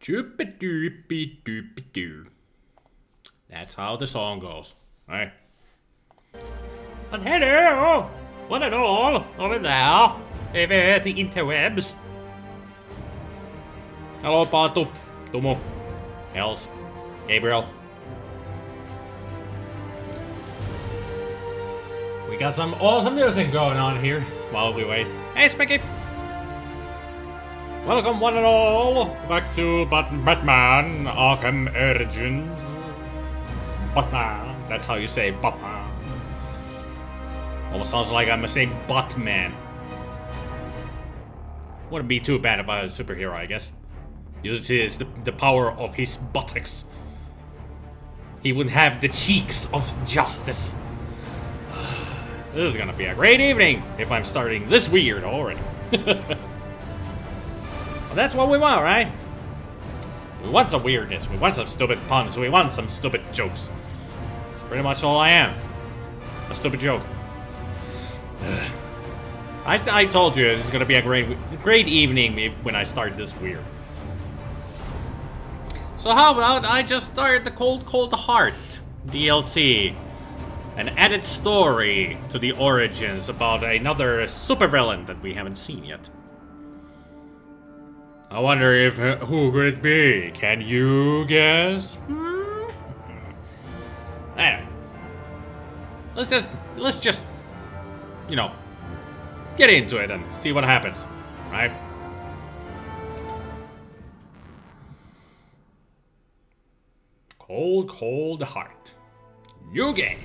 Doopy-doopy-doopy-doo. That's how the song goes, right? But hello, one and all over there, over the interwebs. Hello, Pato, Tomo, Els, Gabriel. We got some awesome music going on here while we wait. Hey, Spicky! Welcome, one and all, back to Batman Arkham Origins. Batman, that's how you say Batman. Almost sounds like I'm saying Batman. Wouldn't be too bad if I was a superhero, I guess. Uses the power of his buttocks. He would have the cheeks of justice. This is gonna be a great evening if I'm starting this weird already. Well, that's what we want, right? We want some weirdness, we want some stupid puns, we want some stupid jokes. That's pretty much all I am. A stupid joke. I told you it's gonna be a great evening when I start this weird. So how about I just start the Cold Heart DLC? An added story to the origins about another supervillain that we haven't seen yet. I wonder if who could it be? Can you guess? Anyway, let's just you know, get into it and see what happens, right? Cold Heart. New game.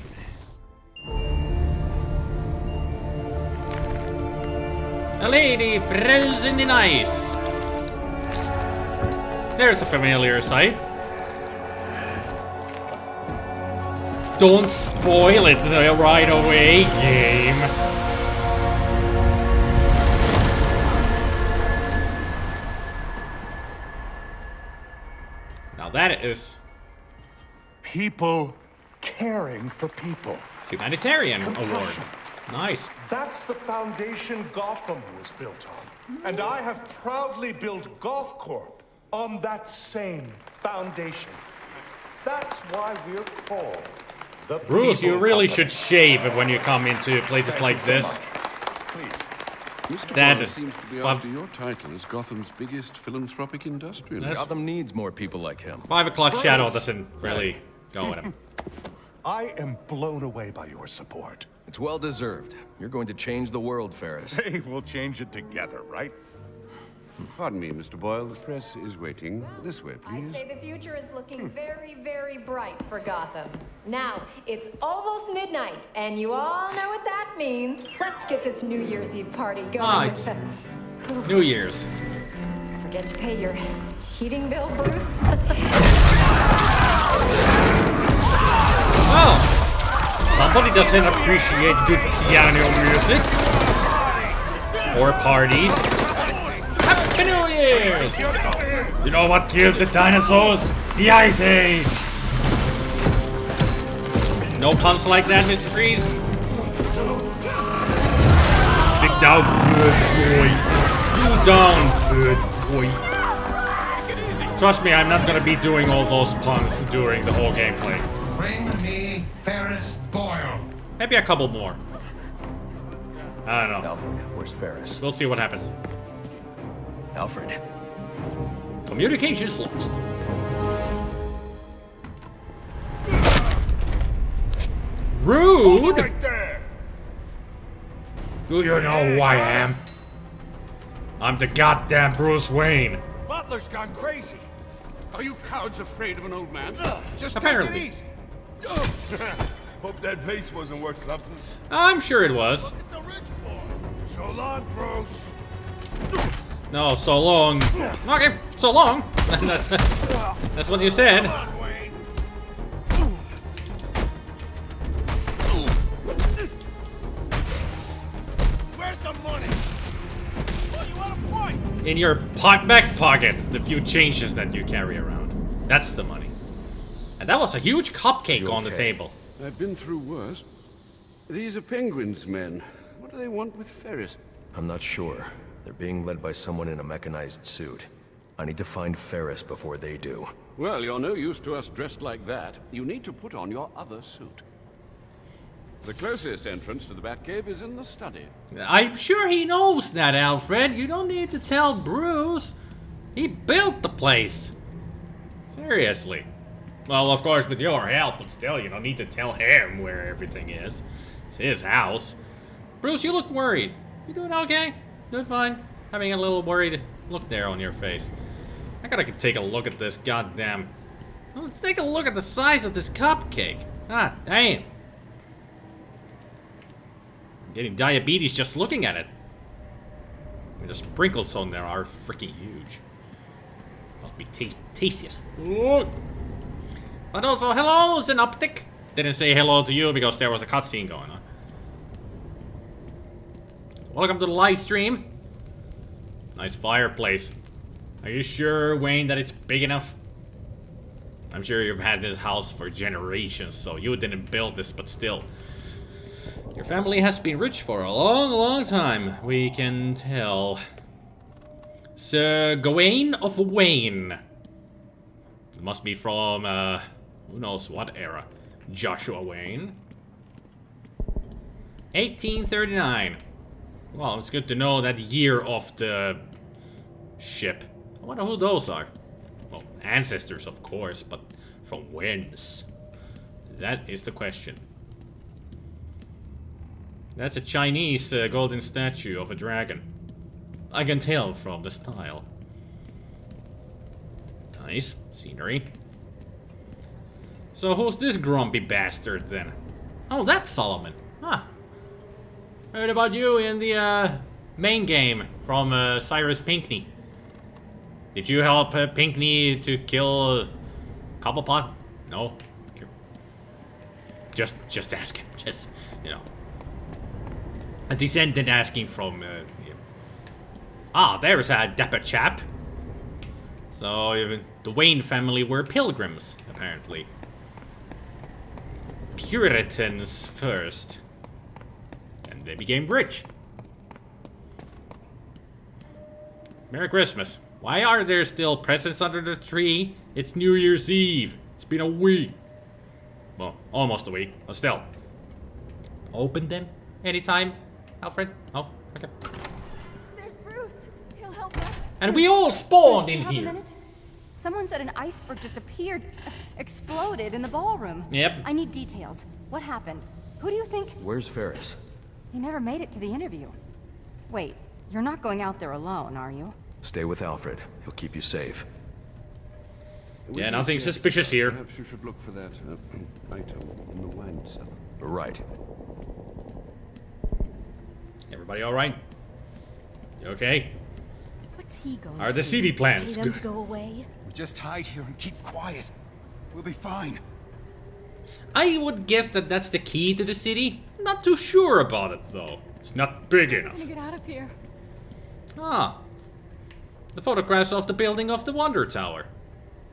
A lady frozen in ice. There's a familiar sight. Don't spoil it right away, game. Now that is... people caring for people. Humanitarian award. Nice. That's the foundation Gotham was built on. And I have proudly built Goth Corp on that same foundation. That's why we're called the Bruce, you really Company. should shave when you come into places like Thank you this. so much. Please. Mr. That Boyle is- seems to be well- after your title as Gotham's biggest philanthropic industrialist. Gotham needs more people like him. 5 o'clock shadow doesn't really go with him. I am blown away by your support. It's well deserved. You're going to change the world, Ferris. Hey, we'll change it together, right? Pardon me, Mr. Boyle. The press is waiting. This way, please. I'd say the future is looking very, very bright for Gotham. Now, it's almost midnight, and you all know what that means. Let's get this New Year's Eve party going. Nice. New Year's. Forget to pay your heating bill, Bruce? Oh! Somebody doesn't appreciate good piano music. Or parties. Happy New Year's! You know what killed the dinosaurs? The Ice Age! No puns like that, Mr. Freeze? Sit down, good boy. Sit down, good boy. Trust me, I'm not gonna be doing all those puns during the whole gameplay. Bring me Ferris Boyle. Maybe a couple more. I don't know. Alfred, where's Ferris? We'll see what happens. Alfred. Communications lost. Rude! Right there. Do you know who I am? I'm the goddamn Bruce Wayne. Butler's gone crazy. Are you cowards afraid of an old man? Just Apparently. take it easy. Hope that vase wasn't worth something. I'm sure it was. The rich boy. So long, Bruce. No, so long. Okay, so long. That's what you said. Come on, Wayne. Where's the money? Oh, you want a fight? In your back pocket, the few changes that you carry around. That's the money. And that was a huge cupcake on the table. I've been through worse. These are Penguin's men. What do they want with Ferris? I'm not sure. They're being led by someone in a mechanized suit. I need to find Ferris before they do. Well, you're no use to us dressed like that. You need to put on your other suit. The closest entrance to the Batcave is in the study. I'm sure he knows that, Alfred. You don't need to tell Bruce. He built the place. Seriously. Well, of course, with your help, but still, you don't need to tell him where everything is. It's his house. Bruce, you look worried. You doing okay? Doing fine? Having a little worried look there on your face. I gotta take a look at this goddamn... Let's take a look at the size of this cupcake. Ah, damn. I'm getting diabetes just looking at it. I mean, the sprinkles on there are freaking huge. Must be tasty as fuck. But also, hello, Synoptic. Didn't say hello to you because there was a cutscene going on. Welcome to the live stream. Nice fireplace. Are you sure, Wayne, that it's big enough? I'm sure you've had this house for generations, so you didn't build this, but still. Your family has been rich for a long, long time. We can tell. Sir Gawain of Wayne. It must be from, who knows what era. Joshua Wayne. 1839. Well, it's good to know that year of the ship. I wonder who those are. Well, ancestors, of course, but from whence? That is the question. That's a Chinese golden statue of a dragon. I can tell from the style. Nice scenery. So who's this grumpy bastard then? Oh, that's Solomon. Huh. Heard about you in the main game from Cyrus Pinckney. Did you help Pinckney to kill Cobblepot? No? Just asking. Just, you know. A descendant asking from... Ah, there's a dapper chap. So, the Wayne family were pilgrims, apparently. Puritans first. And they became rich. Merry Christmas. Why are there still presents under the tree? It's New Year's Eve. It's been a week. Well, almost a week, but still. Open them anytime, Alfred? Oh, okay. There's Bruce. He'll help us. And we all spawned Bruce, in do you here. have a minute? Someone said an iceberg just appeared, exploded in the ballroom. Yep. I need details. What happened? Who do you think? Where's Ferris? He never made it to the interview. Wait, you're not going out there alone, are you? Stay with Alfred. He'll keep you safe. Yeah, nothing suspicious here. Perhaps you should look for that item in the wine cellar. Right. Everybody all right? You okay? What's he going Are to the do? CD plans Pay them good? to go away? We just hide here and keep quiet. We'll be fine. I would guess that that's the key to the city. Not too sure about it, though. It's not big enough. I'm gonna get out of here. Ah. The photographs of the building of the Wonder Tower.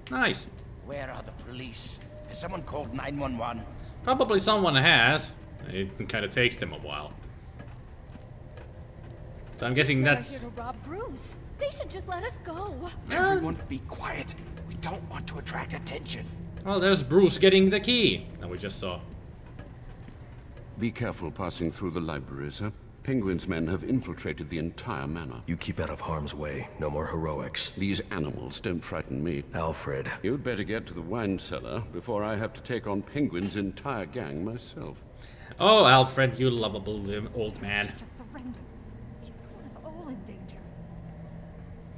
Nice. Where are the police? Has someone called 911? Probably someone has. It kind of takes them a while. So I'm guessing They're that's... here to rob Bruce. They should just let us go. Everyone be quiet. We don't want to attract attention. Well, there's Bruce getting the key that we just saw. Be careful passing through the library, sir. Penguin's men have infiltrated the entire manor. You keep out of harm's way. No more heroics. These animals don't frighten me. Alfred. You'd better get to the wine cellar before I have to take on Penguin's entire gang myself. Oh, Alfred, you lovable old man. Just surrender. He's put us all in danger.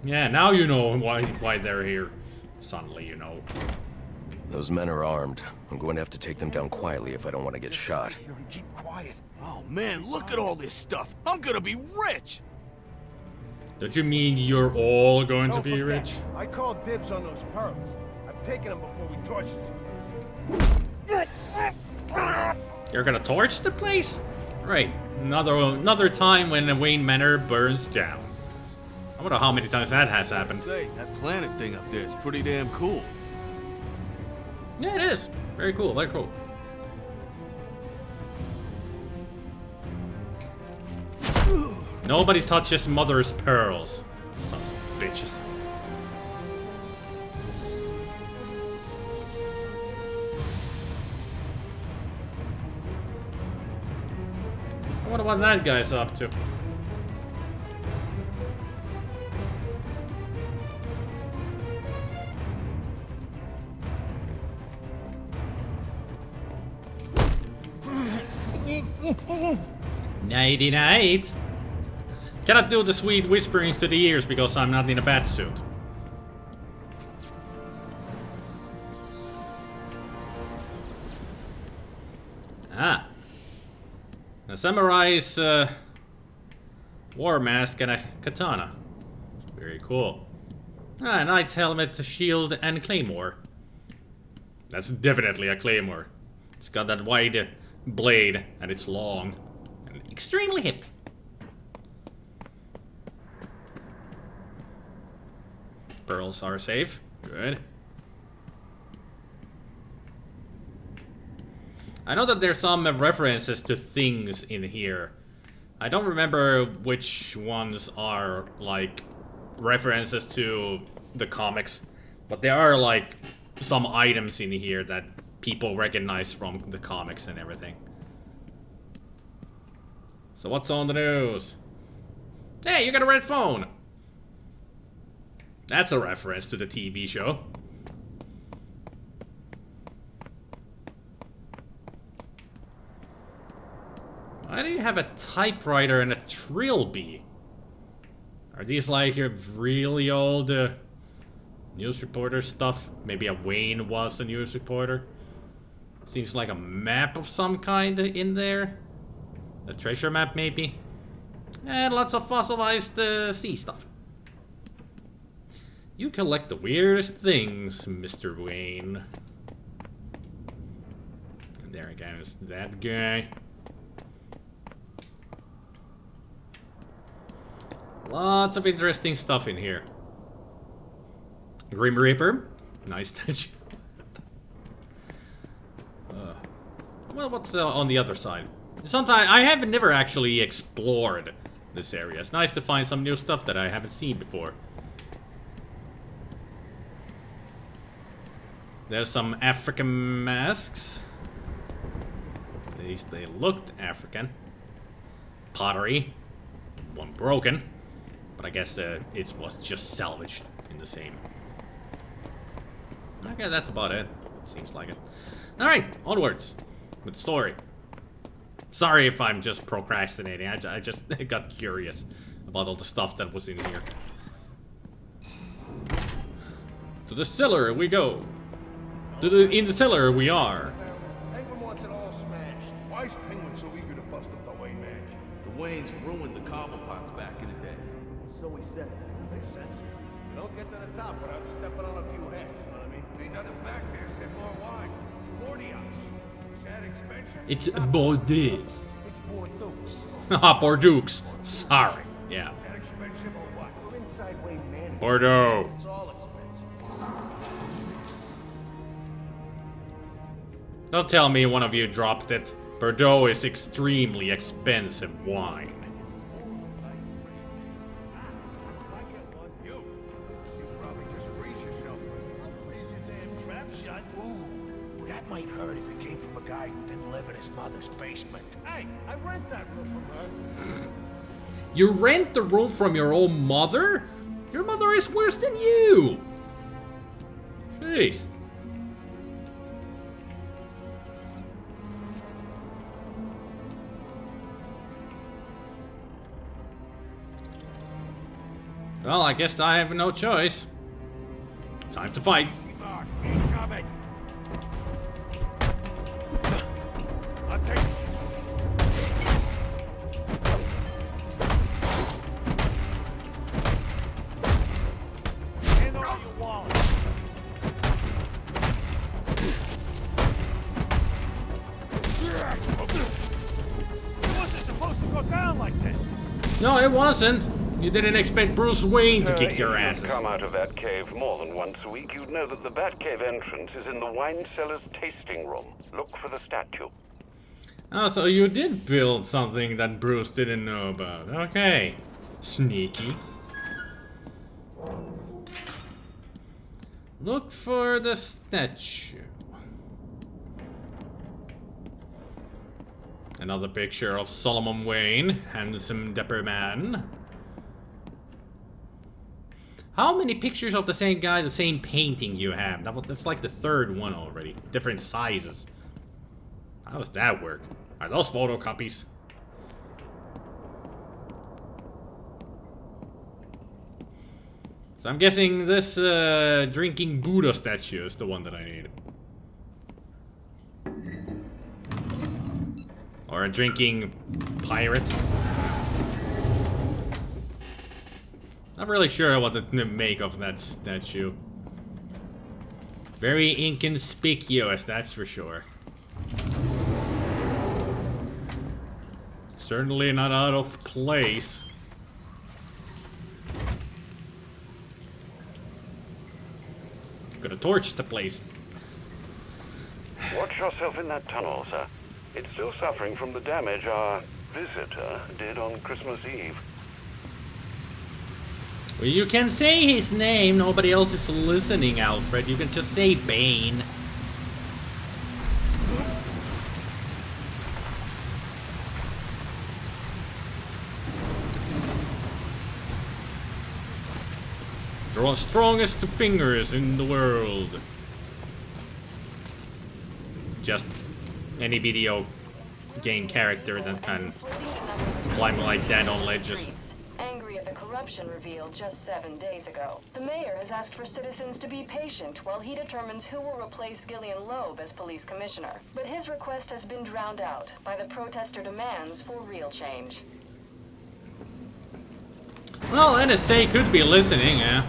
Yeah, now you know why they're here. Suddenly, you know. Those men are armed. I'm going to have to take them down quietly if I don't want to get shot. Here and keep quiet. Oh man, look at all this stuff. I'm gonna be rich. Don't you mean you're all going to be rich? I called dibs on those pearls. I'm taking them before we torch this place. You're gonna torch the place? Right. Another time when the Wayne Manor burns down. I wonder how many times that has happened. Say, that planet thing up there is pretty damn cool. Yeah, it is. Very cool, very cool. Nobody touches Mother's pearls. Sons of bitches. wonder what that guy's up to. Nighty night. Cannot do the sweet whisperings to the ears because I'm not in a bat suit. Ah. A samurai's war mask and a katana. Very cool. Ah, a knight's helmet, a shield, and claymore. That's definitely a claymore. It's got that wide blade and it's long and extremely hip. Pearls are safe. Good. I know that there's some references to things in here. I don't remember which ones are like references to the comics, but there are like some items in here that people recognize from the comics and everything. So what's on the news? Hey, you got a red phone! That's a reference to the TV show. Why do you have a typewriter and a trilby? Are these like your really old news reporter stuff? Maybe a Wayne was a news reporter. Seems like a map of some kind in there. A treasure map maybe. And lots of fossilized sea stuff. You collect the weirdest things, Mr. Wayne. And there again is that guy. Lots of interesting stuff in here. Grim Reaper. Nice touch. Well, what's on the other side? Sometimes I have never actually explored this area. It's nice to find some new stuff that I haven't seen before. There's some African masks. At least they looked African. Pottery. One broken. But I guess it was just salvaged in the same. Okay, that's about it. Seems like it. Alright, onwards. With the story. Sorry if I'm just procrastinating. I just got curious about all the stuff that was in here. To the cellar we go. In the cellar we are. Penguin wants it all smashed. Why is Penguin so eager to bust up the Wayne mansion? The Waynes ruined the cobblepots back in the day. So he says. Makes sense. You don't get to the top without stepping on a few heads, you know what I mean? Ain't nothing back there except more wine. Bordeaux. Is that expensive? It's Bordeaux. It's Bordeaux. Haha, Bordeaux. Sorry. Yeah. Is that expensive or what? We're inside Wayne Manor. Bordeaux. It's all expensive. Don't tell me one of you dropped it. Bordeaux is extremely expensive wine. You probably just freeze yourself. Freeze your damn trap shut. Ooh, that might hurt if it came from a guy who didn't live in his mother's basement. Hey, I rent that room from her. You rent the room from your own mother? Your mother is worse than you! Jeez. Well, I guess I have no choice. Time to fight. Incoming. I'll take it. Hand over your wallet. It wasn't supposed to go down like this. No, it wasn't. You didn't expect Bruce Wayne to kick your asses. If you'd come out of that cave more than once a week, you'd know that the Batcave entrance is in the wine cellar's tasting room. Look for the statue. Oh, so you did build something that Bruce didn't know about. Okay. Sneaky. Look for the statue. Another picture of Solomon Wayne, handsome dapper man. How many pictures of the same guy, the same painting you have? That's like the third one already. Different sizes. How does that work? Are those photocopies? So I'm guessing this drinking Buddha statue is the one that I need. Or a drinking pirate. Not really sure what to make of that statue. Very inconspicuous, that's for sure. Certainly not out of place. Gonna torch the place. Watch yourself in that tunnel, sir. It's still suffering from the damage our visitor did on Christmas Eve. Well, you can say his name. Nobody else is listening, Alfred. You can just say Bane. You're the strongest fingers in the world. Just any video game character that can climb like that on ledges. Angry at the corruption revealed just 7 days ago. The mayor has asked for citizens to be patient while he determines who will replace Gillian Loeb as police commissioner. But his request has been drowned out by the protester demands for real change. Well, NSA could be listening, yeah.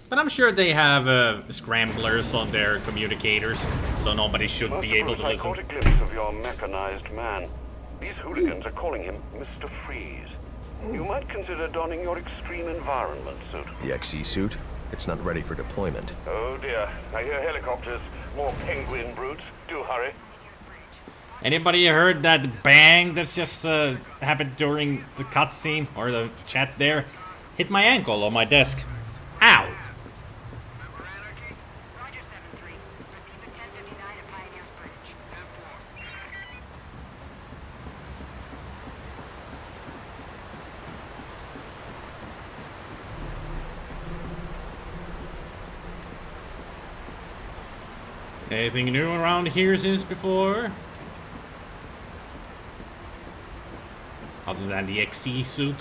But I'm sure they have scramblers on their communicators, so nobody should be able to listen. I caught a glimpse of your mechanized man. These hooligans are calling him Mr. Freeze. You might consider donning your extreme environment suit. The XE suit? It's not ready for deployment. Oh dear, I hear helicopters. More penguin brutes. Do hurry. Anybody heard that bang that's just happened during the cutscene or the chat there? Hit my ankle on my desk. Ow! Anything new around here since before? Other than the XE suit?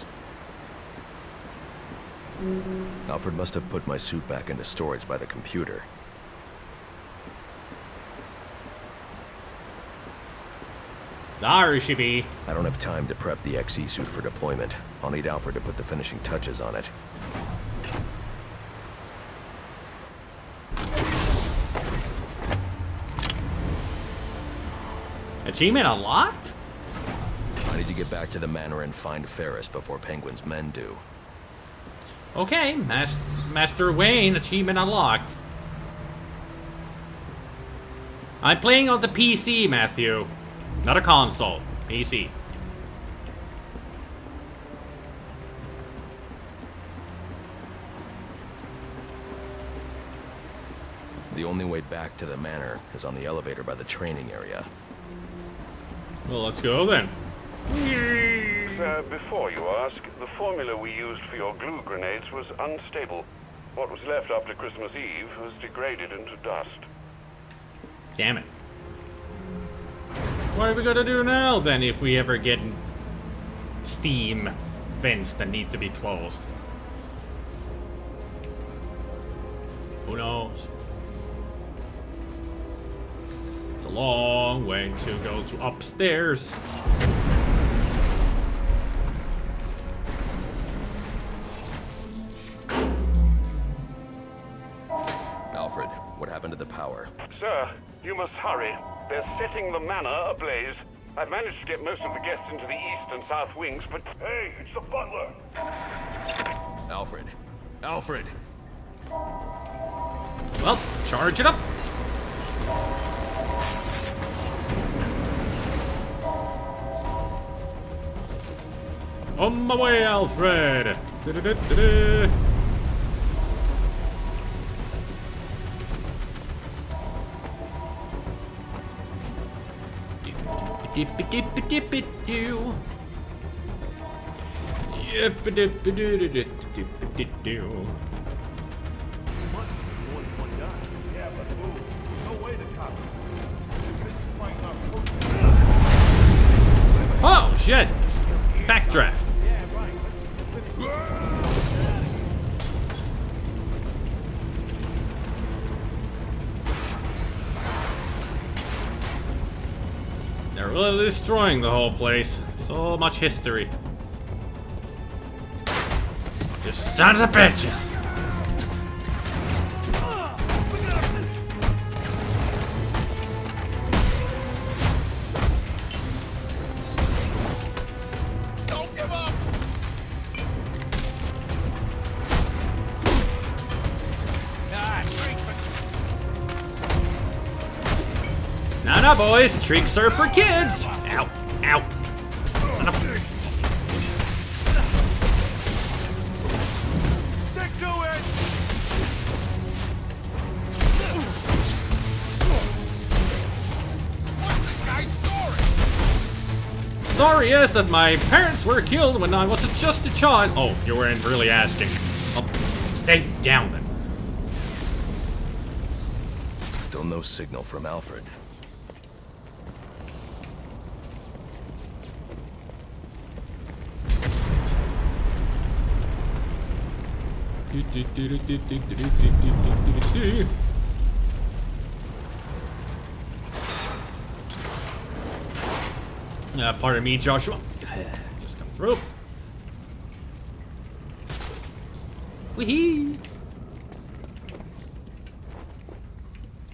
Alfred must have put my suit back into storage by the computer. There she be. I don't have time to prep the XE suit for deployment. I'll need Alfred to put the finishing touches on it. Achievement unlocked? I need to get back to the manor and find Ferris before Penguin's men do. Okay, Master Wayne, achievement unlocked. I'm playing on the PC, Matthew. Not a console. PC. The only way back to the manor is on the elevator by the training area. Well, let's go then. Sir, before you ask, the formula we used for your glue grenades was unstable. What was left after Christmas Eve was degraded into dust. Damn it. What are we gonna do now, then, if we ever get Steam vents that need to be closed? Who knows? It's a long way to go to upstairs. Alfred, what happened to the power? Sir, you must hurry. They're setting the manor ablaze. I've managed to get most of the guests into the east and south wings, but... Hey, it's the butler! Alfred. Alfred! Well, charge it up. On my way, Alfred. Du-du-du-du-du. Dip-a-dip-a-dip-a-doo. Yip-a-dip-a-doo-doo-doo-doo-doo-doo. Must have been more than one guy. Yeah, but who? No way the cops. Oh, shit! Backdraft. Yeah, right. They're really destroying the whole place. So much history. You sons of bitches! Don't give up! Nah, boys. Tricks are for kids. Ow. Ow. Son of a... Stick to it! What's this guy's story? Story is that my parents were killed when I was just a child. Oh, you weren't really asking. Oh, stay down then. Still no signal from Alfred. Pardon me, Joshua. Just come through. Wee-hee.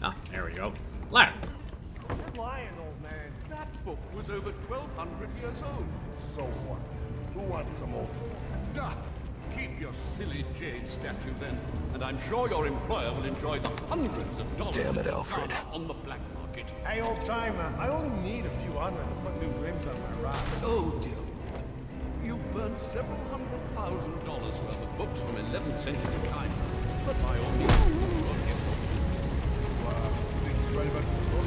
Ah, there we go. Ladder. You're lying, old man. That book was over 1,200 years old. So what? Who wants some more? Ah, keep your silly jade statue then, and I'm sure your employer will enjoy the hundreds of dollars Damn it, in Alfred. armor on the black market. Hey, old timer, I only need a few hundred to put new rims on my ride. Oh dear. You burned $700,000 worth of books from 11th century China, but by all means, you'll get them. Think he's right about the book?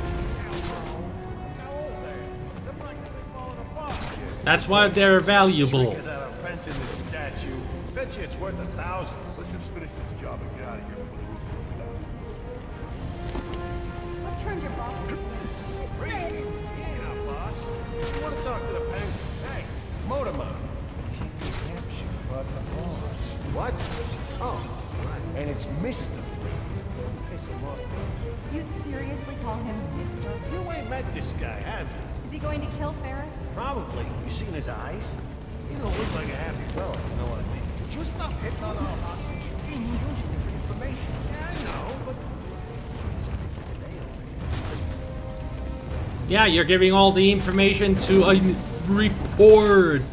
How old they? They're practically falling apart. That's why they're valuable. Trick is out of pence in this statue. Bet you it's worth 1,000. Let's just finish this job and get out of here before the roof comes down. What turned your boss? Crazy? Yeah, boss. You want to talk to the penguin? Hey, motor mouth. But the boss. What? Oh, right. And it's Mr. Piss him off. You seriously call him Mr.? You ain't met this guy, have you? Is he going to kill Ferris? Probably. You seen his eyes? You don't look like a happy fellow, if you know what I mean. Would you stop hitting on our hostage? He's using it for information. Yeah, I know, but... Yeah, you're giving all the information to a reporter.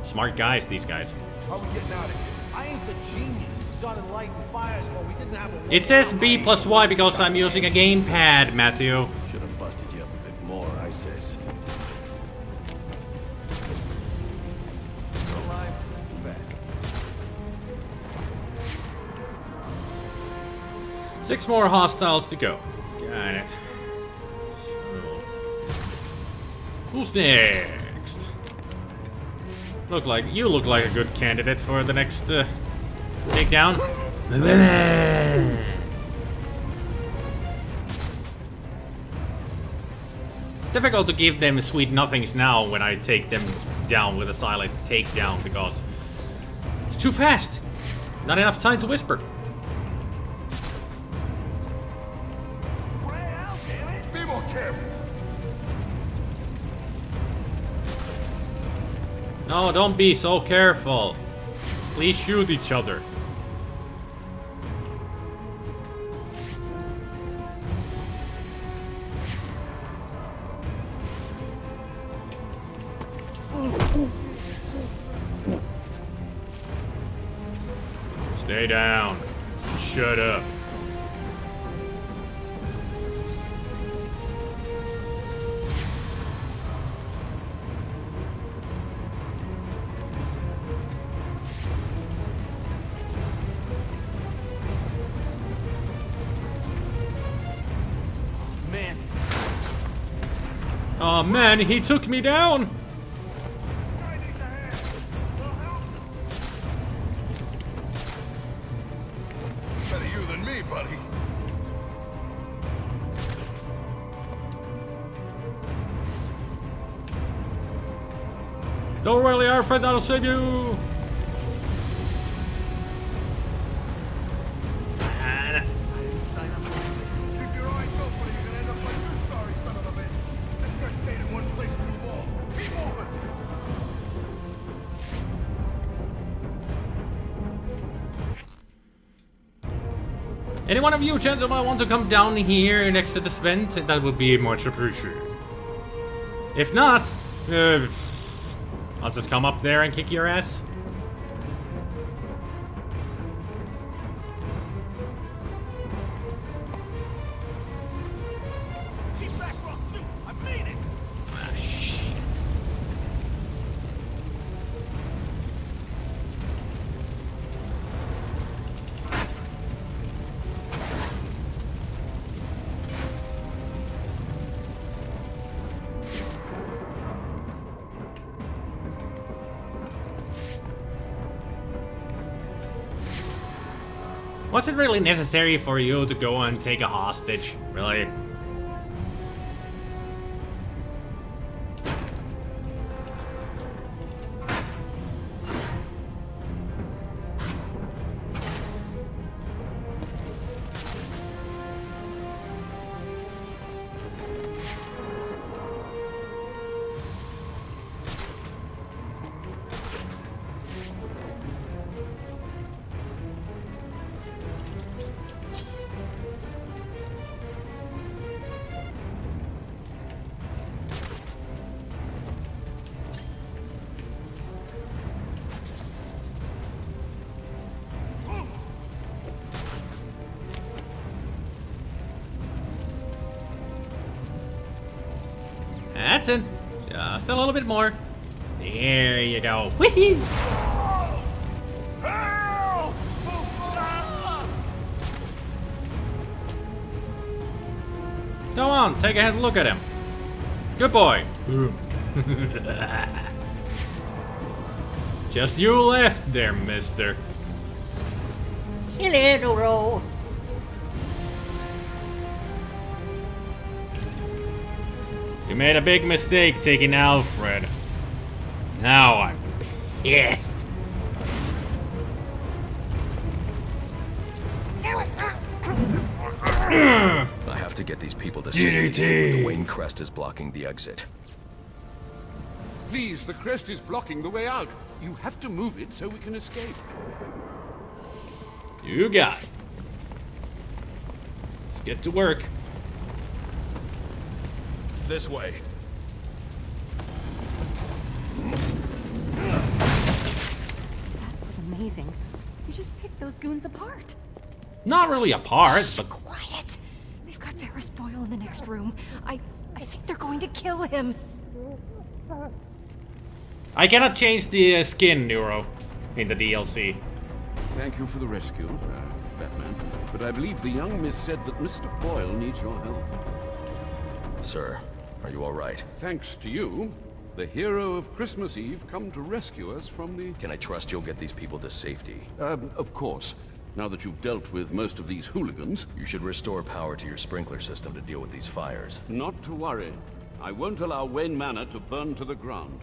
Smart guys, these guys. How are we getting out of here? I ain't the genius who started lighting fires while we didn't have a... It says B+Y because I'm using a gamepad, Matthew. Should have busted you up a bit more, I says. Alive, back. 6 more hostiles to go. Got it. Who's next? You look like a good candidate for the next takedown. Difficult to give them sweet nothings now when I take them down with a silent takedown because it's too fast. Not enough time to whisper. Be more careful. No, don't be so careful. Please shoot each other. Stay down. Shut up. Man, Oh man, he took me down! Better you than me, buddy. Don't worry, Alfred, that'll save you! Keep your eyes open, or you're gonna end up like you sorry son of a bitch. Let's just stay in one place too long. Keep moving. Any one of you gentlemen want to come down here next to this vent? That would be much appreciated. If not, I'll just come up there and kick your ass. Keep back, Rock. I made it. Ah, shit. Was it really necessary for you to go and take a hostage? Really? That's it. Just a little bit more. There you go. Whee! Help! Go on, take a look at him. Good boy. Just you left there, mister. Hello. You made a big mistake taking Alfred. Now I'm pissed. I have to get these people to safety. The Wayne crest is blocking the exit. Please, the crest is blocking the way out. You have to move it so we can escape. You got it. Let's get to work. This way. That was amazing. You just picked those goons apart. Not really apart, but Quiet. We've got Ferris Boyle in the next room. I think they're going to kill him. I cannot change the skin, Neuro, in the DLC. Thank you for the rescue, Batman. But I believe the young miss said that Mr. Boyle needs your help. Sir, are you all right? Thanks to you, the hero of Christmas Eve come to rescue us from the... Can I trust you'll get these people to safety? Of course. Now that you've dealt with most of these hooligans... You should restore power to your sprinkler system to deal with these fires. Not to worry. I won't allow Wayne Manor to burn to the ground.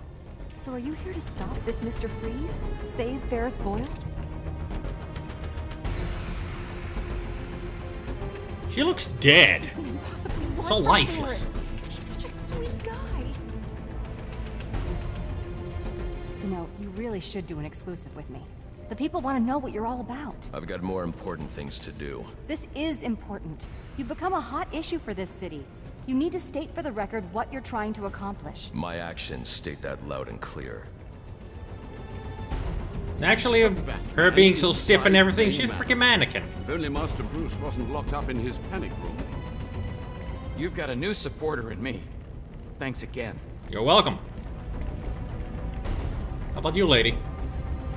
So are you here to stop this Mr. Freeze? Save Ferris Boyle? She looks dead. He's an impossibly So lifeless. He's such a sweet guy. You know, you really should do an exclusive with me. The people want to know what you're all about. I've got more important things to do. This is important. You've become a hot issue for this city. You need to state for the record what you're trying to accomplish. My actions state that loud and clear. Actually, her being so stiff and everything, she's a freaking mannequin. If only Master Bruce wasn't locked up in his panic room. You've got a new supporter in me. Thanks again. You're welcome. How about you, lady?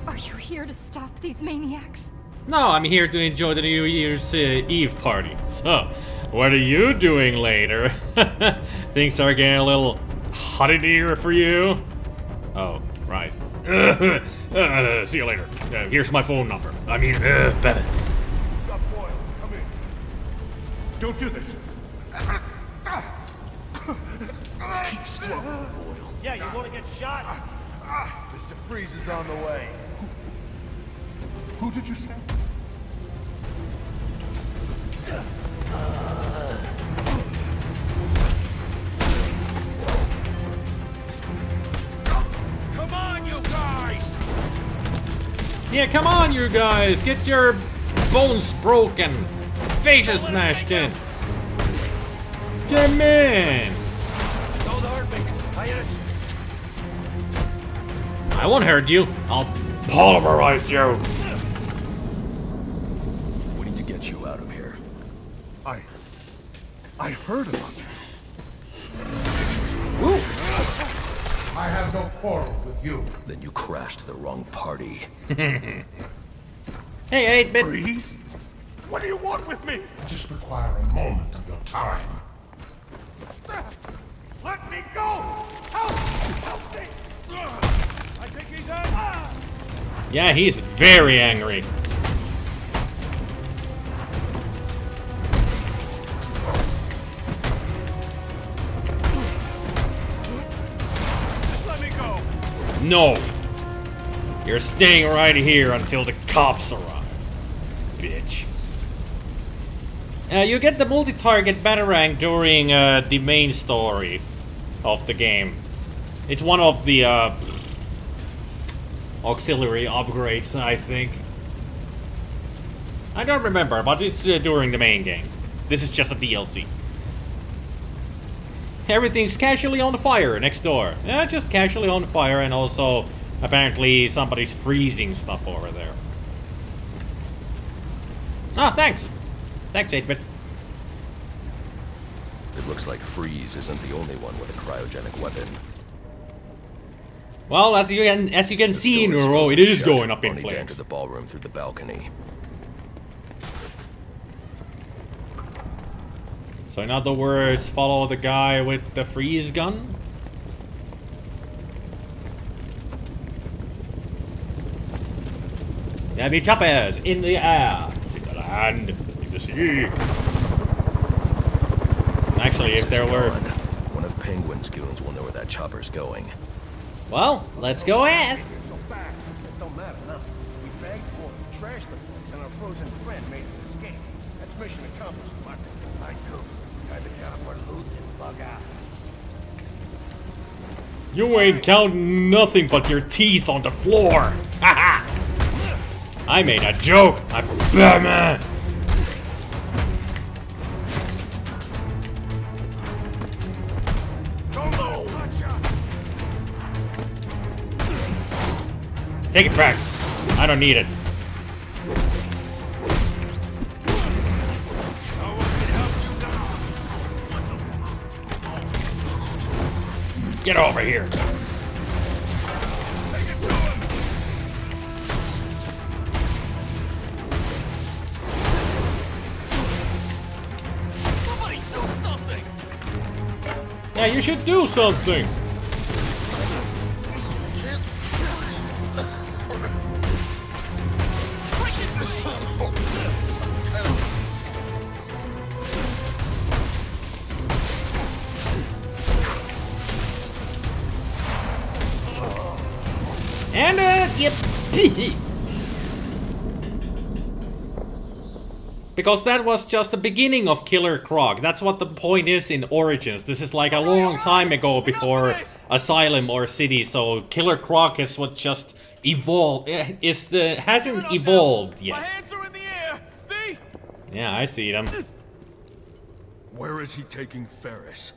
Are you here to stop these maniacs? No, I'm here to enjoy the New Year's Eve party. So, what are you doing later? Things are getting a little hot in here for you. Oh, right. See you later. Here's my phone number. I mean, Bennett. Stop, boy. Come in. Don't do this. Keep strong, Boyle. Yeah, you want to get shot? Mr. Freeze is on the way. Who did you say? Come on, you guys! Yeah, come on, you guys. Get your bones broken. Faces smashed in. Come in. Don't hurt me. I won't hurt you. I'll pulverize you. We need to get you out of here. I heard about you. Ooh. I have no quarrel with you. Then you crashed the wrong party. Hey, 8-bit. Freeze? What do you want with me? I just require a moment of your time. Let me go! Help me! I think he's out. Yeah, he's very angry. Just let me go. No. You're staying right here until the cops arrive. Bitch. You get the multi-target batarang during the main story of the game. It's one of the auxiliary upgrades, I think. I don't remember, but it's during the main game. This is just a DLC. Everything's casually on fire next door. Yeah, just casually on fire, and also apparently somebody's freezing stuff over there. Ah, thanks. Thanks, 8-bit. It looks like Freeze isn't the only one with a cryogenic weapon. Well, as you can see, Nero, it is going up in Only to enter flames. the ballroom through the balcony. So in other words, follow the guy with the freeze gun. There be choppers in the air. In the land, in the sea. Actually, if there were... One of Penguin's goons will know where that chopper's going. Well, let's go ask. Go back. It don't matter now. We bagged for it, trashed the place, and our frozen friend made his escape. That's mission accomplished, Martin. I do. Time to count up our loot and bug out. You ain't counting nothing but your teeth on the floor. Haha. I made a joke. I'm Batman. Take it back. I don't need it. Get over here. Somebody do something! Yeah, you should do something. And yep. Because that was just the beginning of Killer Croc. That's what the point is in Origins. This is like a long time ago before Asylum or City. So Killer Croc is what just evolved. Hasn't evolved yet. My hands are in the air. See? Yeah, I see them. Where is he taking Ferris?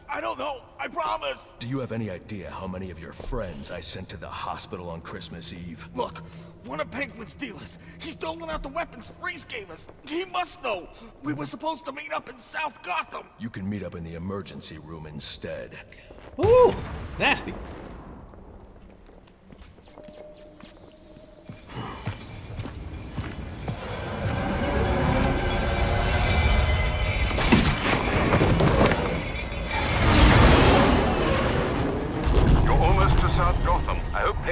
I don't know. I promise. Do you have any idea how many of your friends I sent to the hospital on Christmas Eve? Look, one of Penguin's dealers. He's doling out the weapons Freeze gave us. He must know. We were supposed to meet up in South Gotham. You can meet up in the emergency room instead. Ooh, nasty.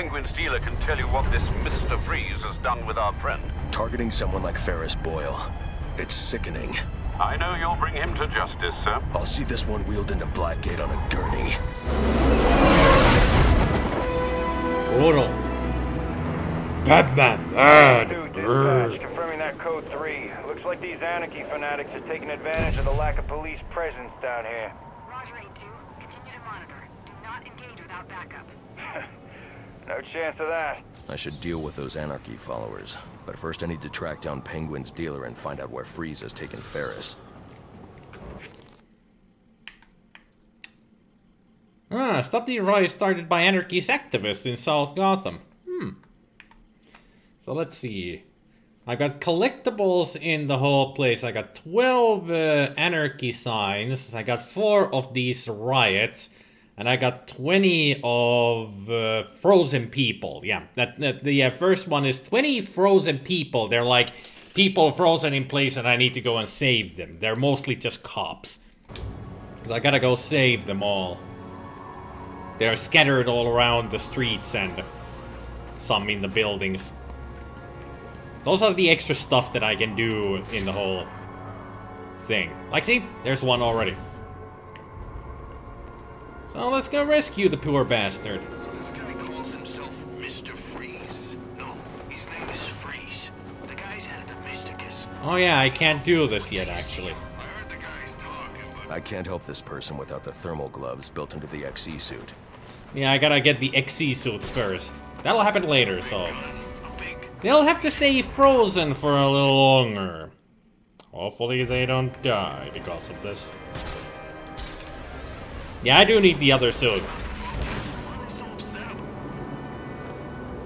Penguin's dealer can tell you what this Mr. Freeze has done with our friend. Targeting someone like Ferris Boyle. It's sickening. I know you'll bring him to justice, sir. I'll see this one wheeled into Blackgate on a gurney. Brutal. Batman. Dude, dispatch, confirming that code 3. Looks like these anarchy fanatics are taking advantage of the lack of police presence down here. Roger 8-2. Continue to monitor. Do not engage without backup. No chance of that. I should deal with those anarchy followers. But first I need to track down Penguin's dealer and find out where Freeze has taken Ferris. Stop the riot started by anarchist activists in South Gotham. So let's see. I got collectibles in the whole place. I got 12 anarchy signs. I got 4 of these riots. And I got 20 of frozen people. Yeah, the first one is 20 frozen people. They're like people frozen in place and I need to go and save them. They're mostly just cops. So I gotta go save them all. They're scattered all around the streets and some in the buildings. Those are the extra stuff that I can do in the whole thing. Like, see? There's one already. So let's go rescue the poor bastard. This guy calls himself Mr. Freeze. No, his name is Freeze. The guy's headed to Mysticus. Oh yeah, I can't do this yet, actually. I heard the guys talking, but... I can't help this person without the thermal gloves built into the XE suit. Yeah, I gotta get the XE suit first. That'll happen later, so... They'll have to stay frozen for a little longer. Hopefully they don't die because of this. Yeah, I do need the other suit.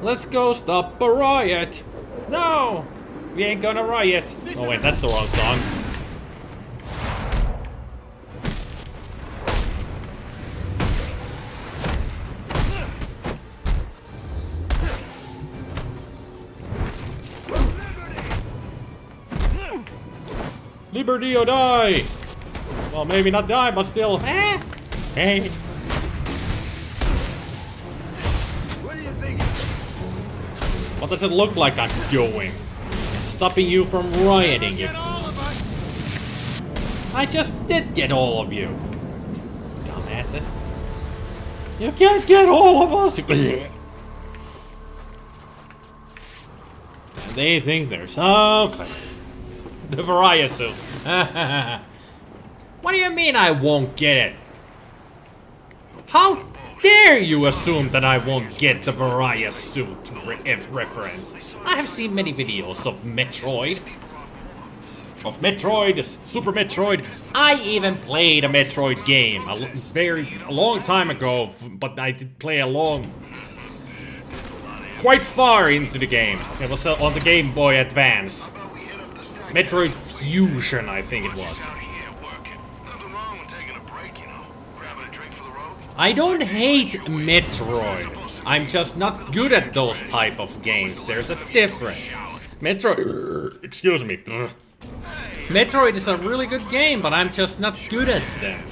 Let's go stop a riot. No! We ain't gonna riot. Oh wait, that's the wrong song. Liberty or die! Well, maybe not die, but still. Hey! What do you think? What does it look like I'm doing? Stopping you from rioting. I just did get all of you. Dumbasses. You can't get all of us. They think they're so clever. The Variety suit. What do you mean I won't get it? How dare you assume that I won't get the Variety suit reference? I have seen many videos of Metroid. Super Metroid. I even played a Metroid game a long time ago, but I did play quite far into the game. It was on the Game Boy Advance. Metroid Fusion, I think it was. I don't hate Metroid. I'm just not good at those type of games. There's a difference. Excuse me. Metroid is a really good game, but I'm just not good at them.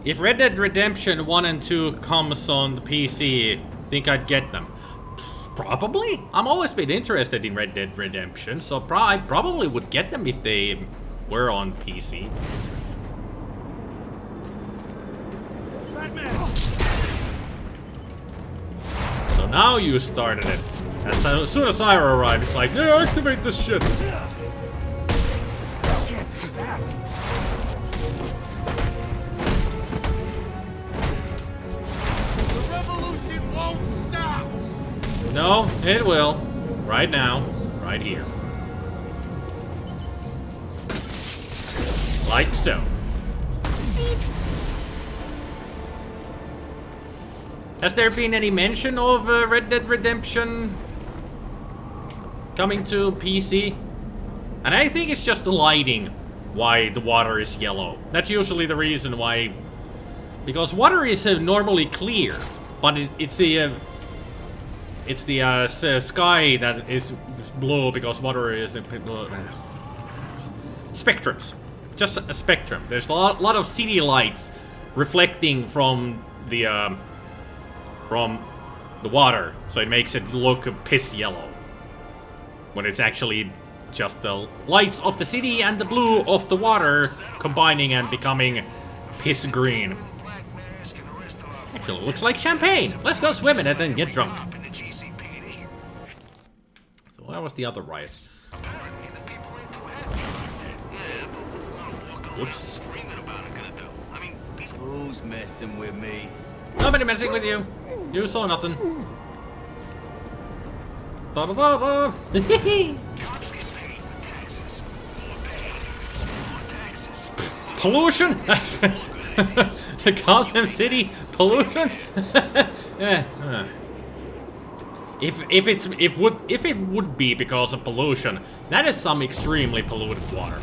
If Red Dead Redemption 1 and 2 comes on the PC, think I'd get them? Probably. I'm always been interested in Red Dead Redemption, so I probably would get them if they were on PC. Batman. So now you started it. As soon as I arrived, it's like, yeah, activate this shit. No, it will. Right now. Right here. Like so. Has there been any mention of Red Dead Redemption coming to PC? And I think it's just the lighting. why the water is yellow. That's usually the reason why. Because water is normally clear, but it's the sky that is blue because water is spectrums. Just a spectrum. There's a lot of city lights reflecting from the water, so it makes it look piss yellow. When it's actually just the lights of the city and the blue of the water combining and becoming piss green. Actually, looks like champagne. Let's go swim in it and get drunk. So where was the other riot? Oops. Who's messing with me? Nobody messing with you. You saw nothing. Da da da da. Pollution? Gotham City pollution? Yeah. If it would be because of pollution, that is some extremely polluted water.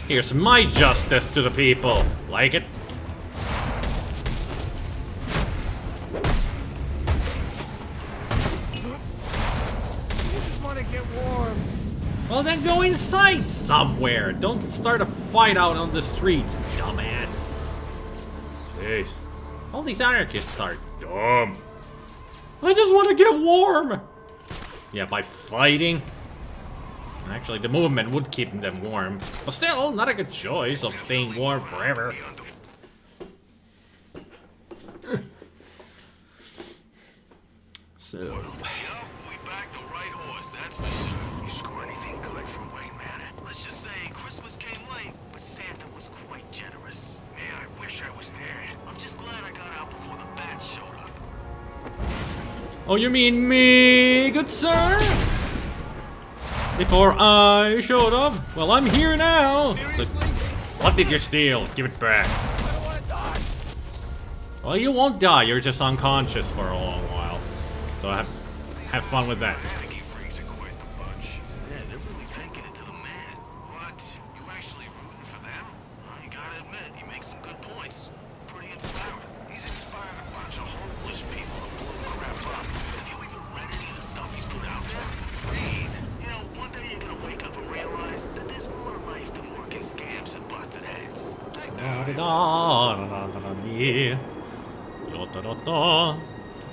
Here's my justice to the people. Like it? Well, then go inside somewhere. Don't start a fight out on the streets, dumbass. Jeez. All these anarchists are dumb. I just want to get warm. Yeah, by fighting. Actually, the movement would keep them warm. But still, not a good choice of staying warm forever. So... Oh, you mean me, good sir? Before I showed up? Well, I'm here now. So, what did you steal? Give it back. Well, you won't die. You're just unconscious for a long while. So have fun with that.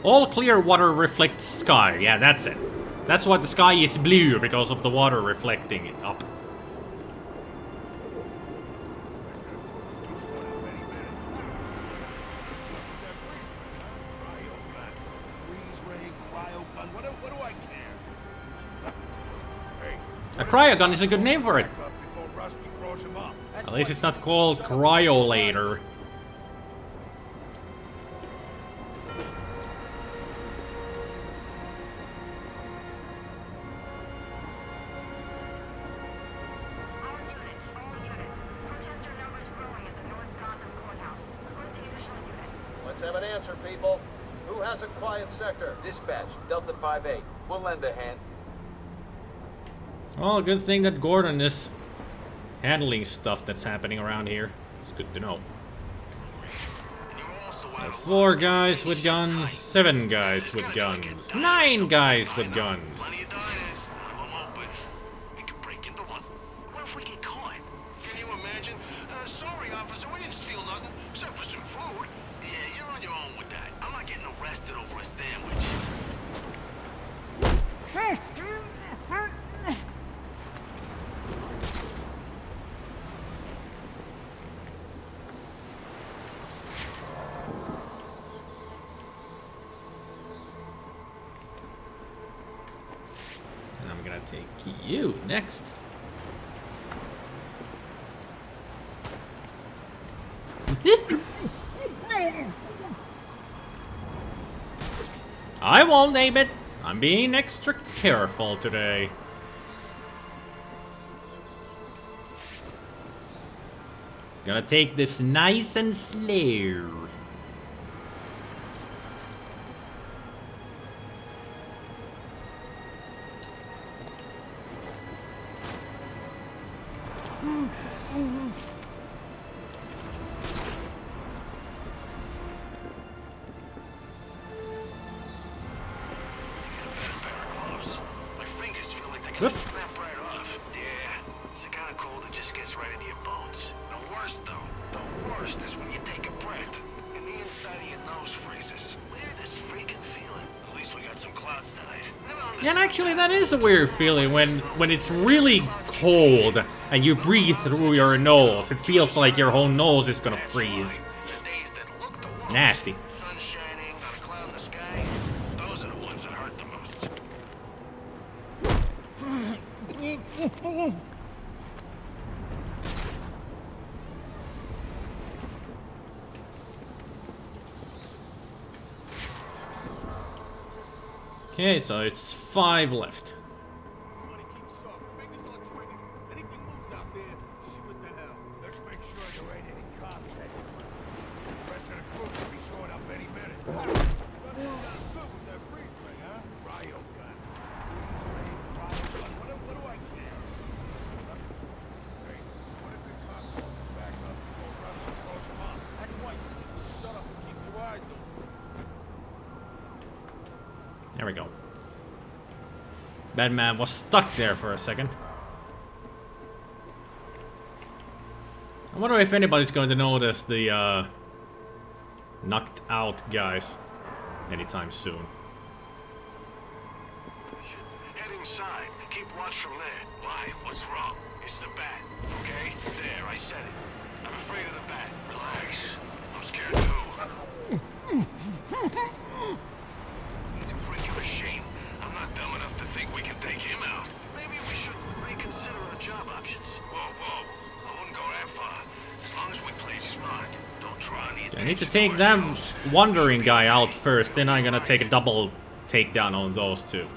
All clear water reflects sky. Yeah, that's it. That's why the sky is blue, because of the water reflecting it up. A cryogun is a good name for it. At least it's not called cryolator. Let's have an answer, people. Who has a quiet sector? Dispatch, Delta 5-8. We'll lend a hand. Oh, good thing that Gordon is handling stuff that's happening around here. It's good to know. So 4 guys with guns, 7 guys with guns, 9 guys with guns. Take you next. I won't name it. I'm being extra careful today. Gonna take this nice and slow. Whoops. Snap right off. Yeah, it's the kind of cold that just gets right into your bones. The worst, though, the worst is when you take a breath and the inside of your nose freezes. Weirdest freaking feeling. At least we got some clouds tonight. Yeah, and actually that is a weird feeling when it's really cold and you breathe through your nose. It feels like your whole nose is gonna freeze. Nasty. Sun shining, not a cloud in the sky. Those are the ones that hurt the most. Okay, so it's 5 left. There we go. Batman was stuck there for a second. I wonder if anybody's going to notice the knocked out guys anytime soon. Head inside. Keep watch from there. Why? What's wrong? It's the bat. Okay? There, I said it. I'm afraid of the bat. Relax. I'm scared too. Machine. I'm not dumb enough to think we can take him out. Maybe we should reconsider our job options. Whoa, whoa. I wouldn't go that far. As long as we play smart, don't draw any I need to take that wandering guy out first, then I'm gonna take a double takedown on those two.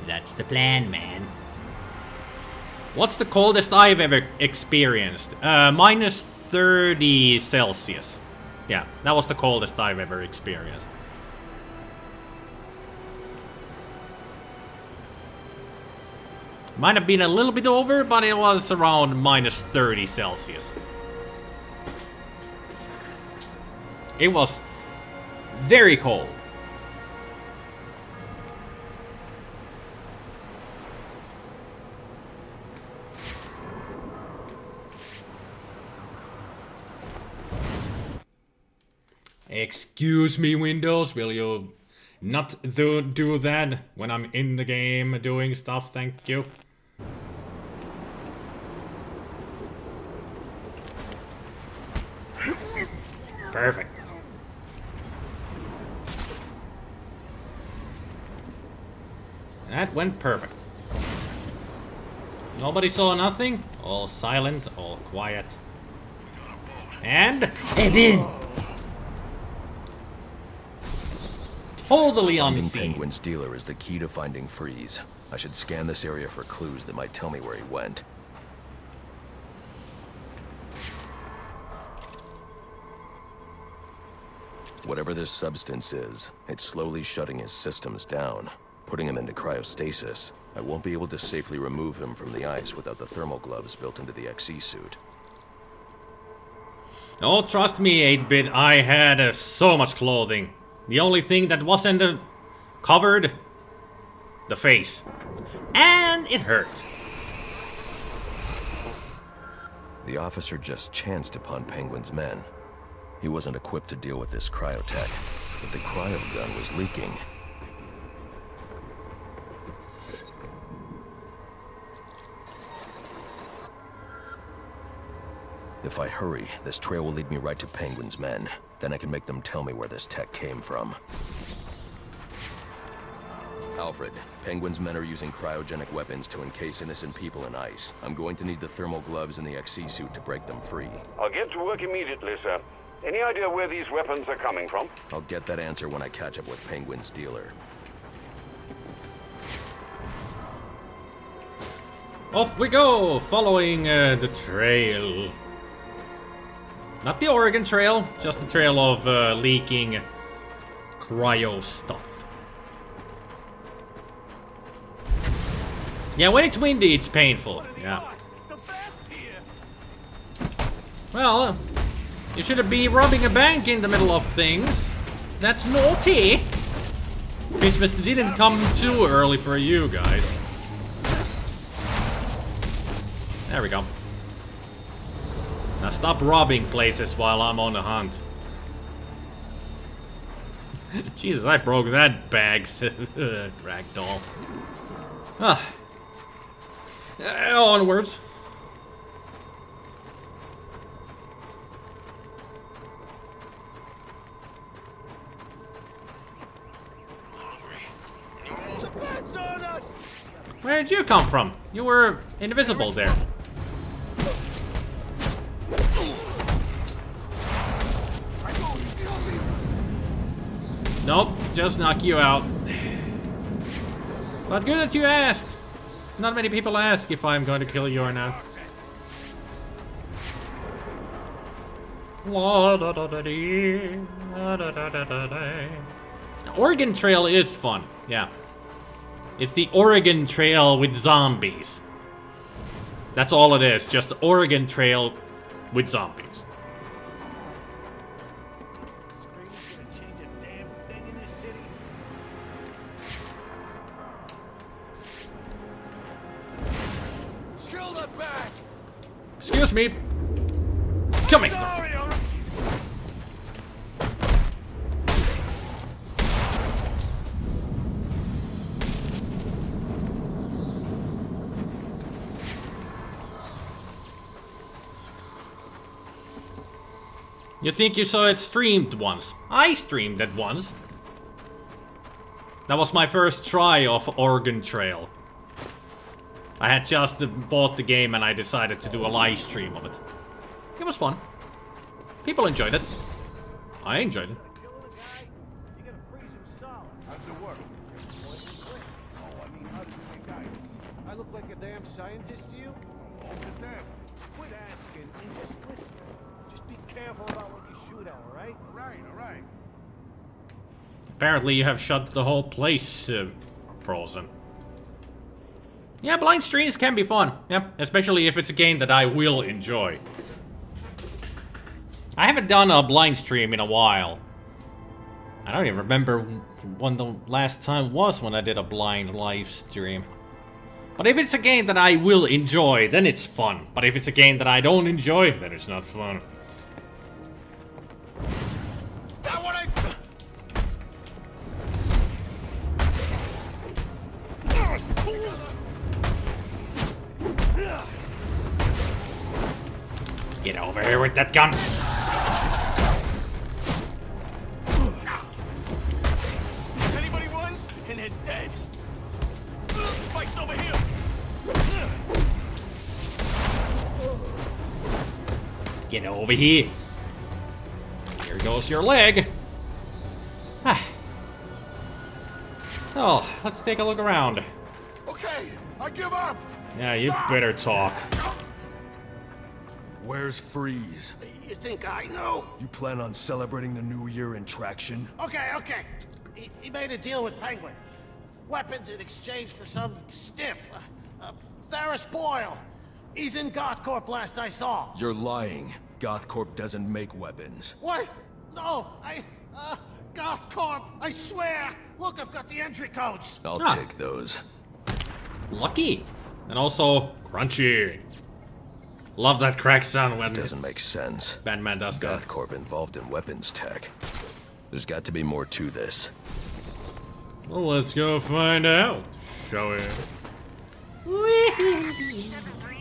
That's the plan, man. What's the coldest I've ever experienced? Minus 30 Celsius. Yeah, that was the coldest I've ever experienced. Might have been a little bit over, but it was around minus 30 Celsius. It was very cold. Excuse me, Windows, will you not do that when I'm in the game doing stuff? Thank you. Perfect. That went perfect. Nobody saw nothing. All silent, all quiet. And in. Totally unseen. Penguin's dealer is the key to finding Freeze. I should scan this area for clues that might tell me where he went. Whatever this substance is, it's slowly shutting his systems down, putting him into cryostasis. I won't be able to safely remove him from the ice without the thermal gloves built into the XE suit. Oh, trust me, 8-bit, I had so much clothing. The only thing that wasn't covered, the face. And it hurt. The officer just chanced upon Penguin's men. He wasn't equipped to deal with this cryotech, but the cryo gun was leaking. If I hurry, this trail will lead me right to Penguin's men. Then I can make them tell me where this tech came from. Alfred, Penguin's men are using cryogenic weapons to encase innocent people in ice. I'm going to need the thermal gloves and the XE suit to break them free. I'll get to work immediately, sir. Any idea where these weapons are coming from? I'll get that answer when I catch up with Penguin's dealer. Off we go, following the trail. Not the Oregon Trail, just the trail of leaking cryo stuff. Yeah, when it's windy, it's painful. Yeah. Well, you shouldn't be robbing a bank in the middle of things. That's naughty. Christmas didn't come too early for you guys. There we go. Now stop robbing places while I'm on the hunt. Jesus, I broke that bag. Ragdoll. Ah. Onwards. Where did you come from? You were invisible there. Nope, just knock you out. But good that you asked. Not many people ask if I'm going to kill you or not. Oregon Trail is fun, yeah. It's the Oregon Trail with zombies. That's all it is, just the Oregon Trail with zombies. Excuse me. Coming. You think you saw it streamed once? I streamed it once. That was my first try of Oregon Trail. I had just bought the game and I decided to do a live stream of it. It was fun. People enjoyed it. I enjoyed it. I look like a damn scientist to you? Quit asking and just listen. Just be careful about what you shoot at, alright? Alright. Apparently you have shut the whole place frozen. Yeah, blind streams can be fun. Yeah, especially if it's a game that I will enjoy. I haven't done a blind stream in a while. I don't even remember when the last time was when I did a blind live stream. But if it's a game that I will enjoy, then it's fun. But if it's a game that I don't enjoy, then it's not fun. Get over here with that gun. Anybody runs, and they're dead. Fight's over here. Get over here. Here goes your leg. Oh, let's take a look around. Okay, I give up. Yeah, you better talk. Where's Freeze? You think I know? You plan on celebrating the New Year in Traction? Okay. He made a deal with Penguin. Weapons in exchange for some stiff. Ferris Boyle. He's in GothCorp last I saw. You're lying. GothCorp doesn't make weapons. What? No, GothCorp, I swear. Look, I've got the entry codes. I'll take those. Lucky. And also, crunchy. Love that crack sound when... Doesn't make sense. Batman does that. GothCorp involved in weapons tech. There's got to be more to this. Well, let's go find out, shall we?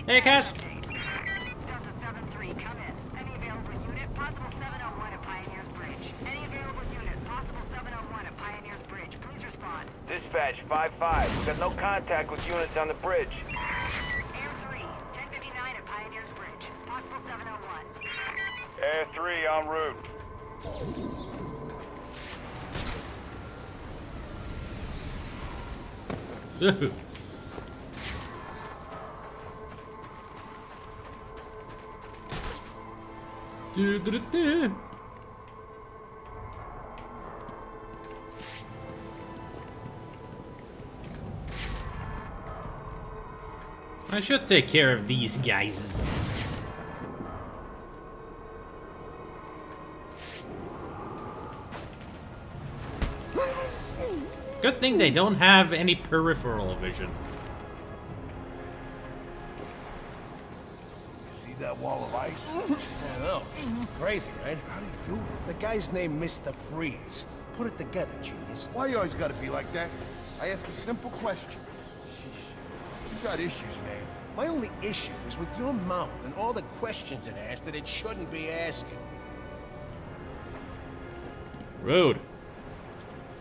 Hey, Cass. Dispatch 5-5. We got no contact with units on the bridge. Air 3, 1059 at Pioneer's Bridge. Possible 701. Air 3 en route. I should take care of these guys. Good thing they don't have any peripheral vision. I know. Crazy, right? How do you do it? The guy's name Mr. Freeze. Put it together, genius. Why you always gotta be like that? I ask a simple question. Sheesh. You got issues, man. My only issue is with your mouth and all the questions it asks that it shouldn't be asking. Rude.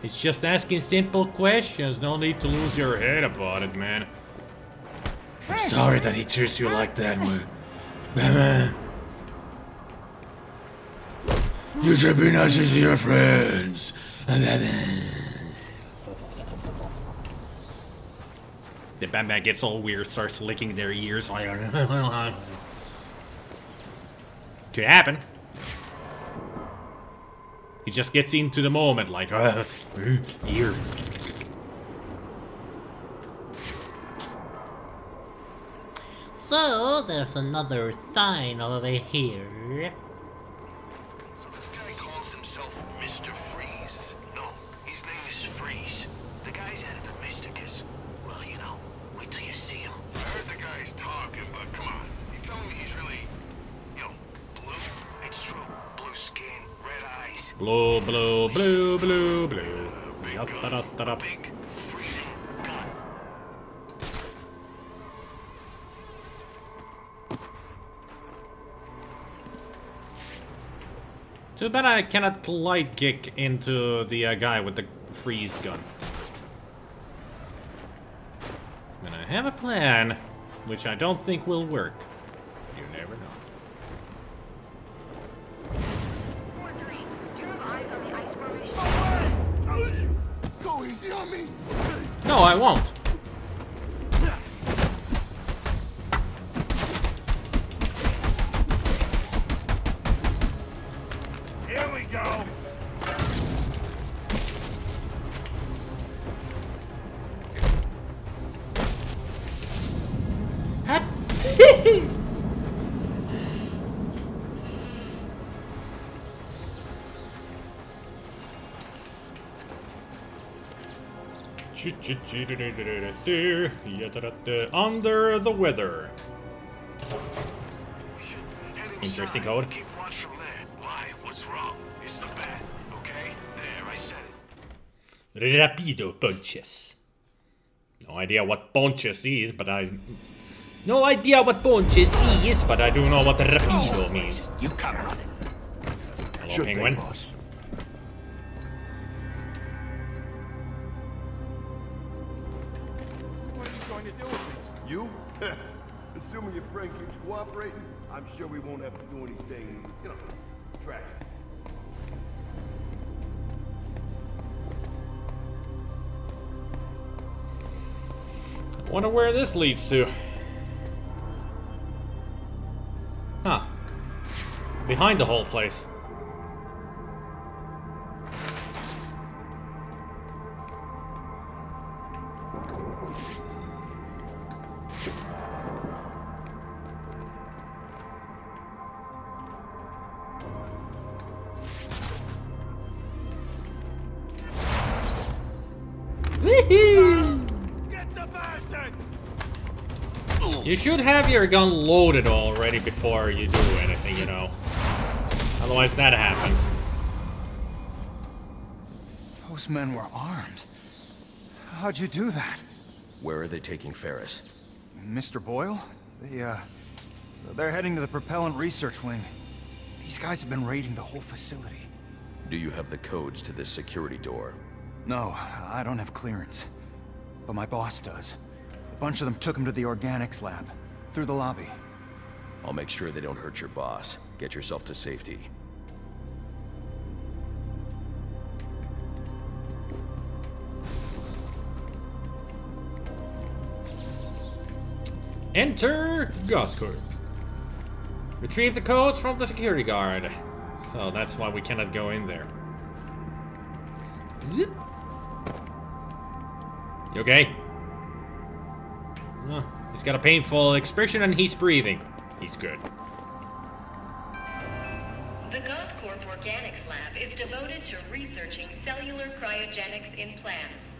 He's just asking simple questions. No need to lose your head about it, man. I'm sorry that he treats you like that, man. You should be nice to your friends. The Batman gets all weird, starts licking their ears. Could happen. He just gets into the moment, like, ear. So, there's another sign over here. So this guy calls himself Mr. Freeze. No, his name is Freeze. The guy's out of the mysticus. Well, you know, wait till you see him. I heard the guy's talking, but come on. You telling me he's really, you know, blue? It's true. Blue skin, red eyes. Blue, blue, blue, blue, blue. Big freezing gun. Too bad I cannot light kick into the guy with the freeze gun. And I have a plan, which I don't think will work. You never know. Go easy on me. No, I won't. Here we go. Under the weather. Interesting code. Keep watch from there. Why? What's wrong? It's the bat. Okay? There, I said it. Rapido punches. No idea what punches is, but no idea what punches is, but I do know what rapido means. You come running. Hello, Penguin. What are you going to do with this? You? Assuming your friend keeps cooperating, I'm sure we won't have to do anything, you know, tragic. I wonder where this leads to. Huh. Behind the whole place. Get the bastard! You should have your gun loaded already before you do anything, you know. Otherwise that happens. Those men were armed. How'd you do that? Where are they taking Ferris? Mr. Boyle? They're heading to the propellant research wing. These guys have been raiding the whole facility. Do you have the codes to this security door? No, I don't have clearance. But my boss does. A bunch of them took him to the organics lab, through the lobby. I'll make sure they don't hurt your boss. Get yourself to safety. Enter Gothcorp. Retrieve the codes from the security guard. So that's why we cannot go in there. You okay? Oh, he's got a painful expression and he's breathing. He's good. The Gothcorp Organics Lab is devoted to researching cellular cryogenics in plants.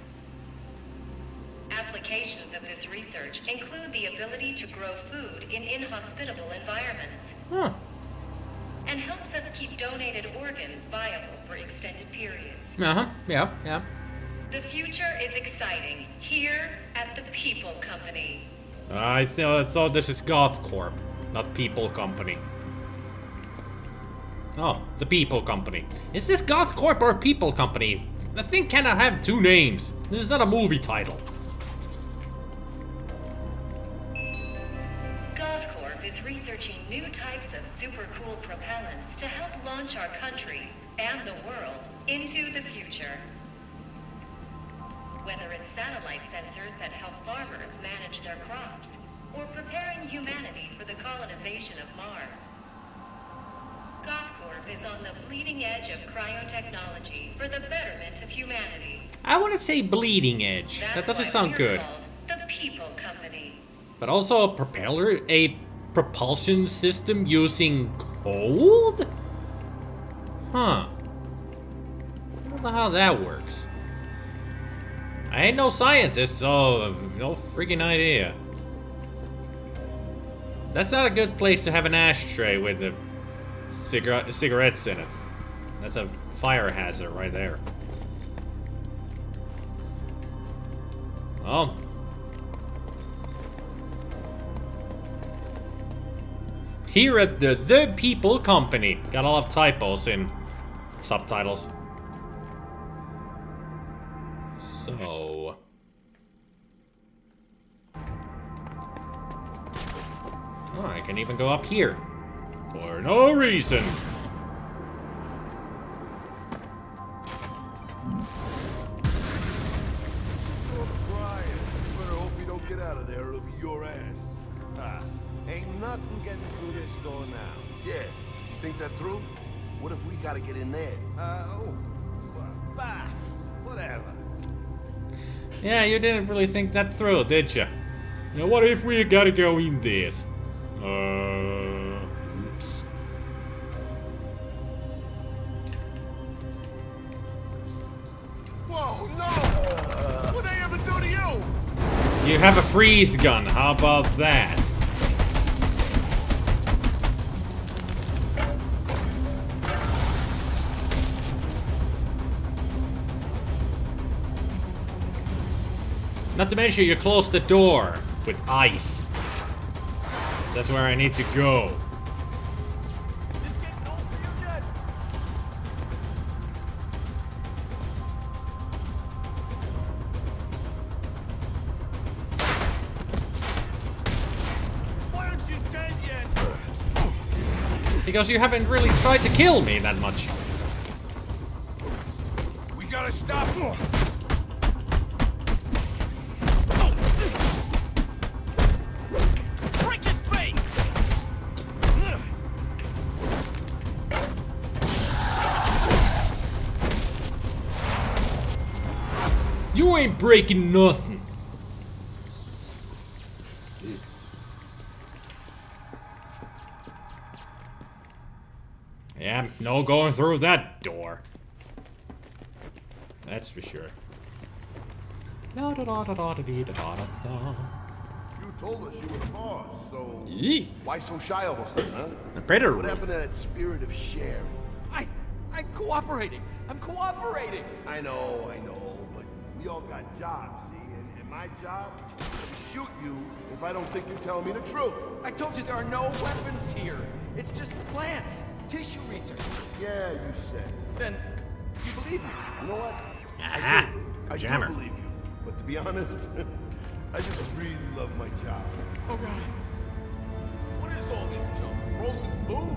Applications of this research include the ability to grow food in inhospitable environments. Huh. and helps us keep donated organs viable for extended periods. Yeah. The future is exciting here at the People Company. I thought this is Goth Corp, not People Company. Oh, the People Company. Is this Goth Corp or People Company? The thing cannot have two names. This is not a movie title. Goth Corp is researching new types of super cool propellants to help launch our country and the world into the future. Whether it's satellite sensors that help farmers manage their crops, or preparing humanity for the colonization of Mars. Goth Corp is on the bleeding edge of cryotechnology for the betterment of humanity. I want to say bleeding edge. That doesn't sound good. The People Company. But also a propeller, a propulsion system using cold? Huh. I don't know how that works. I ain't no scientist, so no freaking idea. That's not a good place to have an ashtray with the cigarettes in it. That's a fire hazard right there. Oh. Here at the People Company. Got a lot of typos in subtitles. So... Oh, I can even go up here. For no reason. Get out of there, it'll be your ass. Ain't nothing getting through this door now. Yeah, did you think that through? What if we gotta get in there? Whatever. Yeah, you didn't really think that through, did you? You know, what if we gotta go in this? Oops. Whoa, no! What they ever do to you? You have a freeze gun, how about that? Not to mention you close the door with ice. That's where I need to go. Because you haven't really tried to kill me that much. We gotta stop. Break his face! You ain't breaking nothing. Yeah, no going through that door. That's for sure. You told us you were the boss, so why so shy of us then, huh? The predator. What happened to that spirit of sharing? I'm cooperating. I'm cooperating. I know, but we all got jobs, see? And my job is to shoot you if I don't think you're telling me the truth. I told you there are no weapons here. It's just plants. Tissue research. Yeah, you said. Then, you believe me? You know what? Aha! I do believe you. But to be honest, I just really love my job. Oh, God. What is all this junk? Frozen food?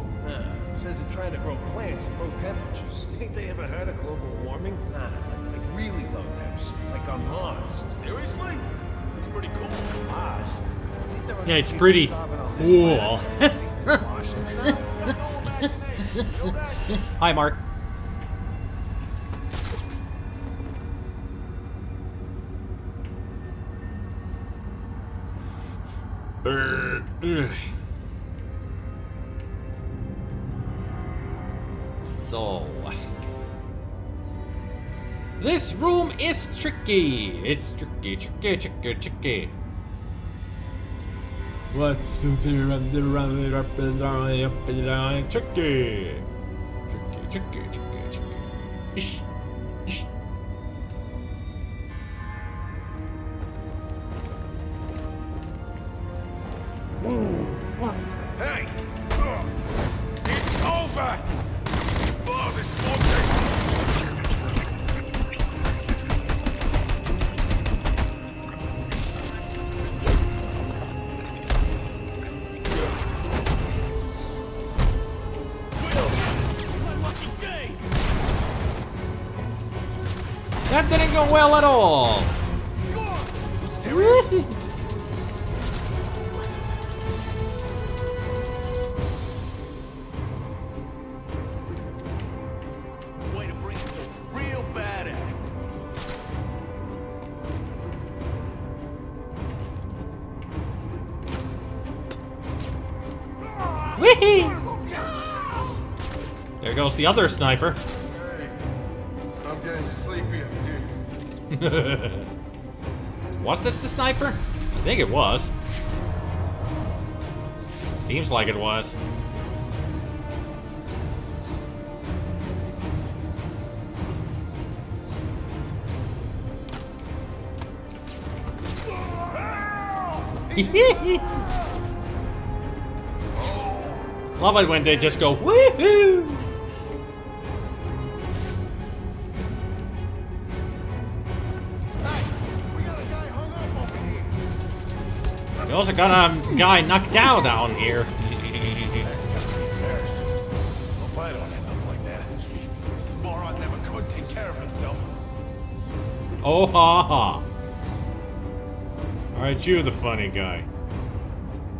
Says they're trying to grow plants at low temperatures. Ain't they ever heard of global warming? Nah, like really low temps. Like on Mars. Seriously? It's pretty cool. Mars? Yeah, it's pretty cool. Hi, Mark. So, this room is tricky. It's tricky. What? Tricky. Tricky. Ish. Ish. Hey! It's over! Oh, this smoke That didn't go well at all. Way to bring it real badass. Whee! There goes the other sniper. Hey, I'm getting sleepy up here. Was this the sniper? I think it was. Seems like it was. Love it when they just go woohoo! We also got a guy knocked down here. Hope I don't end up like that. Moron never could take care of himself. Oh ha ha. Alright, you the funny guy.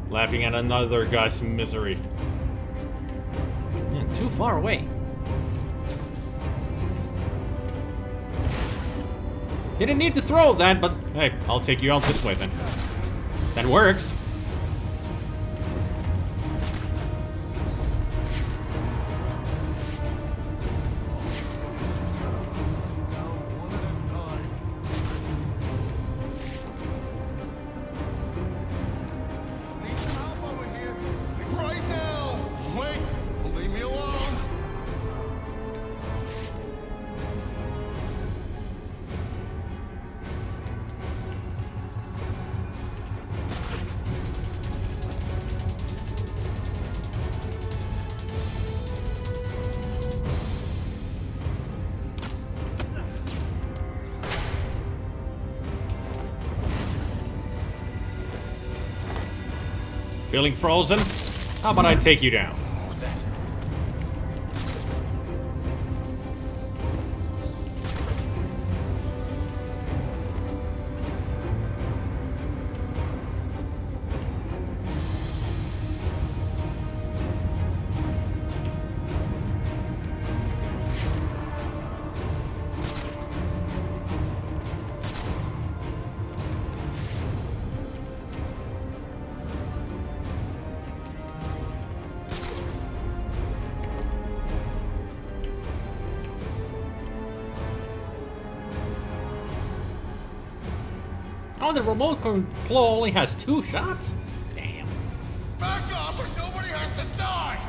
Laughing at another guy's misery. Yeah, too far away. Didn't need to throw that, but hey, I'll take you out this way then. That works. Right now! Wait! Leave me alone! Feeling frozen? How about I take you down? What was that? Oh, the remote control only has 2 shots? Damn. Back up or nobody has to die!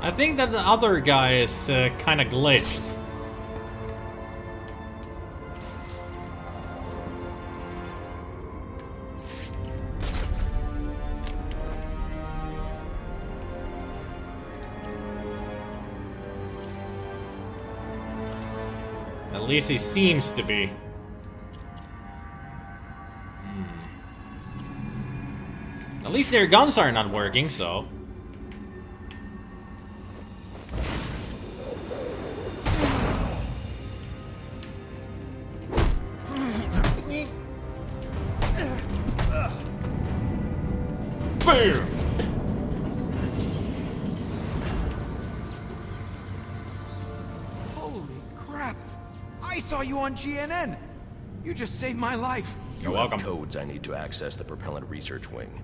I think that the other guy is kind of glitched. At least he seems to be. At least their guns are not working, so... Bam! Holy crap! I saw you on GNN! You just saved my life. You're welcome. Codes I need to access the propellant research wing.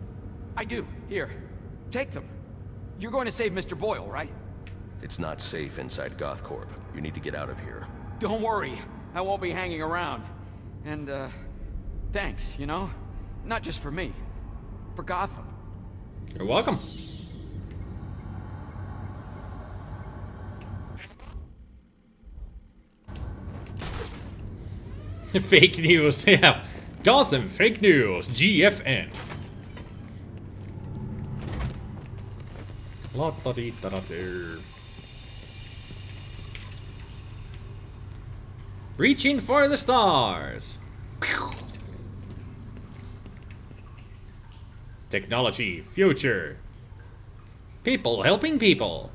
I do. Here. Take them. You're going to save Mr. Boyle, right? It's not safe inside GothCorp. You need to get out of here. Don't worry. I won't be hanging around. And, thanks, you know? Not just for me. For Gotham. You're welcome. Fake news, yeah. Gotham fake news, GFN. Reaching for the stars. Technology, future. People helping people.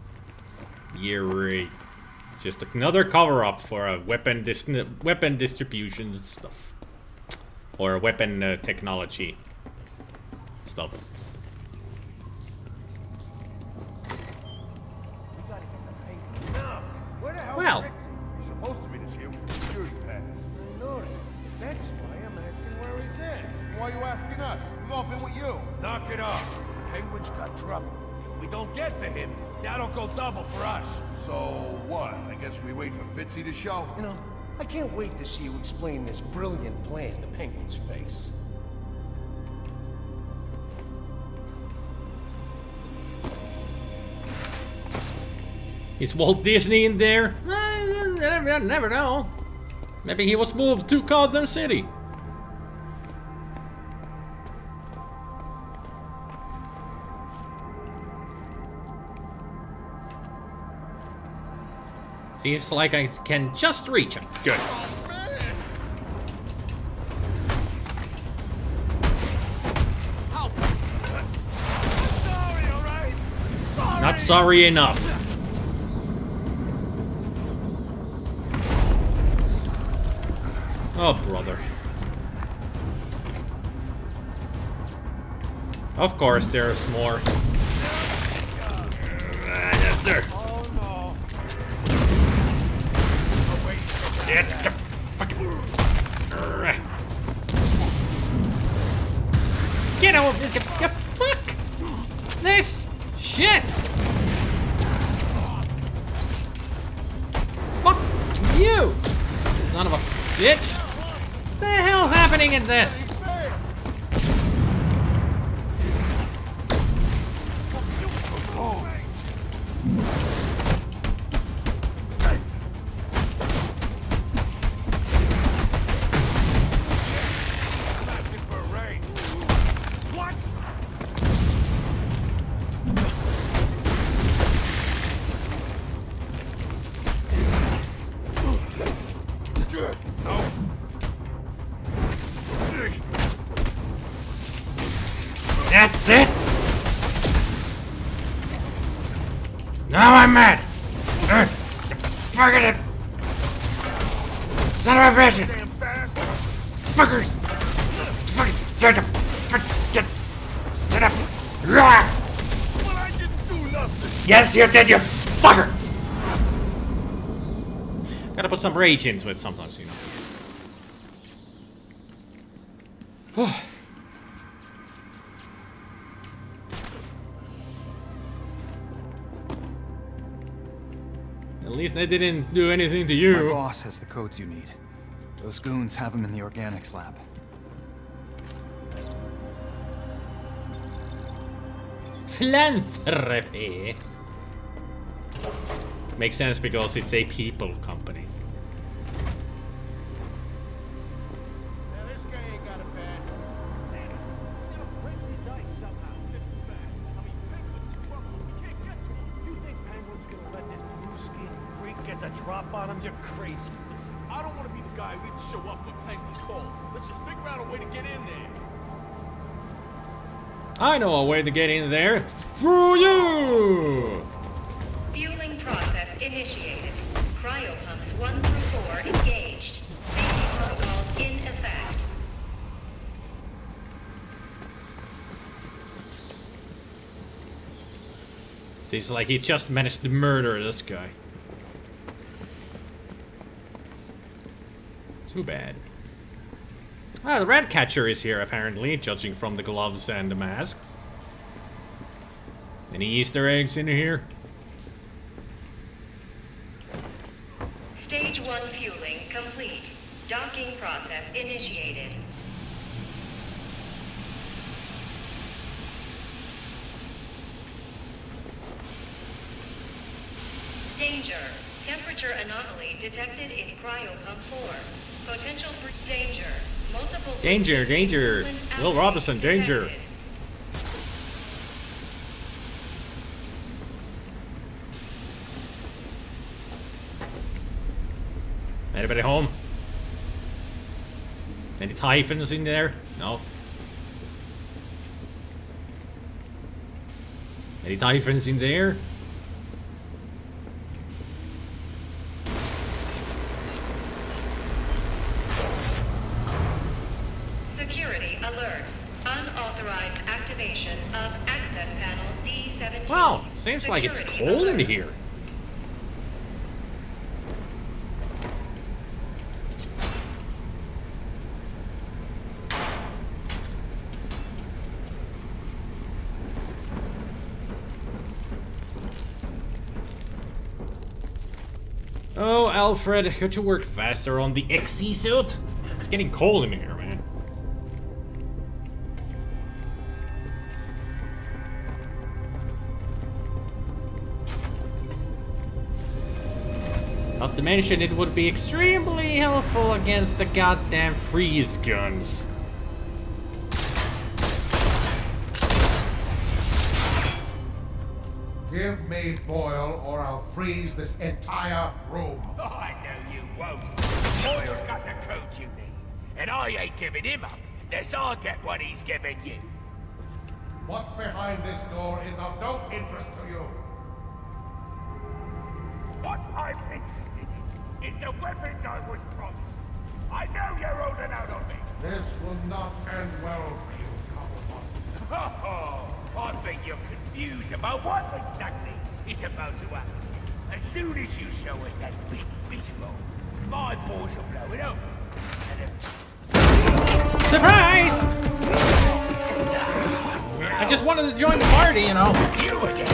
Yeah, right. Just another cover-up for a weapon distribution stuff. Or weapon technology stuff. Well, You're supposed to meet us here with the security pass. I noticed. That's why I'm asking where he's at. Why are you asking us? We've all been with you. Knock it off. Penguin's got trouble. If we don't get to him, that'll go double for us. So what? I guess we wait for Fitzy to show. You know, I can't wait to see you explain this brilliant plan to Penguin's face. is Walt Disney in there? I never know. Maybe he was moved to Gotham City. Seems like I can just reach him. Good. Not sorry enough. Oh, brother. Of course, there's more. Yes, there. Get the fucking... Get out of this! You fuck! This shit! Fuck you! Son of a bitch! What the hell's happening in this? That's it? Now I'm mad! Fucking it! Son of a bitch! Fuckers! Fucking shut up! Shut up! But I didn't do nothing! Yes, you did, you fucker! Gotta put some rage into it sometimes, you know. At least I didn't do anything to you. My boss has the codes you need. Those goons have them in the organics lab. Philanthropy. Makes sense because it's a people company. Now this guy ain't got a pass. Break these ice somehow. I mean, Penguin's in trouble. We can't get to him. You think Penguin's gonna let this blue-skinned freak get the drop on him? You're crazy. Listen, I don't want to be the guy who didn't show up when Penguin called. Let's just figure out a way to get in there. I know a way to get in there. Through you! Fueling process initiated. Cryo pumps 1 through 4 engaged. Safety protocols in effect. Seems like he just managed to murder this guy. Too bad. Ah, the rat catcher is here apparently, judging from the gloves and the mask. Any Easter eggs in here? Stage 1 fueling complete. Docking process initiated. Danger. Temperature anomaly detected in cryopump 4. Potential for danger. Multiple Danger, danger. Will Robinson, danger. Anybody home? Any typhons in there? No. Any typhons in there? Security alert. Unauthorized activation of access panel D17. Wow, seems like it's cold in here. Oh, Alfred, could you work faster on the XC suit? It's getting cold in here, man. Not to mention, it would be extremely helpful against the goddamn freeze guns. Give me Boyle, or I'll freeze this entire room. Oh, I know you won't. Boyle's got the code you need, and I ain't giving him up unless I get what he's giving you. What's behind this door is of no interest to you. What I'm interested in is the weapons I was promised. I know you're holding out on me. This will not end well for you, Cobblepot. Oh, I think you're confused about what exactly is about to happen. As soon as you show us that big visual, my boys will blow it up. Surprise! I just wanted to join the party, you know. You again.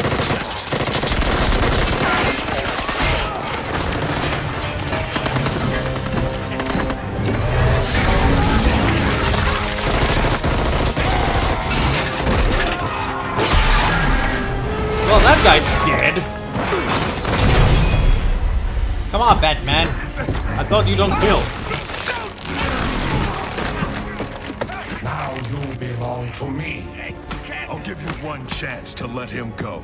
Well, that guy's dead. Come on, Batman. I thought you don't kill. Now you belong to me. I'll give you one chance to let him go.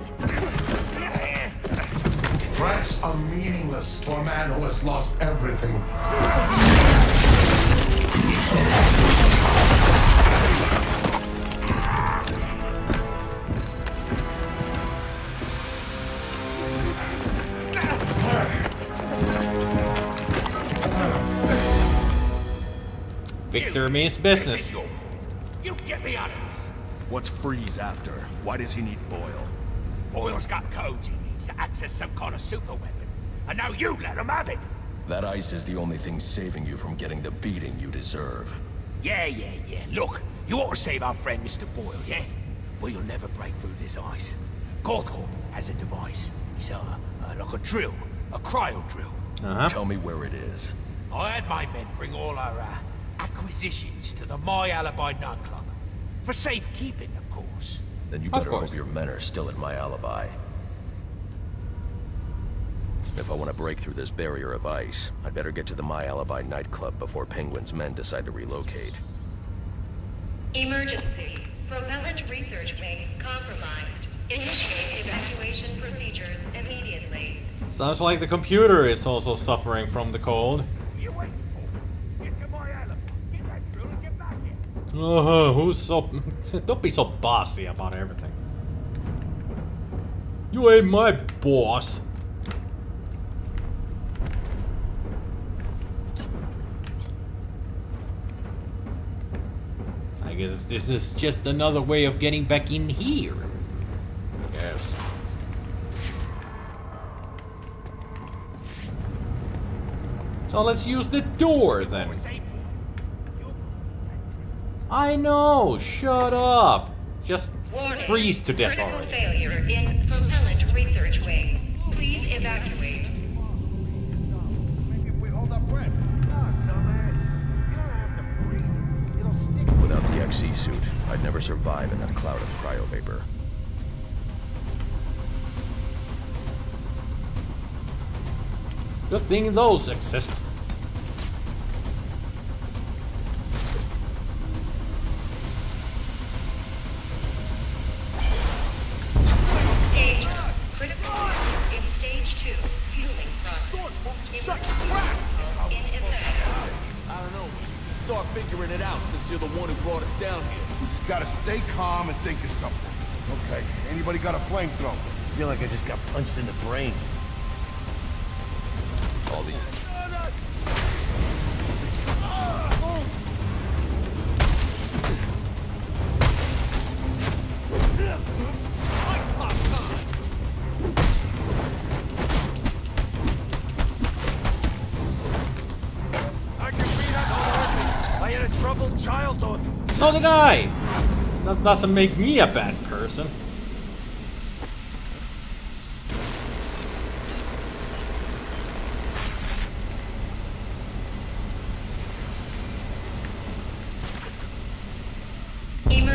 Threats are meaningless to a man who has lost everything. Victor means business. You get me out of this. What's Freeze after? Why does he need Boyle? Boyle's got codes he needs to access some kind of super weapon. And now you let him have it. That ice is the only thing saving you from getting the beating you deserve. Yeah. Look, you ought to save our friend Mr. Boyle, yeah? But you'll never break through this ice. Gothcorp has a device. It's like a drill. A cryo drill. Tell me where it is. I had my men bring all our acquisitions to the My Alibi nightclub. For safekeeping, of course. Then you better hope your men are still at My Alibi. If I want to break through this barrier of ice, I'd better get to the My Alibi nightclub before Penguin's men decide to relocate. Emergency. Propellant research wing compromised. Initiate evacuation procedures immediately. Sounds like the computer is also suffering from the cold. You wait. Get to My Alibi. Get that drill and get back here. Who's so... Don't be so bossy about everything. You ain't my boss. I guess this is just another way of getting back in here. Yes. So let's use the door then. I know, shut up. Just freeze to death already. Failure in propellant research wing. Please evacuate. Maybe if we hold our breath. Ah, dumbass. You don't have to breathe. It'll stick. Without the XE suit, I'd never survive in that cloud of cryo vapor. Good thing those exist. Danger. Critical in stage 2. Fueling process. Shut crap! In effect. I don't know. Start figuring it out since you're the one who brought us down here. We just gotta stay calm and think of something. Okay, anybody got a flamethrower? I feel like I just got punched in the brain. All the... I had a troubled childhood. So did I! That doesn't make me a bad person.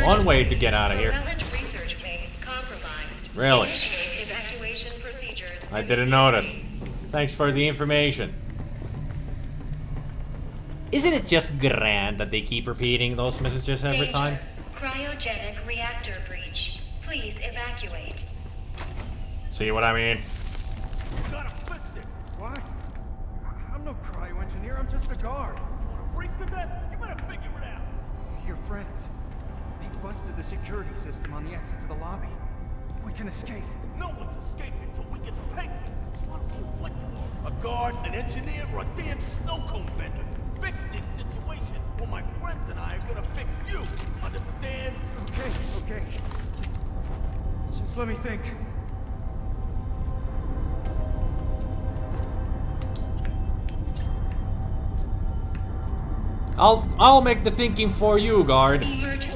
One way to get out of here. Really? I didn't notice. Thanks for the information. Isn't it just grand that they keep repeating those messages every time? Cryogenic reactor breach. Please evacuate. See what I mean? You gotta fix it. What? I'm no cryo engineer. I'm just a guard. Freeze to death? You better figure it out. Your friends. They busted the security system on the exit to the lobby. We can escape. No one's escaping until we get the paper. A guard, an engineer, or a damn snow cone vendor. Fix this situation, or my friends and I are gonna fix you. Understand? Okay. Just let me think. I'll make the thinking for you, guard. Emergency.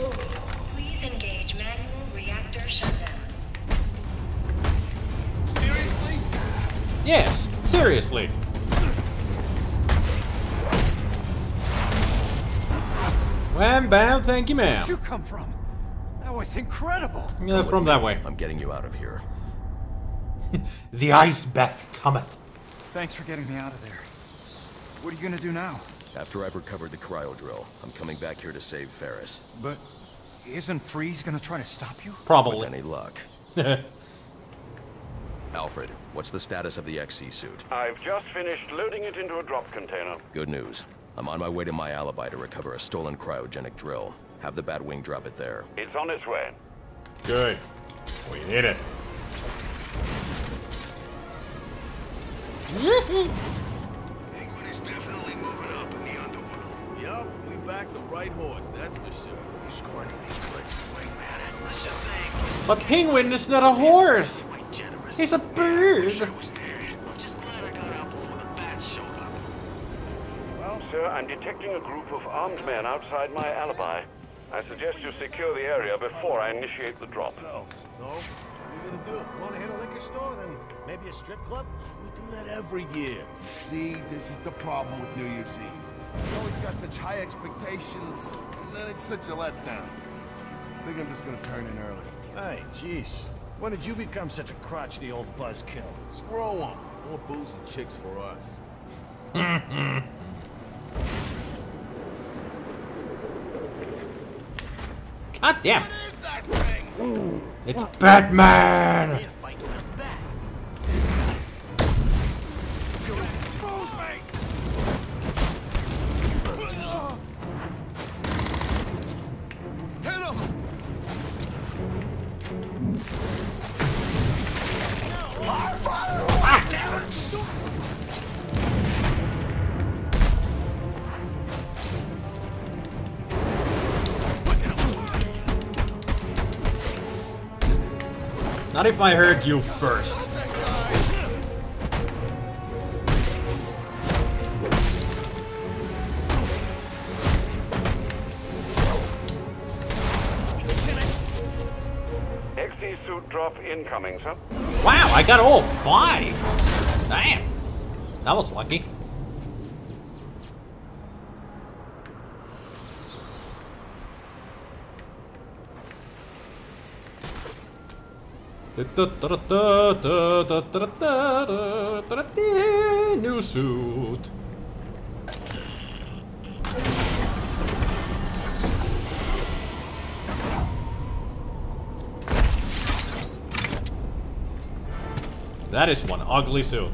Please engage manual reactor shutdown. Seriously? Yes, seriously. Wham bam, thank you, ma'am. Where'd you come from? That was incredible. Yeah, from that way. I'm getting you out of here. The ice bath cometh. Thanks for getting me out of there. What are you gonna do now? After I've recovered the cryo drill, I'm coming back here to save Ferris. But isn't Freeze gonna try to stop you? Probably. With any luck. Alfred, what's the status of the XE suit? I've just finished loading it into a drop container. Good news. I'm on my way to my alibi to recover a stolen cryogenic drill. Have the Batwing drop it there. It's on its way. Good. We need it. Penguin is definitely moving up in the underworld. Yup, we backed the right horse, that's for sure. You scored to be good. Wait, man, let's just say... But Penguin is not a horse. He's a bird. Sir, I'm detecting a group of armed men outside my alibi. I suggest you secure the area before I initiate the drop. No? What are you gonna do? Want to hit a liquor store, then maybe a strip club? We do that every year. You see, this is the problem with New Year's Eve. You always got such high expectations, and then it's such a letdown. I think I'm just gonna turn in early. Hey, jeez. When did you become such a crotchety old buzzkill? Screw 'em. More booze and chicks for us. God damn. What is that thing? It's Batman. They're fighting them back. You expose me! Hit him! Ah, damn it! Not if I heard you first. drop incoming, sir. Wow, I got all 5. Damn. That was lucky. New suit. That is one ugly suit.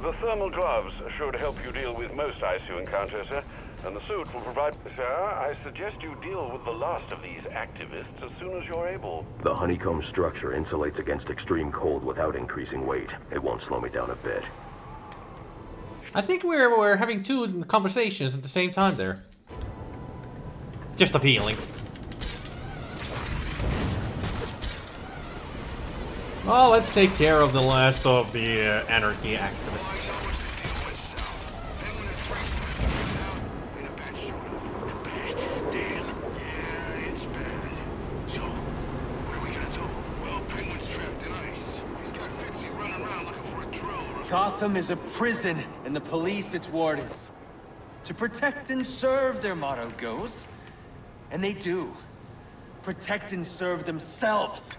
The thermal gloves should help you deal with most ice you encounter, sir. And the suit will provide... Sir, I suggest you deal with the last of these activists as soon as you're able. The honeycomb structure insulates against extreme cold without increasing weight. It won't slow me down a bit. I think we're having 2 conversations at the same time there. Just a feeling. Well, let's take care of the last of the anarchy activists. Gotham is a prison, and the police its wardens. To protect and serve, their motto goes. And they do. Protect and serve themselves.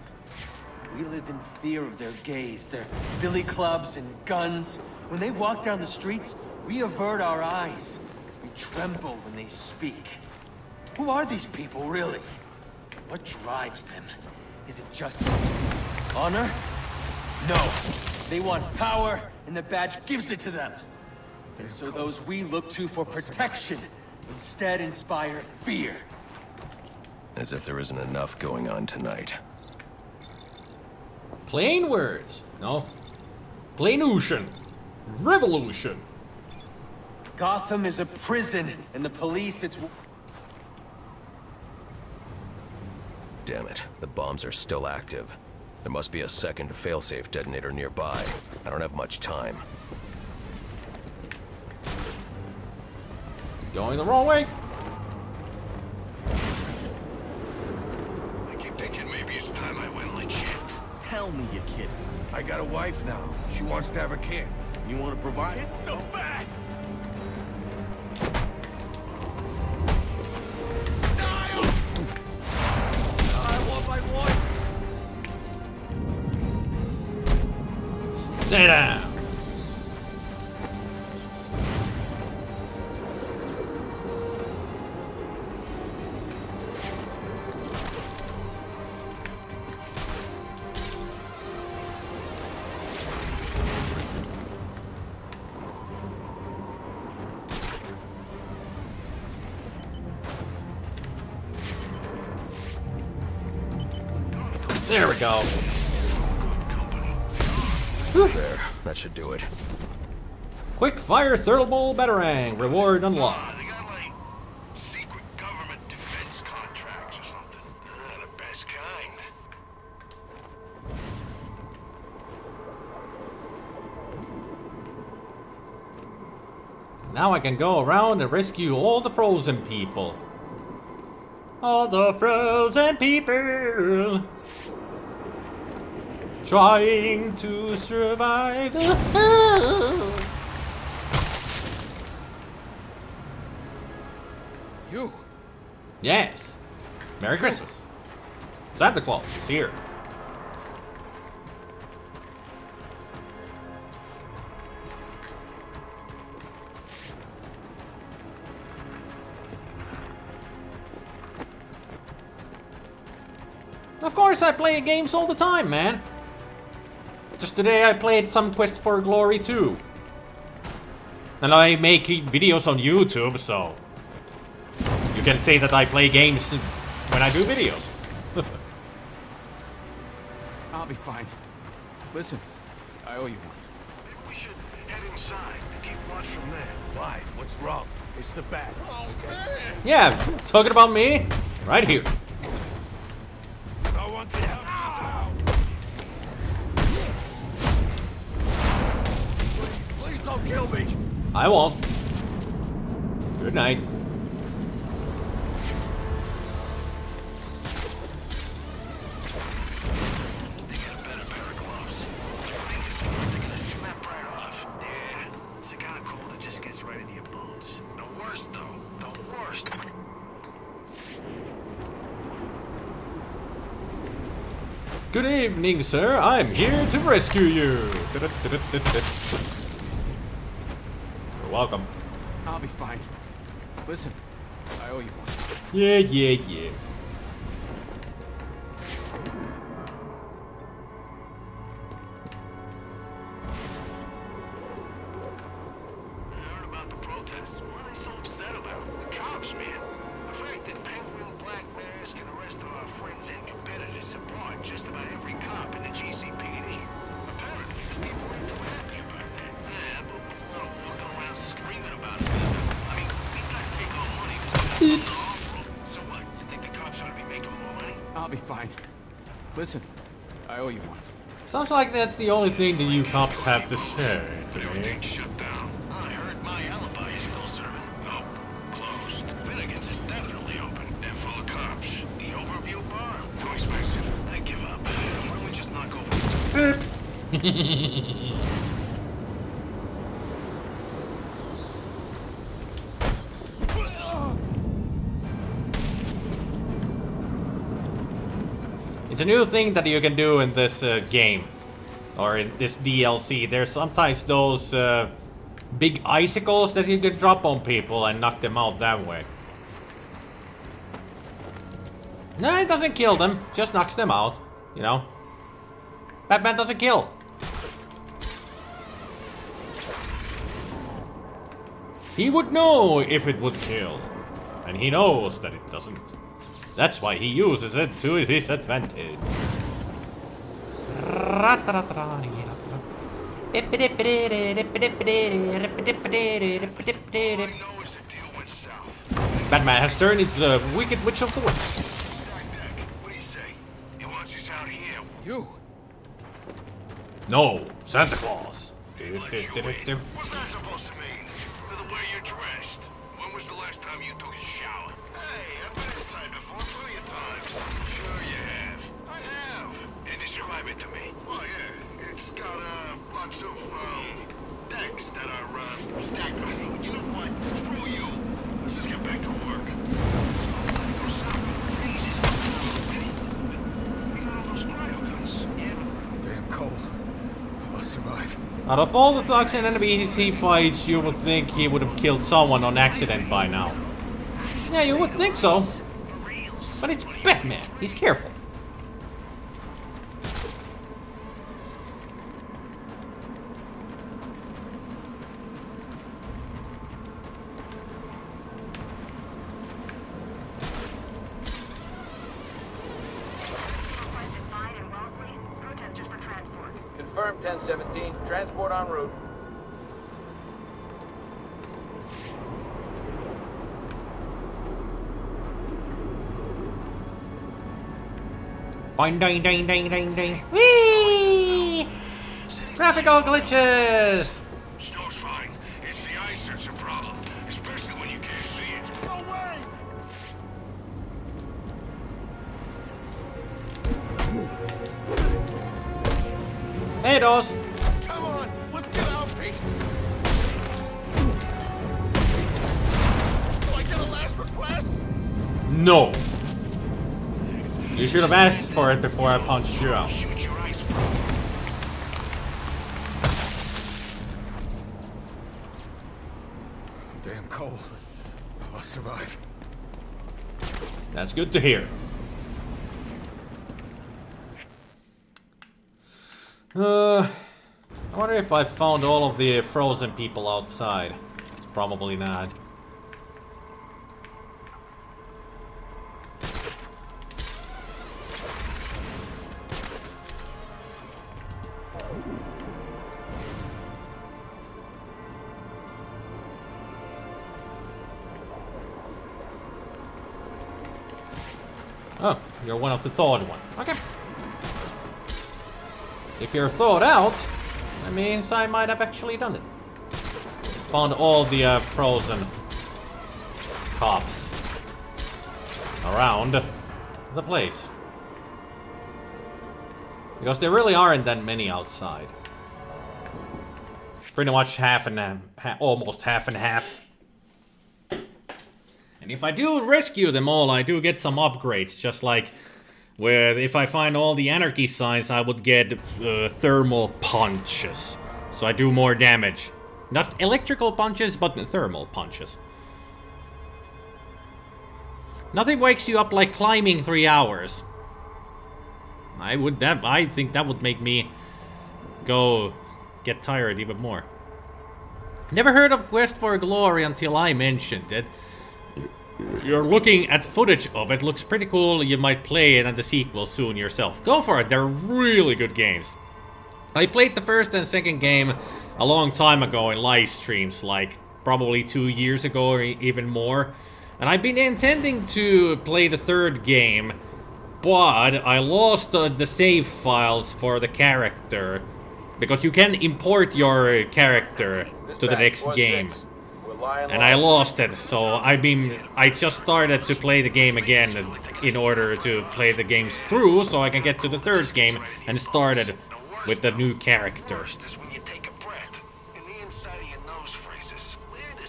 We live in fear of their gaze, their billy clubs and guns. When they walk down the streets, we avert our eyes. We tremble when they speak. Who are these people, really? What drives them? Is it justice? Honor? No. They want power, and the badge gives it to them. And so those we look to for protection instead inspire fear. As if there isn't enough going on tonight. Plain words. No. Plainution. Revolution. Gotham is a prison, and the police its... Damn it, the bombs are still active. There must be a second failsafe detonator nearby. I don't have much time. Going the wrong way. I keep thinking maybe it's time I went legit. Tell me, you kid. I got a wife now. She wants to have a kid. You want to provide? It's the bat! I want my wife! Stay down. There we go. There, that should do it. Quick fire thermal batarang. Reward unlocked. They got like secret government defense contracts or something. The best kind. Now I can go around and rescue all the frozen people. All the frozen people trying to survive. You? Yes. Merry Christmas. Santa Claus is here. Of course I play games all the time, man. Just today I played some Quest for Glory 2. And I make videos on YouTube, so you can say that I play games when I do videos. I'll be fine. Listen, I owe you one. Maybe we should head inside to keep watch from there. Why? What's wrong? It's the bat. Oh, man. Yeah, talking about me? Right here. I want the help now. Please don't kill me. I won't. Good night. Good evening, sir. I'm here to rescue you. You're welcome. I'll be fine. Listen, I owe you one. Yeah, yeah, yeah. I'll be fine. Listen, I owe you one. Sounds like that's the only thing that you cops have to say to me. Shut down. I heard my alibi is still serving. No, closed. Finnegan's is definitely open and full of cops. The overview bar? Too expensive. I give up. Why don't we just knock over? It's a new thing that you can do in this game, or in this DLC. There's sometimes those big icicles that you can drop on people and knock them out that way. No, it doesn't kill them, just knocks them out, you know. Batman doesn't kill. He would know if it would kill, and he knows that it doesn't. That's why he uses it to his advantage. Batman has turned into the Wicked Witch of the West. What do you say? He wants us out here. You? No, Santa Claus. What's that supposed to mean? By the way you're dressed. When was the last time you took a shower? Hey, I've been inside before plenty of times. Sure you have. I have. And describe it to me. Well, yeah. It's got lots of decks that are stacked. You know what? Screw you. Let's just get back to work. Damn cold. I'll survive. Out of all the thugs in enemies he fights, you would think he would have killed someone on accident by now. Yeah, you would think so. But it's Batman. He's careful. Confirmed 1017. Transport en route. Ding ding ding ding ding ding. Whee! Graphical glitches! Snow's fine. It's the ice that's a problem, especially when you can't see it. No way! Hey, Dos. Come on, let's get out, Peace. Do I get a last request? No. You should have asked for it before I punched you out. Damn cold. I'll survive. That's good to hear. I wonder if I found all of the frozen people outside. Probably not. Oh, you're one of the thawed one. Okay. If you're thawed out, that means I might have actually done it. Found all the frozen cops around the place. Because there really aren't that many outside. It's pretty much half and half, almost half and half. And if I do rescue them all, I do get some upgrades, just like where if I find all the anarchy signs, I would get thermal punches. So I do more damage. Not electrical punches, but thermal punches. Nothing wakes you up like climbing 3 hours. I think that would make me go get tired even more. Never heard of Quest for Glory until I mentioned it. You're looking at footage of it, looks pretty cool. You might play it and the sequel soon yourself. Go for it, they're really good games. I played the first and second game a long time ago in live streams, like probably 2 years ago or even more. And I've been intending to play the third game, but I lost the save files for the character. Because you can import your character to the next game. And I lost it, so I just started to play the game again in order to play the games through, so I can get to the third game and started with the new character.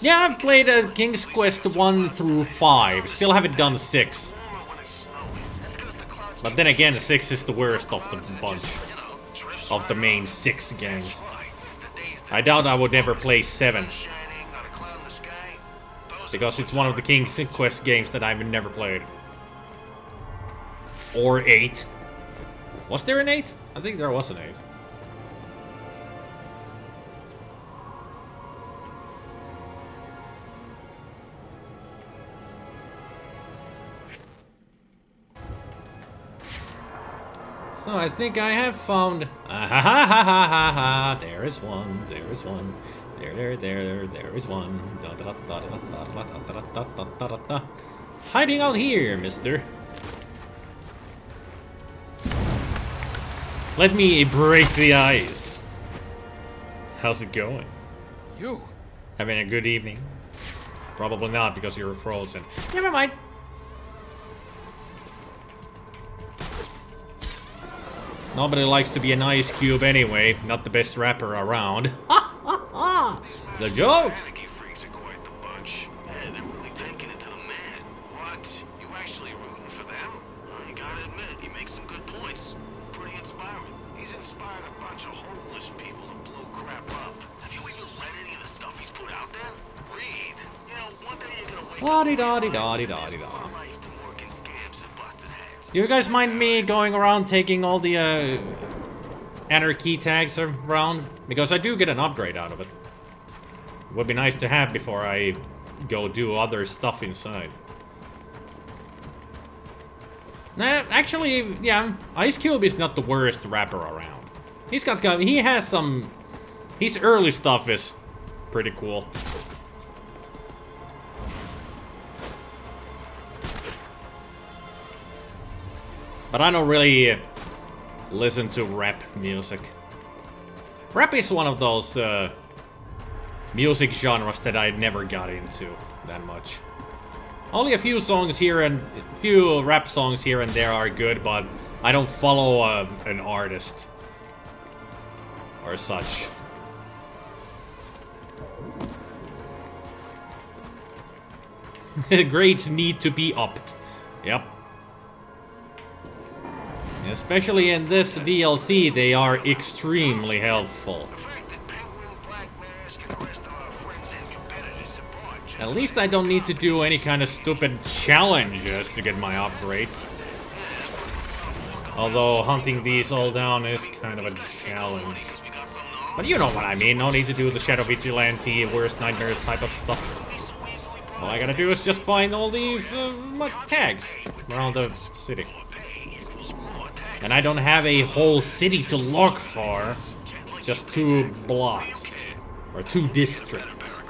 Yeah, I've played King's Quest 1 through 5, still haven't done 6. But then again, 6 is the worst of the bunch. Of the main 6 games. I doubt I would ever play 7. Because it's one of the King's Quest games that I've never played. Or 8. Was there an 8? I think there was an 8. So I think I have found. Ah, ha ha ha ha ha ha! There is one. There is one. There is one. Da da da da da da da da da da da da. Hiding out here, mister. Let me break the ice. How's it going? You having a good evening? Probably not because you're frozen. Never mind. Nobody likes to be an ice cube anyway. Not the best rapper around. Ha ha ha! The jokes! La-di-da-di-da-di-da-di-da. Do you guys mind me going around taking all the anarchy tags around? Because I do get an upgrade out of it. Would be nice to have before I go do other stuff inside. Nah, actually, yeah, Ice Cube is not the worst rapper around. He has some. His early stuff is pretty cool. But I don't really listen to rap music. Rap is one of those music genres that I never got into that much. Only a few songs here and a few rap songs here and there are good, but I don't follow an artist or such. Grades need to be upped. Yep. Especially in this DLC, they are extremely helpful. At least I don't need to do any kind of stupid challenges to get my upgrades. Although hunting these all down is kind of a challenge. But you know what I mean, no need to do the Shadow Vigilante, Worst Nightmares type of stuff. All I gotta do is just find all these tags around the city. And I don't have a whole city to look for, just 2 blocks, or 2 districts.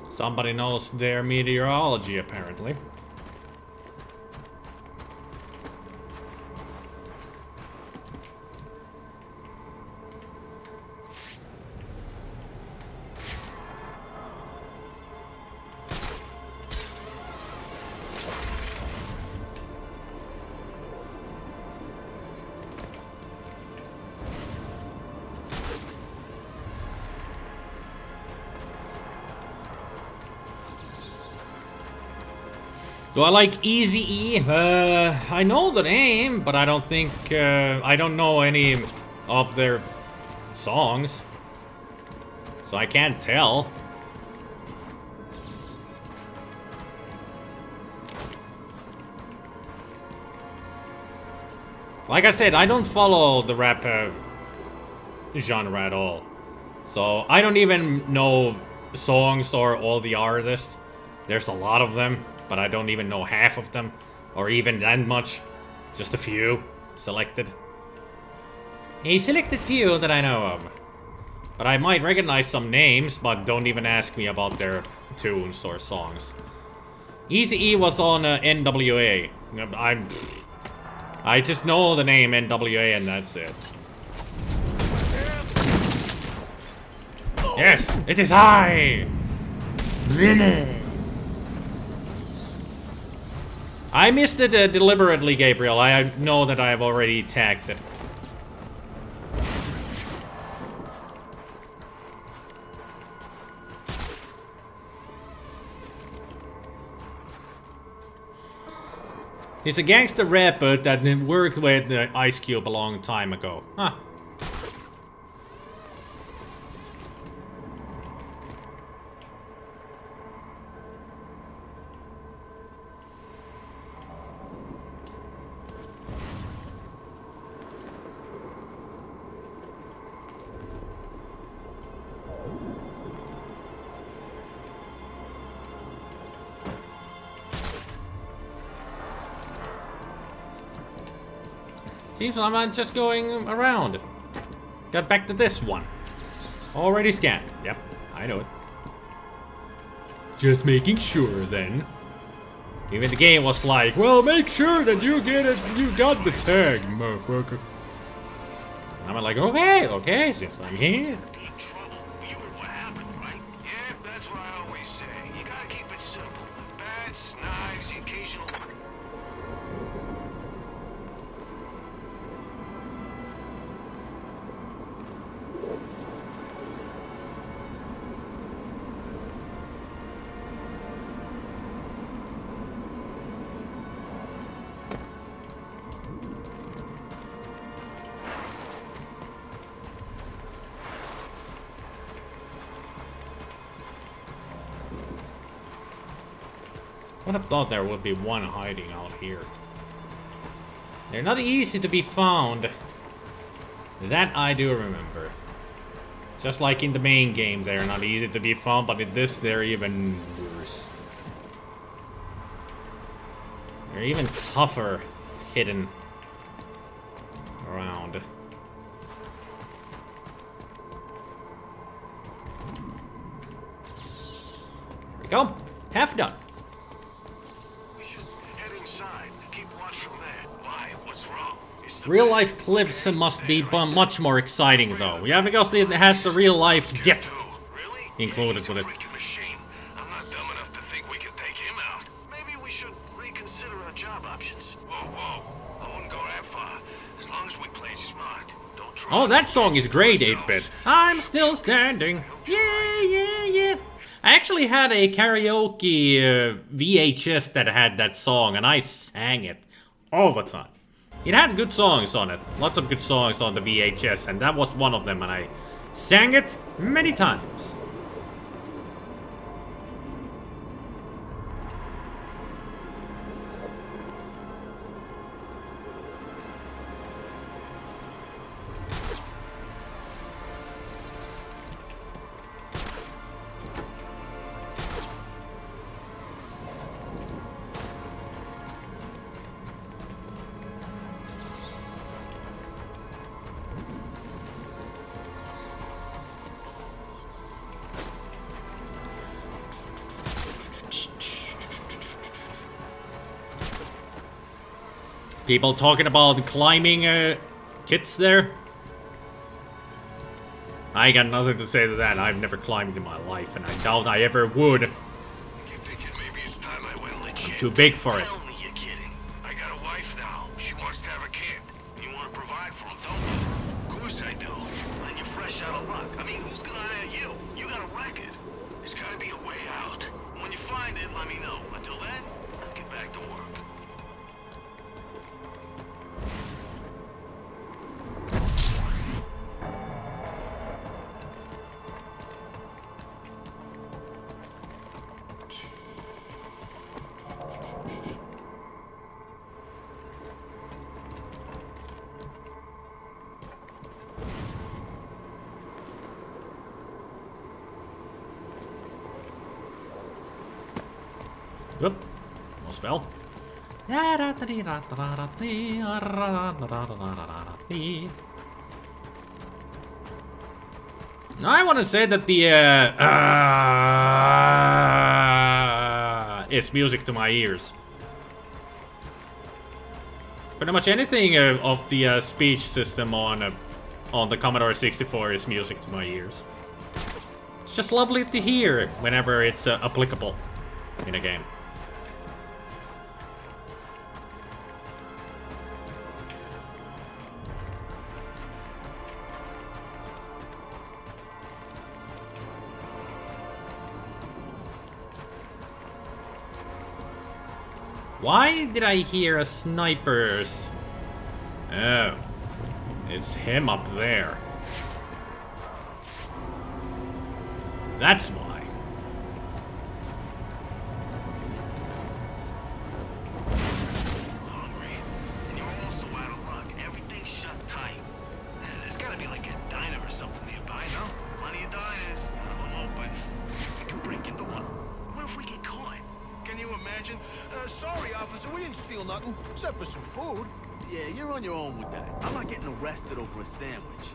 Somebody knows their meteorology, apparently. Do I like Eazy-E? I know the name, but I don't think, I don't know any of their songs. So I can't tell. Like I said, I don't follow the rap genre at all. So I don't even know songs or all the artists. There's a lot of them, but I don't even know half of them. Or even that much. Just a few selected. A selected few that I know of. But I might recognize some names, but don't even ask me about their tunes or songs. Eazy-E was on NWA. I just know the name NWA and that's it. Yes, it is I! I missed it deliberately, Gabriel. I know that I have already tagged it. He's a gangster rapper that worked with Ice Cube a long time ago. Huh. Seems like I'm just going around. Got back to this one. Already scanned. Yep, I know it. Just making sure then. Even the game was like, well, make sure that you get it. You got the tag, motherfucker. And I'm like, okay, since I'm here. I would have thought there would be one hiding out here. They're not easy to be found. That I do remember. Just like in the main game, they're not easy to be found, but in this, they're even worse. They're even tougher hidden around. There we go. Half done. Real life clips must be much more exciting though. Yeah, because it has the real life death included with it. I'm not dumb enough to think we can take him out. Maybe we should reconsider our job options. Whoa, I wouldn't go that far. As long as we play smart. Don't try. Oh, that song is great, 8-bit. I'm still standing. Yeah. I actually had a karaoke VHS that had that song, and I sang it all the time. It had good songs on it. Lots of good songs on the VHS, and that was one of them, and I sang it many times. People talking about climbing kits there. I got nothing to say to that. I've never climbed in my life, and I doubt I ever would. I'm too big for it. I got a wife now. She wants to have a kid. You want to provide for him, don't you? Of course I do. Then you're fresh out of luck. I mean, who's gonna hire you? You got a record. There's gotta be a way out. When you find it, let me know. Until then, let's get back. back to work. Whoop. Almost fell. Now I want to say that the is music to my ears. Pretty much anything of the speech system on the Commodore 64 is music to my ears. It's just lovely to hear whenever it's applicable in a game. Why did I hear a sniper's? Oh, it's him up there. That's why. Hungry, and you're also out of luck. Everything's shut tight. There's gotta be like a diner or something nearby, no? Plenty of diners. I'm open. We can break into one. What if we get caught? Can you imagine? Sorry, officer, we didn't steal nothing, except for some food. Yeah, you're on your own with that. I'm not getting arrested over a sandwich.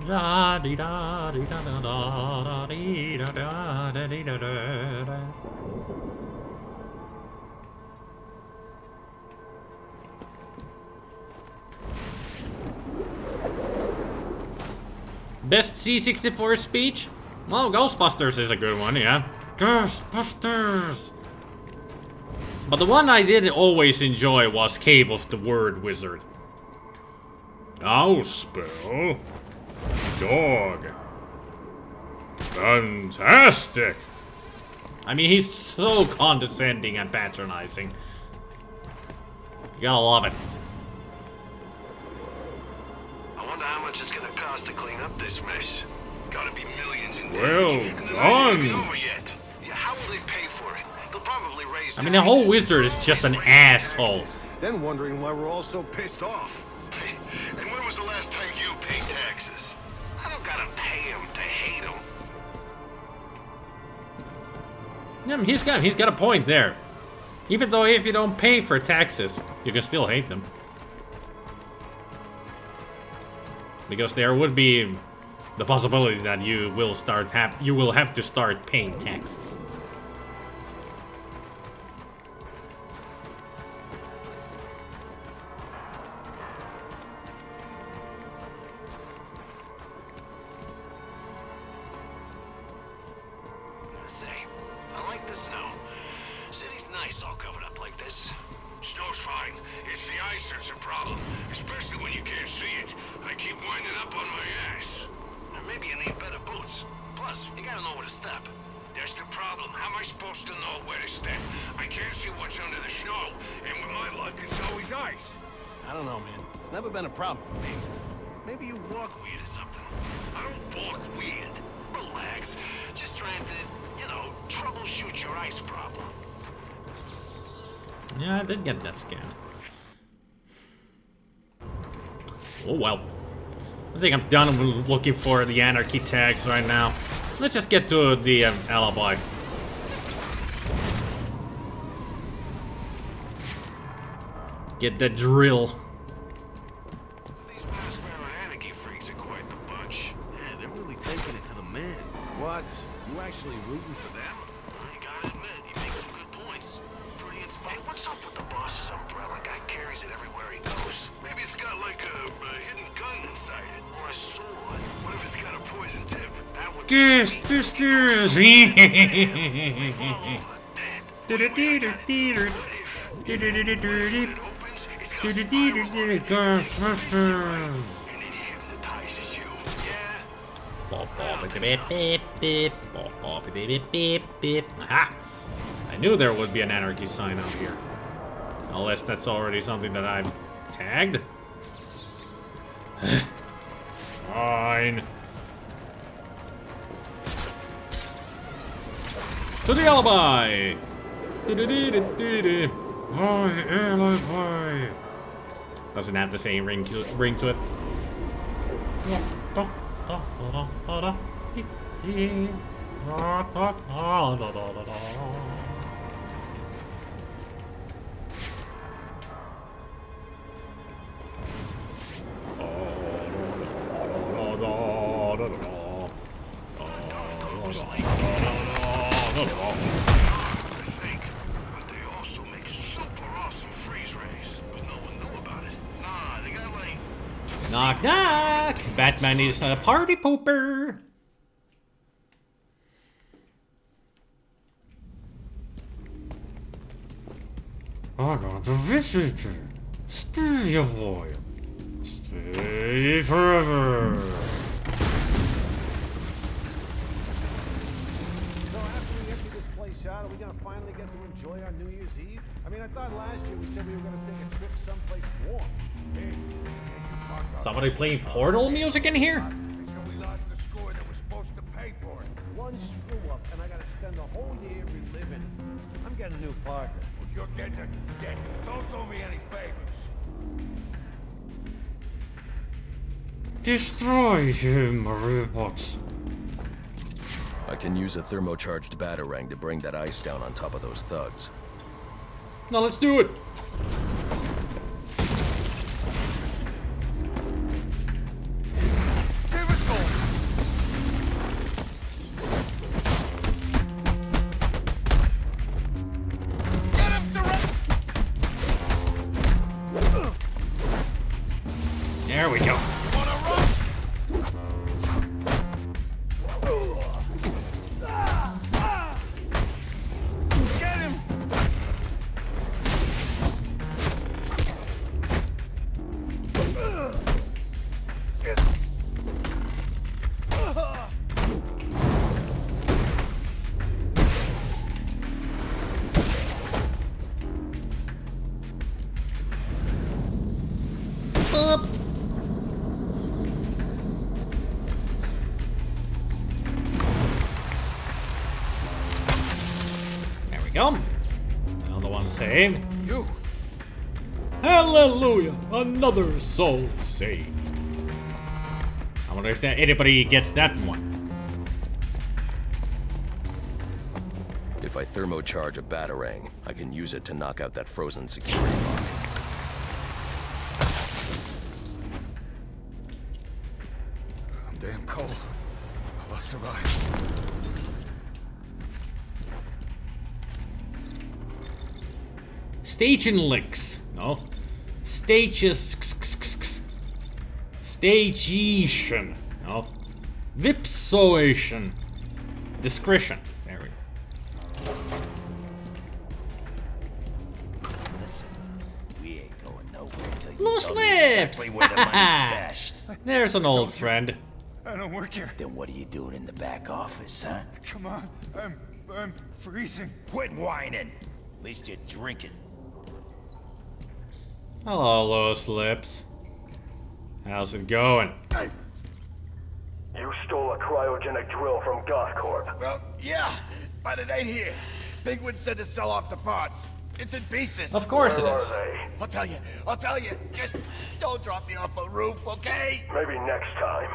Da dee da dee da da da dee da da da dee da da. Best C64 speech? Well, Ghostbusters is a good one, yeah. Ghostbusters! But the one I did always enjoy was Cave of the Word Wizard. I'll spell dog. Fantastic! I mean, he's so condescending and patronizing. You gotta love it. I wonder how much it's gonna cost to clean up this mess. Gotta be millions in Well damage. done. Over yet. Yeah, how will they pay for it? They'll probably raise I mean, the whole wizard is just an asshole. Then wondering why we're all so pissed off. And when was the last time you paid taxes? I don't gotta pay him to hate him. Yeah, he's got a point there. Even though if you don't pay for taxes, you can still hate them. Because there would be the possibility that you will have to start paying taxes. Say, I like the snow. City's nice all covered up like this. Snow's fine. It's the ice that's a problem, especially when you can't see it. I keep winding up on my ass. Maybe you need better boots. Plus, you gotta know where to step. That's the problem. How am I supposed to know where to step? I can't see what's under the snow, and with my luck, it's always ice. I don't know, man. It's never been a problem for me. Maybe you walk weird or something. I don't walk weird. Relax. Just trying to, you know, troubleshoot your ice problem. Yeah, I did get that scam. Oh well. I think I'm done with looking for the anarchy tags right now. Let's just get to the alibi. Get the drill. These Maspero anarchy freaks are quite the bunch. Yeah, they're really taking it to the man. What? You actually rooting for them? You gotta admit, he makes some good points. Pretty inspiring. Hey, what's up with the boss's umbrella? Guy carries it everywhere he goes. Maybe it's got like a hidden gun inside it. Or a sword. What if it's got a poison tip? That would Aha! I knew there would be an anarchy sign out here. Unless that's already something that I've tagged. Fine. To the alibi! Doesn't have the same ring to it. Knock knock! Batman is a party pooper! I got a visitor! Stay a while. Stay forever! So after we empty this place out, are we gonna finally get to enjoy our New Year's Eve? I mean, I thought last year we said we were gonna take a trip someplace warm. Hey, somebody playing Portal music in here? we lost the score that we're supposed to pay for it. One screw up, and I gotta spend the whole year reliving it. I'm getting a new partner. Well, you're getting a debt. Don't do me any favors. Destroy him, robots. I can use a thermocharged batarang to bring that ice down on top of those thugs. Now let's do it. There we go. Get him! Go. Another one saved. You. Hallelujah! Another soul saved. I wonder if anybody gets that one. If I thermocharge a batarang, I can use it to knock out that frozen security lock. I'm damn cold. I'll survive. Station links. No. Stages. Stagiation. No. Vipsoation. Discretion. There we go. We ain't going nowhere till you Loose tell me lips! exactly where the money's stashed. There's an old friend. I don't work here. Then what are you doing in the back office, huh? Come on. I'm freezing. Quit whining. At least you're drinking. Hello, Loose Lips. How's it going? You stole a cryogenic drill from Goth Corp. Well, yeah, but it ain't here. Bigwood said to sell off the parts. It's in pieces. Of course it is. I'll tell you. Just don't drop me off a roof, okay? Maybe next time.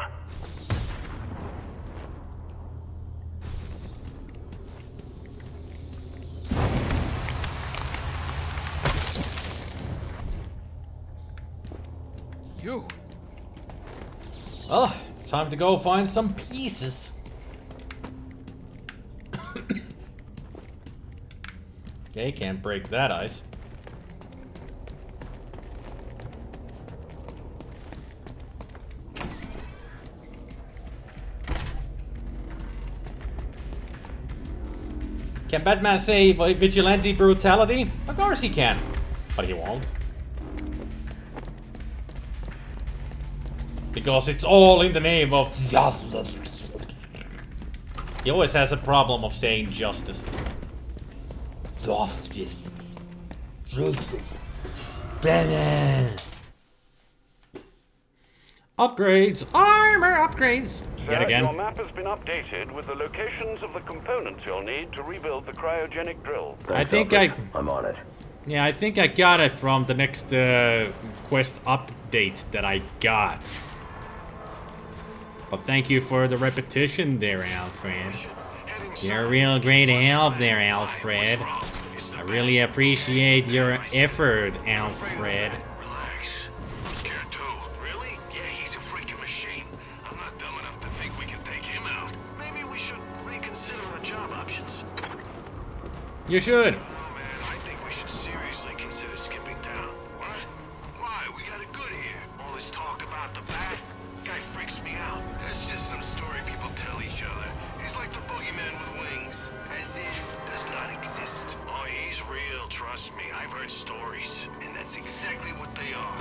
You. Oh, time to go find some pieces. Okay, can't break that ice. Can Batman say vigilante brutality? Of course he can, but he won't. Because it's all in the name of justice. He always has a problem of saying justice. Justice. Justice. Batman. Upgrades. Armor upgrades. Yet again. Your map has been updated with the locations of the components you'll need to rebuild the cryogenic drill. I think I'm on it. Yeah, I think I got it from the next quest update that I got. But thank you for the repetition there, Alfred. You're a real great help there, Alfred. I really appreciate your effort, Alfred. You should. Oh man, I think we should seriously consider skipping town. What? Why? We got it good here. All this talk about the bat, guy freaks me out. That's just some story people tell each other. He's like the boogeyman with wings. As if does not exist. Oh, he's real, trust me. I've heard stories. And that's exactly what they are.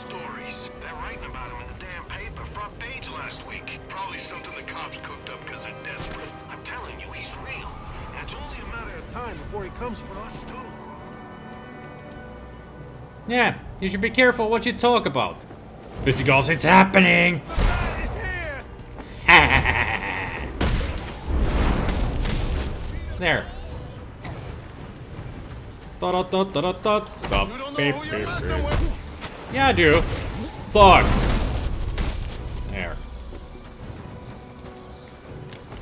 Stories. They're writing about him in the damn paper, front page last week. Probably something the cops cooked up because they're desperate. I'm telling you, he's real. And it's only a matter of time before he comes for us, too. Yeah, you should be careful what you talk about. Because it's happening! He's here! There. Yeah, I do. Thugs. There.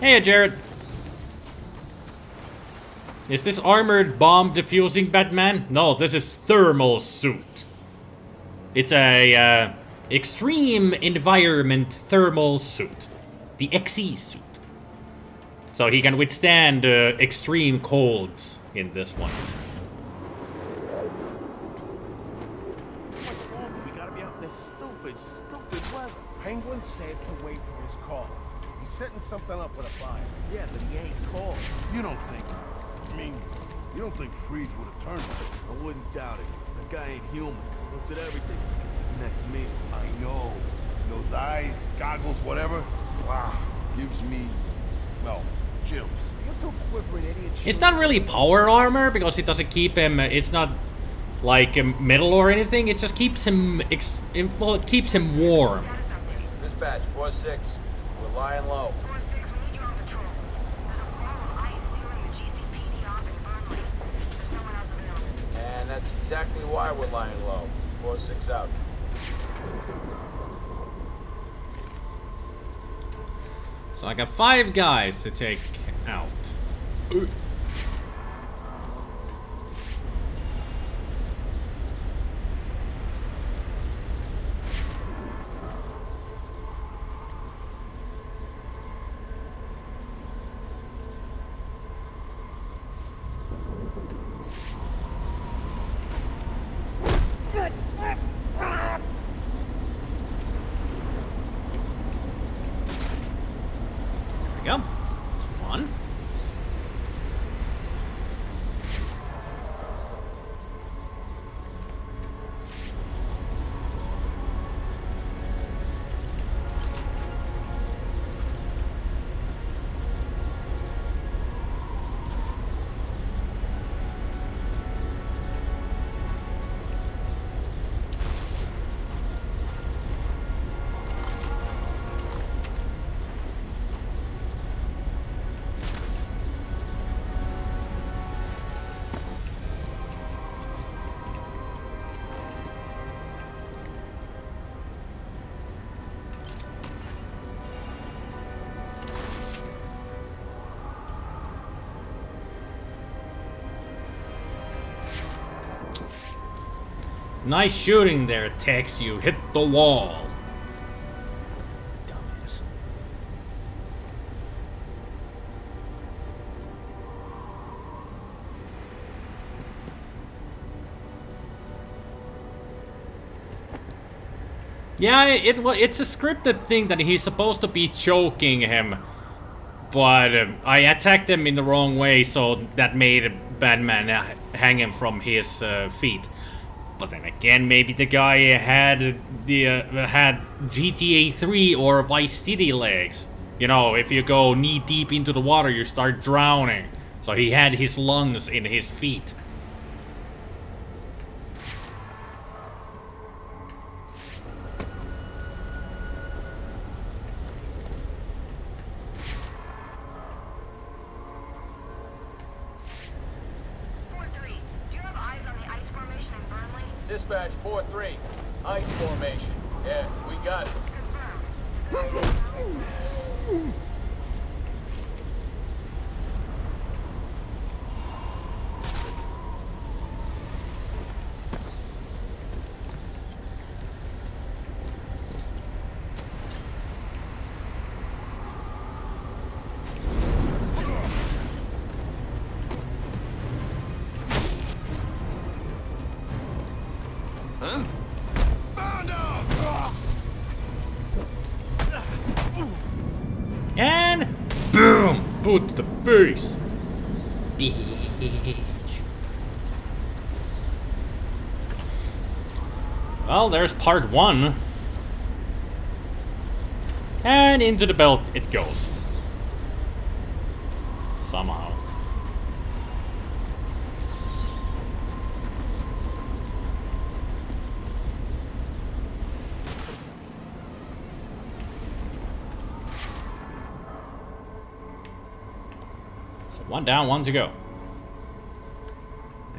Hey, Jared. Is this armored bomb defusing Batman? No, this is thermal suit. It's a extreme environment thermal suit. The XE suit. So he can withstand extreme colds in this one. We gotta be out in this stupid weather. Penguin said to wait for his call. He's setting something up with a buyer. Yeah, but he ain't called. You don't think... I mean, you don't think Freeze would have turned on us? I wouldn't doubt it. That guy ain't human. Looks at everything. Next meal. I know. Those eyes, goggles, whatever. Wow. Gives me, well, chills. You two quivering idiots. It's not really power armor because it doesn't keep him. It's not like metal or anything. It just keeps him. Well, it keeps him warm. Dispatch 4-6. We're lying low. And that's exactly why we're lying low. 4-6 out. So I got 5 guys to take out. Go. One. Nice shooting there, Tex. You hit the wall. Dumbass. Yeah, it's a scripted thing that he's supposed to be choking him. But I attacked him in the wrong way, so that made Batman hang him from his feet. But then again, maybe the guy had had GTA 3 or Vice City legs. You know, if you go knee deep into the water, you start drowning. So he had his lungs in his feet. Dispatch 4-3, ice formation. Yeah, we got it. And boom! Boot to the face. Bitch. Well, there's part 1. And into the belt it goes. Somehow. One down, one to go.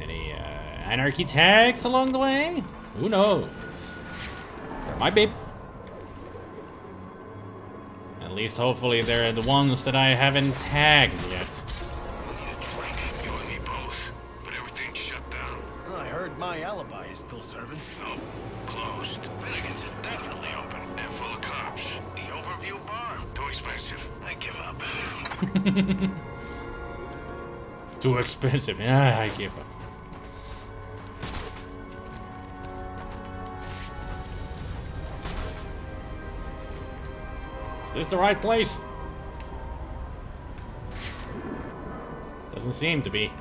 Any anarchy tags along the way? Who knows? There might be. At least hopefully they're the ones that I haven't tagged yet. You and me both, but everything's shut down. Well, I heard my alibi is still serving. No, closed. Finnegan's is definitely open and full of cops. The overview bar, too expensive. I give up. Too expensive. Yeah, I give up. Is this the right place? Doesn't seem to be.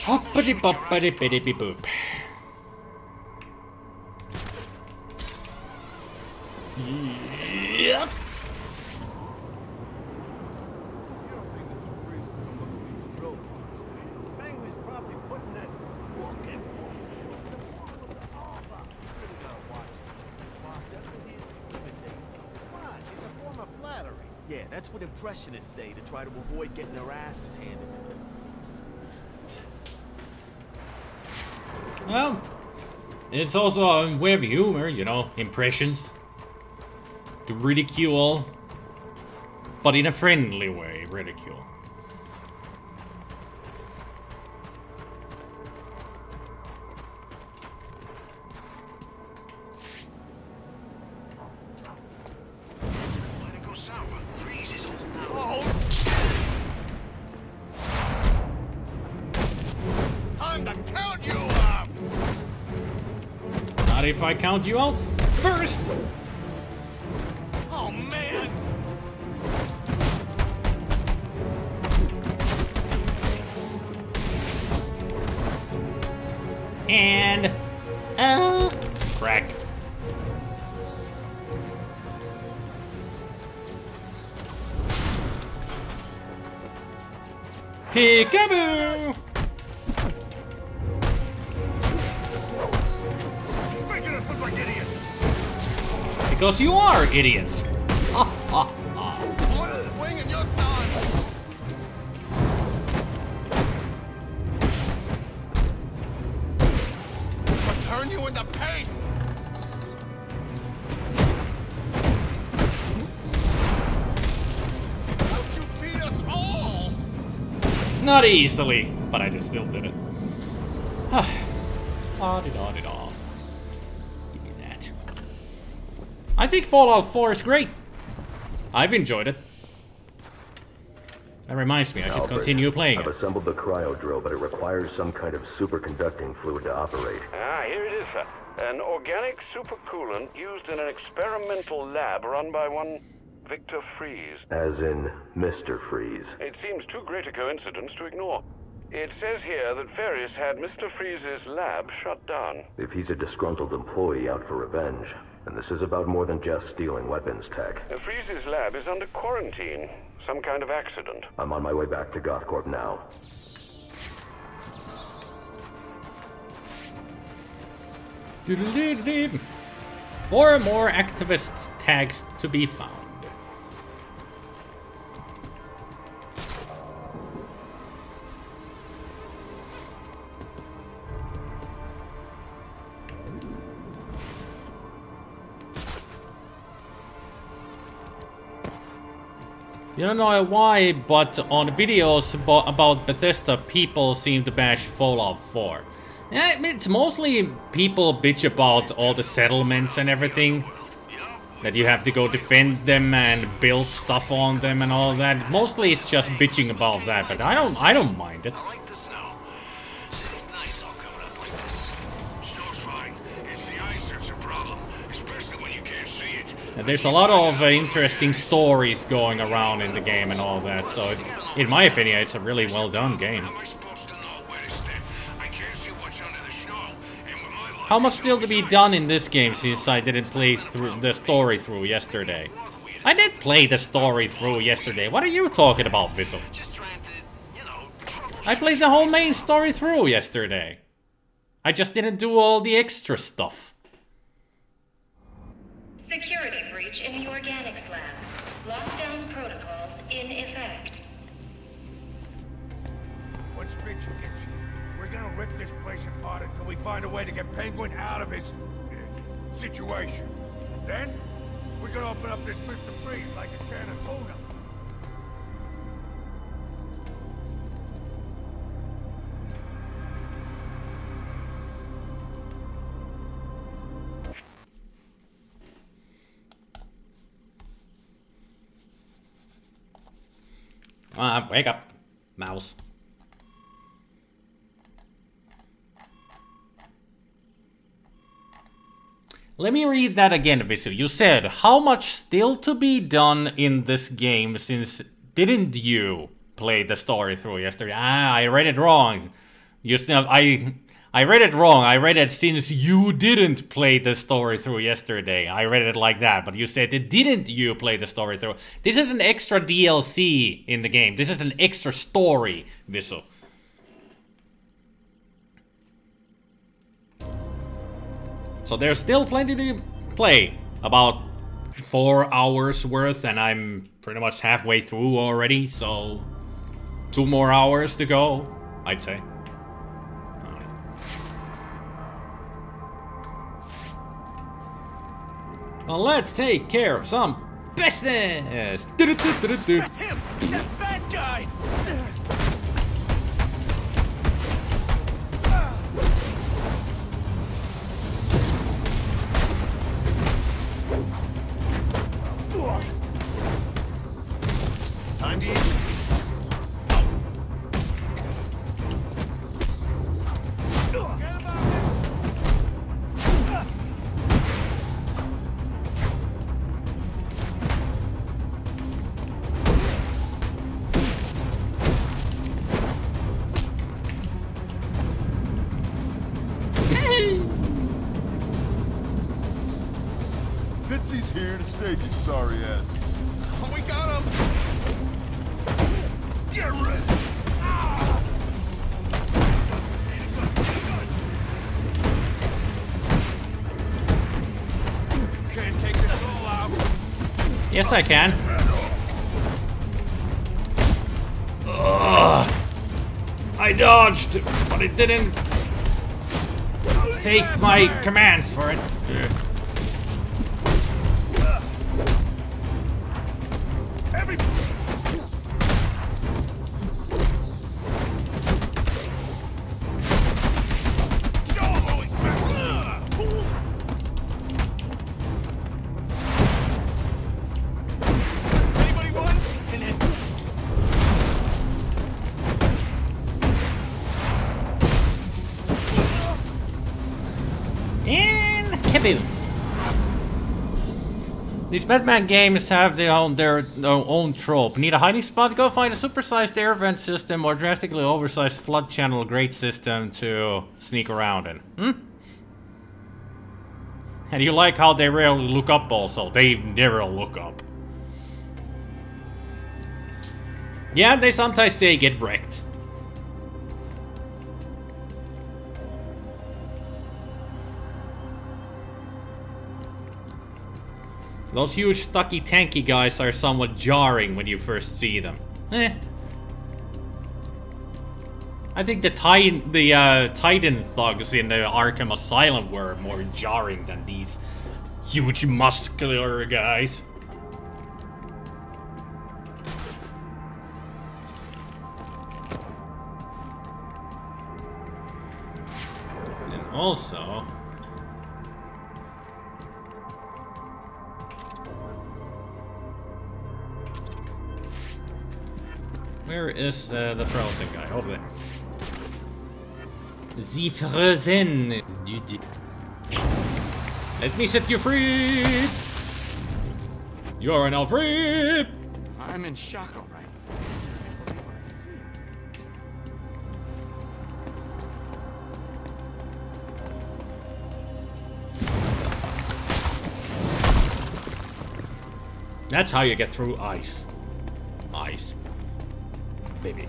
Hoppity boppity bitty boop. Yep. Yeah, that's what impressionists say to try to avoid getting their asses handed to them. Well, it's also a way of humor, you know, impressions. To ridicule, but in a friendly way, ridicule. Not if I count you out first. Oh man. And Crack. Peekaboo! He's making us look like idiots. Because you are idiots. Order the wing and you're done. I'll turn you into paste. Don't you beat us all? Not easily, but I just still did it. Ah-di-da-di-da. Give me that. I think Fallout 4 is great. I've enjoyed it. That reminds me, I should continue playing I've it. assembled the cryo drill, but it requires some kind of superconducting fluid to operate. Ah, here it is, sir. An organic supercoolant used in an experimental lab run by one Victor Freeze. As in Mr. Freeze. It seems too great a coincidence to ignore. It says here that Ferris had Mr. Freeze's lab shut down. If he's a disgruntled employee out for revenge, then this is about more than just stealing weapons tech. Freeze's lab is under quarantine. Some kind of accident. I'm on my way back to Gothcorp now. Doodle-doo-doo-doo. 4 more activist tags to be found. You don't know why, but on videos about Bethesda, people seem to bash Fallout 4. It's mostly people bitch about all the settlements and everything. That you have to go defend them and build stuff on them and all that. Mostly it's just bitching about that, but I don't mind it. And there's a lot of interesting stories going around in the game and all that, so in my opinion, it's a really well done game. How much still to be done in this game since I didn't play through the story through yesterday? I did play the story through yesterday. What are you talking about, Vissel? I played the whole main story through yesterday. I just didn't do all the extra stuff. Security breach in the organics lab. Lockdown protocols in effect. What's bitch against you? We're gonna rip this place apart until we find a way to get Penguin out of his situation. Then, we're gonna open up this Mr. Freeze like a can of tuna. Wake up, mouse. Let me read that again, Visu. You said, how much still to be done in this game since didn't you play the story through yesterday? Ah, I read it wrong. I read it wrong. I read it since you didn't play the story through yesterday. I read it like that, but you said, didn't you play the story through? This is an extra DLC in the game. This is an extra story, Visu. So there's still plenty to play. About 4 hours worth, and I'm pretty much halfway through already, so 2 more hours to go, I'd say. Well, let's take care of some business! That's him! That bad guy! Time to eat. He's here to save you, sorry ass. Oh, we got him! Get ready! Can't take this all out. Yes, I can. Ugh. I dodged, but it didn't take my commands for it. These Batman games have their own trope. Need a hiding spot? Go find a supersized air vent system or drastically oversized flood channel grate system to sneak around in. And you like how they rarely look up also. They never look up. Yeah, they sometimes say get wrecked. Those huge, stocky, tanky guys are somewhat jarring when you first see them. I think the Titan thugs in the Arkham Asylum were more jarring than these huge, muscular guys. And also... where is the frozen guy? Over there. The frozen. Let me set you free. You are now free. I'm in shock, all right. That's how you get through ice. Ice. Baby.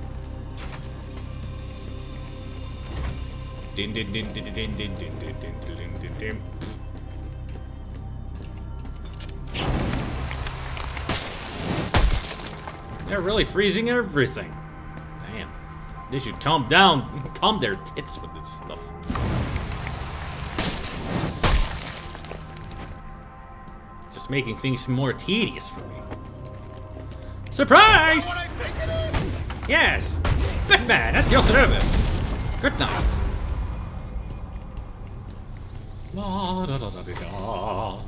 Din din din din din din din din din din din. They're really freezing everything. Damn. They should calm their tits with this stuff. Just making things more tedious for me. Surprise! Yes! Batman, at your service! Good night! La, da, da, da, da, da.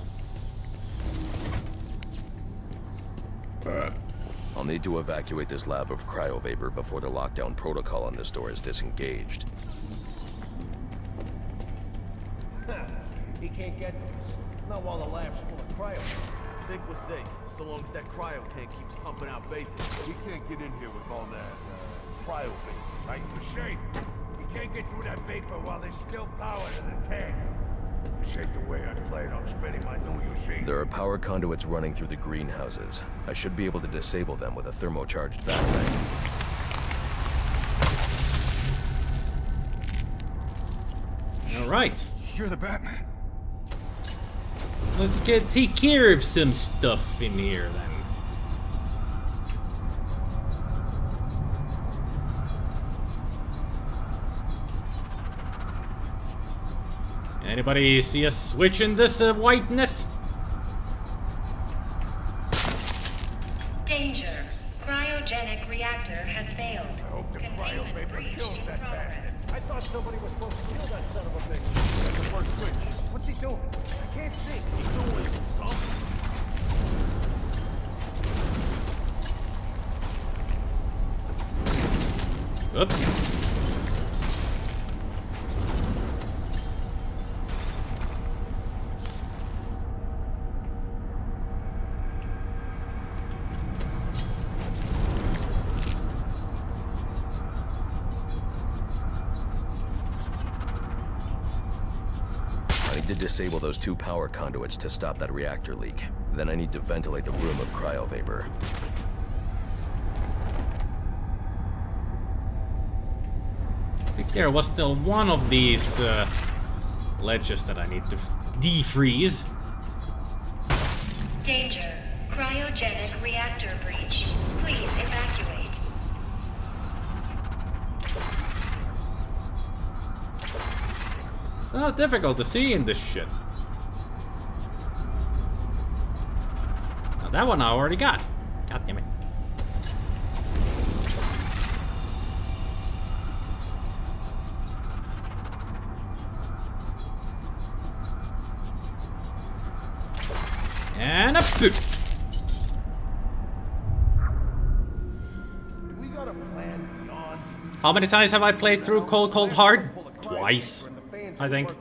I'll need to evacuate this lab of cryovapor before the lockdown protocol on this door is disengaged. He can't get to us. Not while the lab's full of cryo. I think we're safe, so long as that cryo tank keeps pumping out vapor. We can't get in here with all that, cryo vapor, right? For shame. We can't get through that vapor while there's still power to the tank. This ain't the way I plan on spending my New Year's Eve. There are power conduits running through the greenhouses. I should be able to disable them with a thermocharged battery. All right. You're the Batman. Let's take care of some stuff in here then. Anybody see a switch in this whiteness? Danger. Cryogenic reactor has failed. I hope the cryo vapor kills that bastard. I thought somebody was supposed to kill that son of a bitch. That's the first switch. What's he doing? I can't see. He's doing something. Oops. I need to disable those two power conduits to stop that reactor leak. Then I need to ventilate the room of cryovapor. I think there was still one of these ledges that I need to defreeze. Danger. Cryogenic reactor breach. Please evacuate. It's not difficult to see in this shit. Now that one I already got. God damn it. And a boot. We got a plan beyond. How many times have I played through Cold Cold Hard? Twice, I think.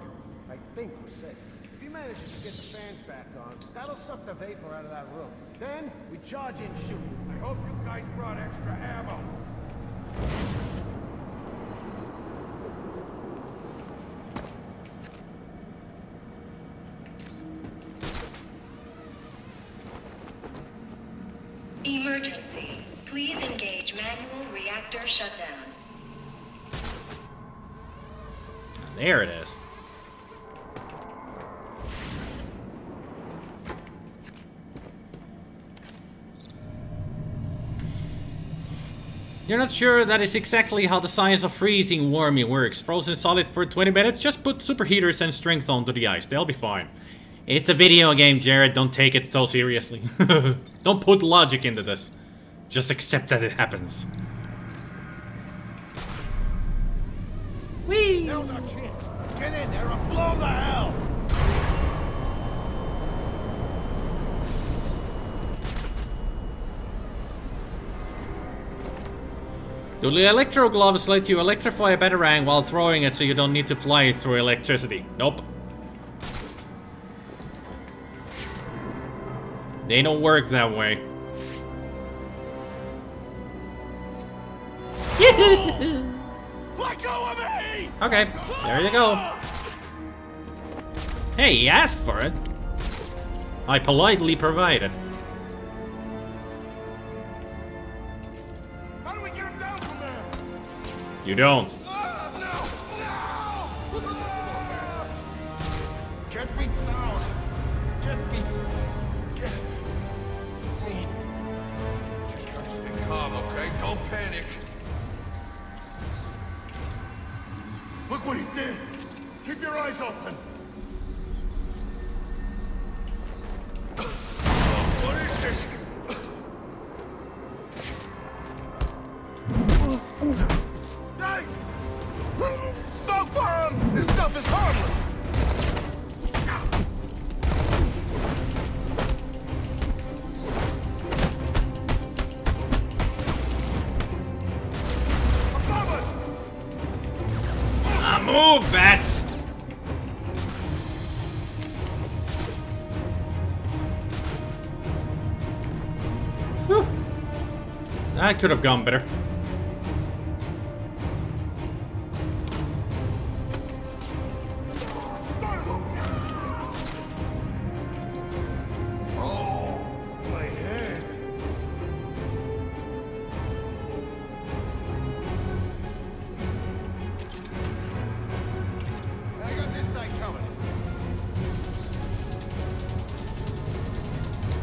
I think we're safe. If he manages to get the fans back on, that'll suck the vapor out of that room. Then we charge in and shoot. I hope you guys brought extra ammo. Emergency. Please engage manual reactor shutdown. There it is. You're not sure that is exactly how the science of freezing Wormy works. Frozen solid for 20 minutes, just put superheaters and strength onto the ice. They'll be fine. It's a video game, Jared. Don't take it so seriously. Don't put logic into this. Just accept that it happens. Whee! Now's our chance. Get in there and blow the hell! Do the electro gloves let you electrify a batarang while throwing it so you don't need to fly through electricity? Nope. They don't work that way. Let go of me! Okay, there you go. Hey, he asked for it. I politely provided. How do we get him down from there? You don't. Get me down. Get me. Just try to stay calm, okay? Don't panic. Look what he did. Keep your eyes open. What is this? Nice! Smoke for him! This stuff is harmless! Move, bats! Whew. That could have gone better. Oh, my head. I got this side coming.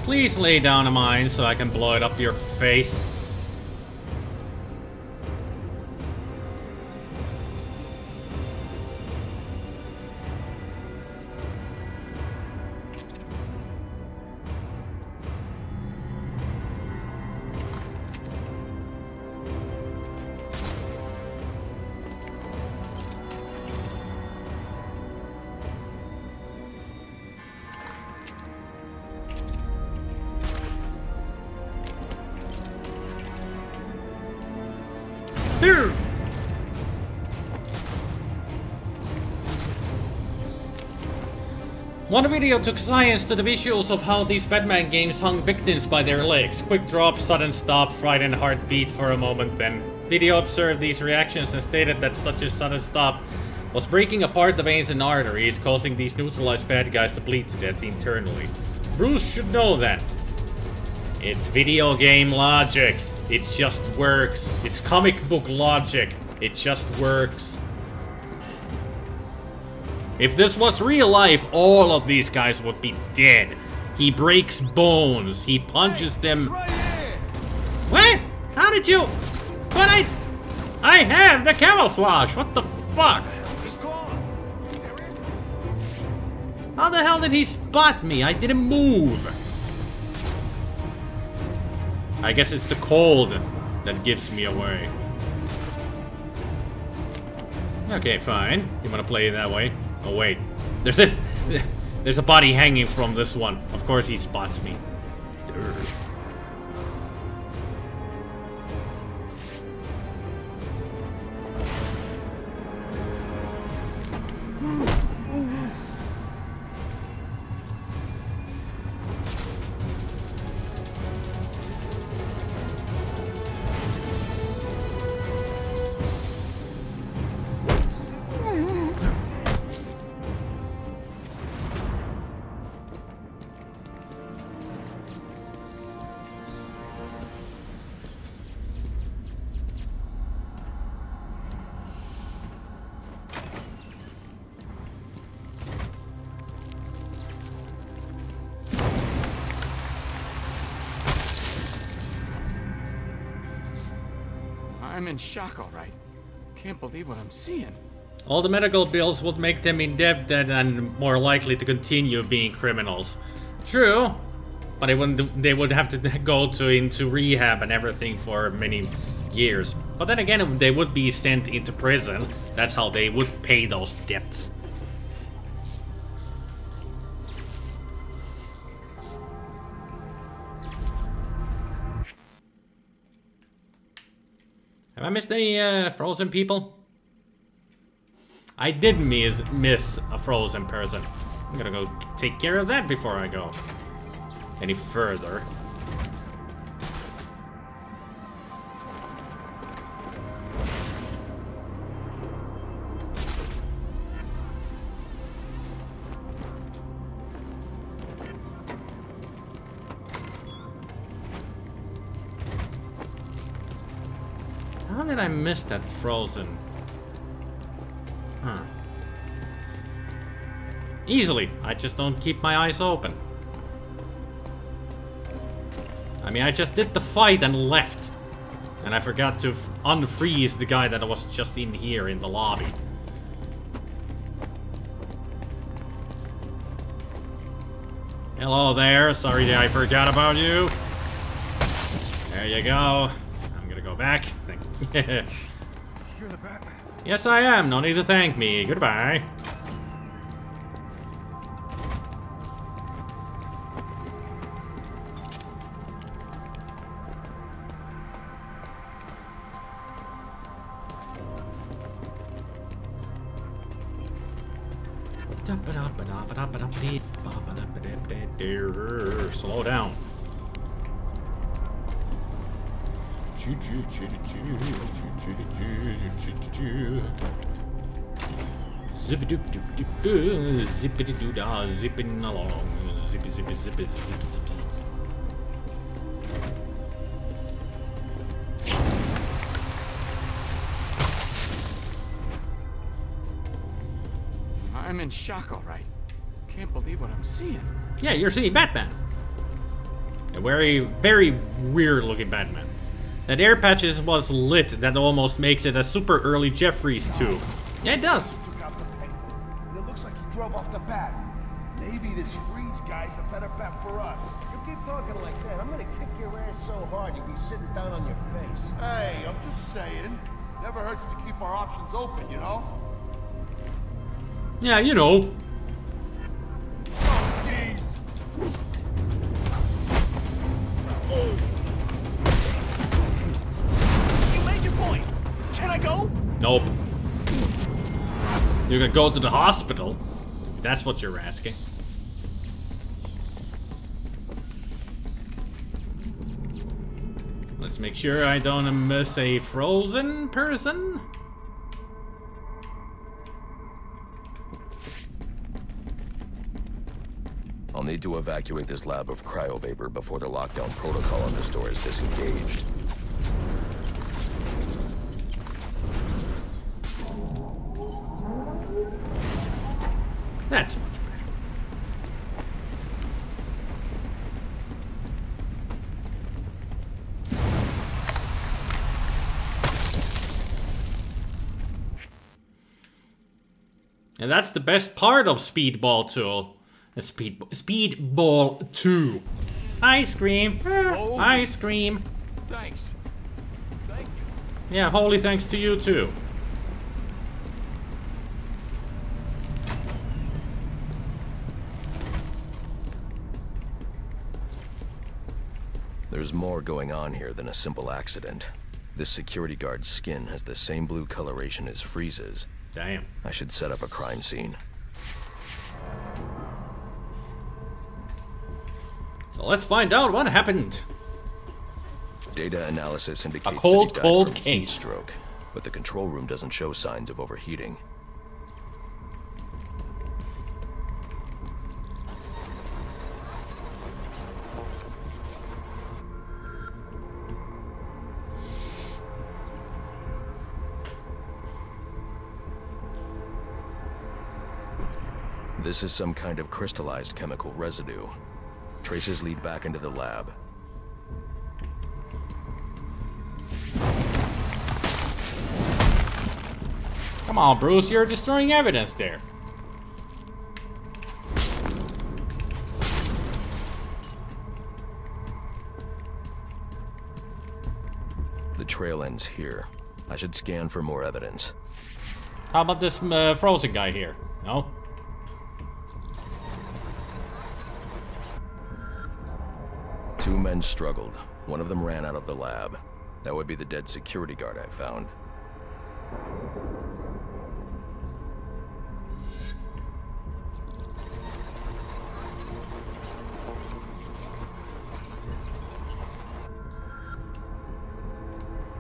Please lay down a mine so I can blow it up your face. Here. One video took science to the visuals of how these Batman games hung victims by their legs. Quick drop, sudden stop, frightened heartbeat for a moment then. Video observed these reactions and stated that such a sudden stop was breaking apart the veins and arteries, causing these neutralized bad guys to bleed to death internally. Bruce should know that. It's video game logic. It just works. It's comic book logic. It just works. If this was real life, all of these guys would be dead. He breaks bones. He punches them. Right here. What? How did you? But I have the camouflage. What the fuck? How the hell did he spot me? I didn't move. I guess it's the cold that gives me away. Okay, fine. You wanna play it that way? Oh wait, there's a body hanging from this one. Of course he spots me. Durr. I'm in shock, all right. Can't believe what I'm seeing. All the medical bills would make them indebted and more likely to continue being criminals. True, but they would have to go into rehab and everything for many years. But then again, they would be sent into prison. That's how they would pay those debts. Have I missed any frozen people? I did miss a frozen person. I'm gonna go take care of that before I go any further. How did I miss that frozen? Huh. Easily. I just don't keep my eyes open. I mean, I just did the fight and left. And I forgot to unfreeze the guy that was just in here in the lobby. Hello there. Sorry that I forgot about you. There you go. I'm gonna go back. You're the Batman. Yes, I am. No need to thank me. Goodbye. Slow down. Zippity-doo-dah, zipping along. Zippy, zippy, zippy, zip, zip, zip. I'm in shock, all right. Can't believe what I'm seeing. Yeah, you're seeing Batman. A very, very weird-looking Batman. That air patches was lit. That almost makes it a super early Jeffries too. Yeah, it does. It looks like he drove off the bat. Maybe this freeze guy's a better bet for us. You keep talking like that, I'm gonna kick your ass so hard you'll be sitting down on your face. Hey, I'm just saying. Never hurts to keep our options open, you know? Yeah, you know. Oh, jeez. You made your point. Can I go? Nope. You can go to the hospital. That's what you're asking. Let's make sure I don't miss a frozen person. I'll need to evacuate this lab of cryovapor before the lockdown protocol on this door is disengaged. That's much better. And that's the best part of Speedball 2. Speedball 2. Ice cream. Ice cream. Thanks. Thank you. Yeah, holy thanks to you too. There's more going on here than a simple accident. This security guard's skin has the same blue coloration as Freeze's. Damn. I should set up a crime scene. So let's find out what happened. Data analysis indicates a cold, that he died cold from case. heat stroke, but the control room doesn't show signs of overheating. This is some kind of crystallized chemical residue. Traces lead back into the lab. Come on, Bruce, you're destroying evidence there. The trail ends here. I should scan for more evidence. How about this frozen guy here? No? Two men struggled. One of them ran out of the lab. That would be the dead security guard I found.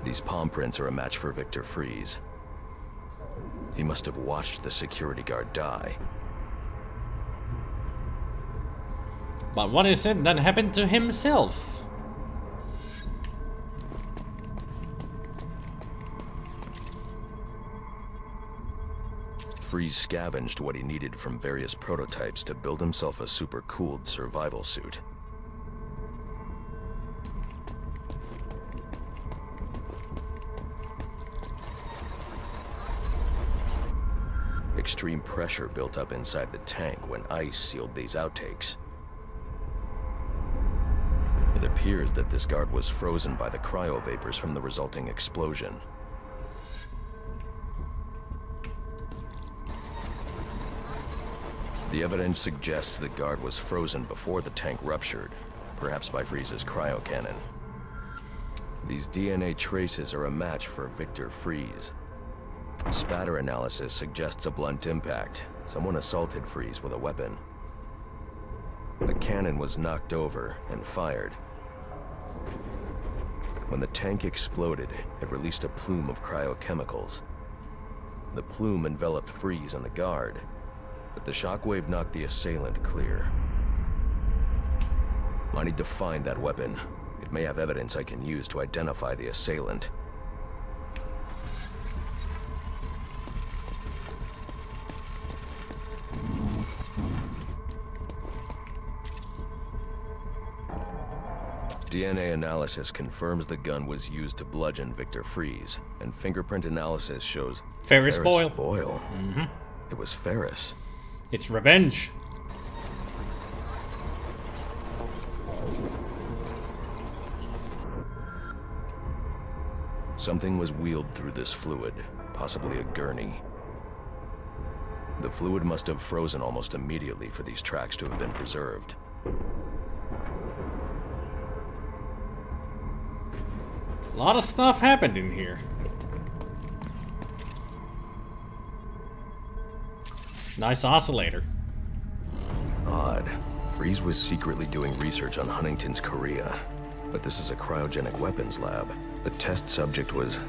These palm prints are a match for Victor Freeze. He must have watched the security guard die. But what is it that happened to himself? Freeze scavenged what he needed from various prototypes to build himself a super-cooled survival suit. Extreme pressure built up inside the tank when ice sealed these outtakes. It appears that this guard was frozen by the cryovapors from the resulting explosion. The evidence suggests the guard was frozen before the tank ruptured, perhaps by Freeze's cryocannon. These DNA traces are a match for Victor Freeze. Spatter analysis suggests a blunt impact. Someone assaulted Freeze with a weapon. The cannon was knocked over and fired. When the tank exploded, it released a plume of cryochemicals. The plume enveloped Freeze and the guard, but the shockwave knocked the assailant clear. I need to find that weapon. It may have evidence I can use to identify the assailant. DNA analysis confirms the gun was used to bludgeon Victor Freeze, and fingerprint analysis shows Ferris Boyle. Mm-hmm. It was Ferris. It's revenge. Something was wheeled through this fluid, possibly a gurney. The fluid must have frozen almost immediately for these tracks to have been preserved. A lot of stuff happened in here. Nice oscillator. Odd. Freeze was secretly doing research on Huntington's Korea, but this is a cryogenic weapons lab. The test subject was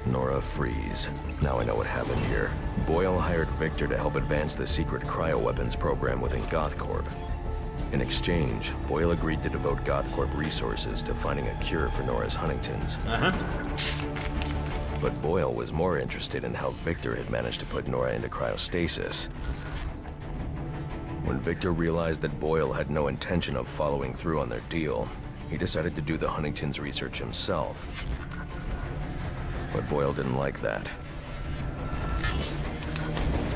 Nora Freeze. Now I know what happened here. Boyle hired Victor to help advance the secret cryoweapons program within GothCorp. In exchange, Boyle agreed to devote GothCorp resources to finding a cure for Nora's Huntington's. But Boyle was more interested in how Victor had managed to put Nora into cryostasis. When Victor realized that Boyle had no intention of following through on their deal, he decided to do the Huntington's research himself. But Boyle didn't like that.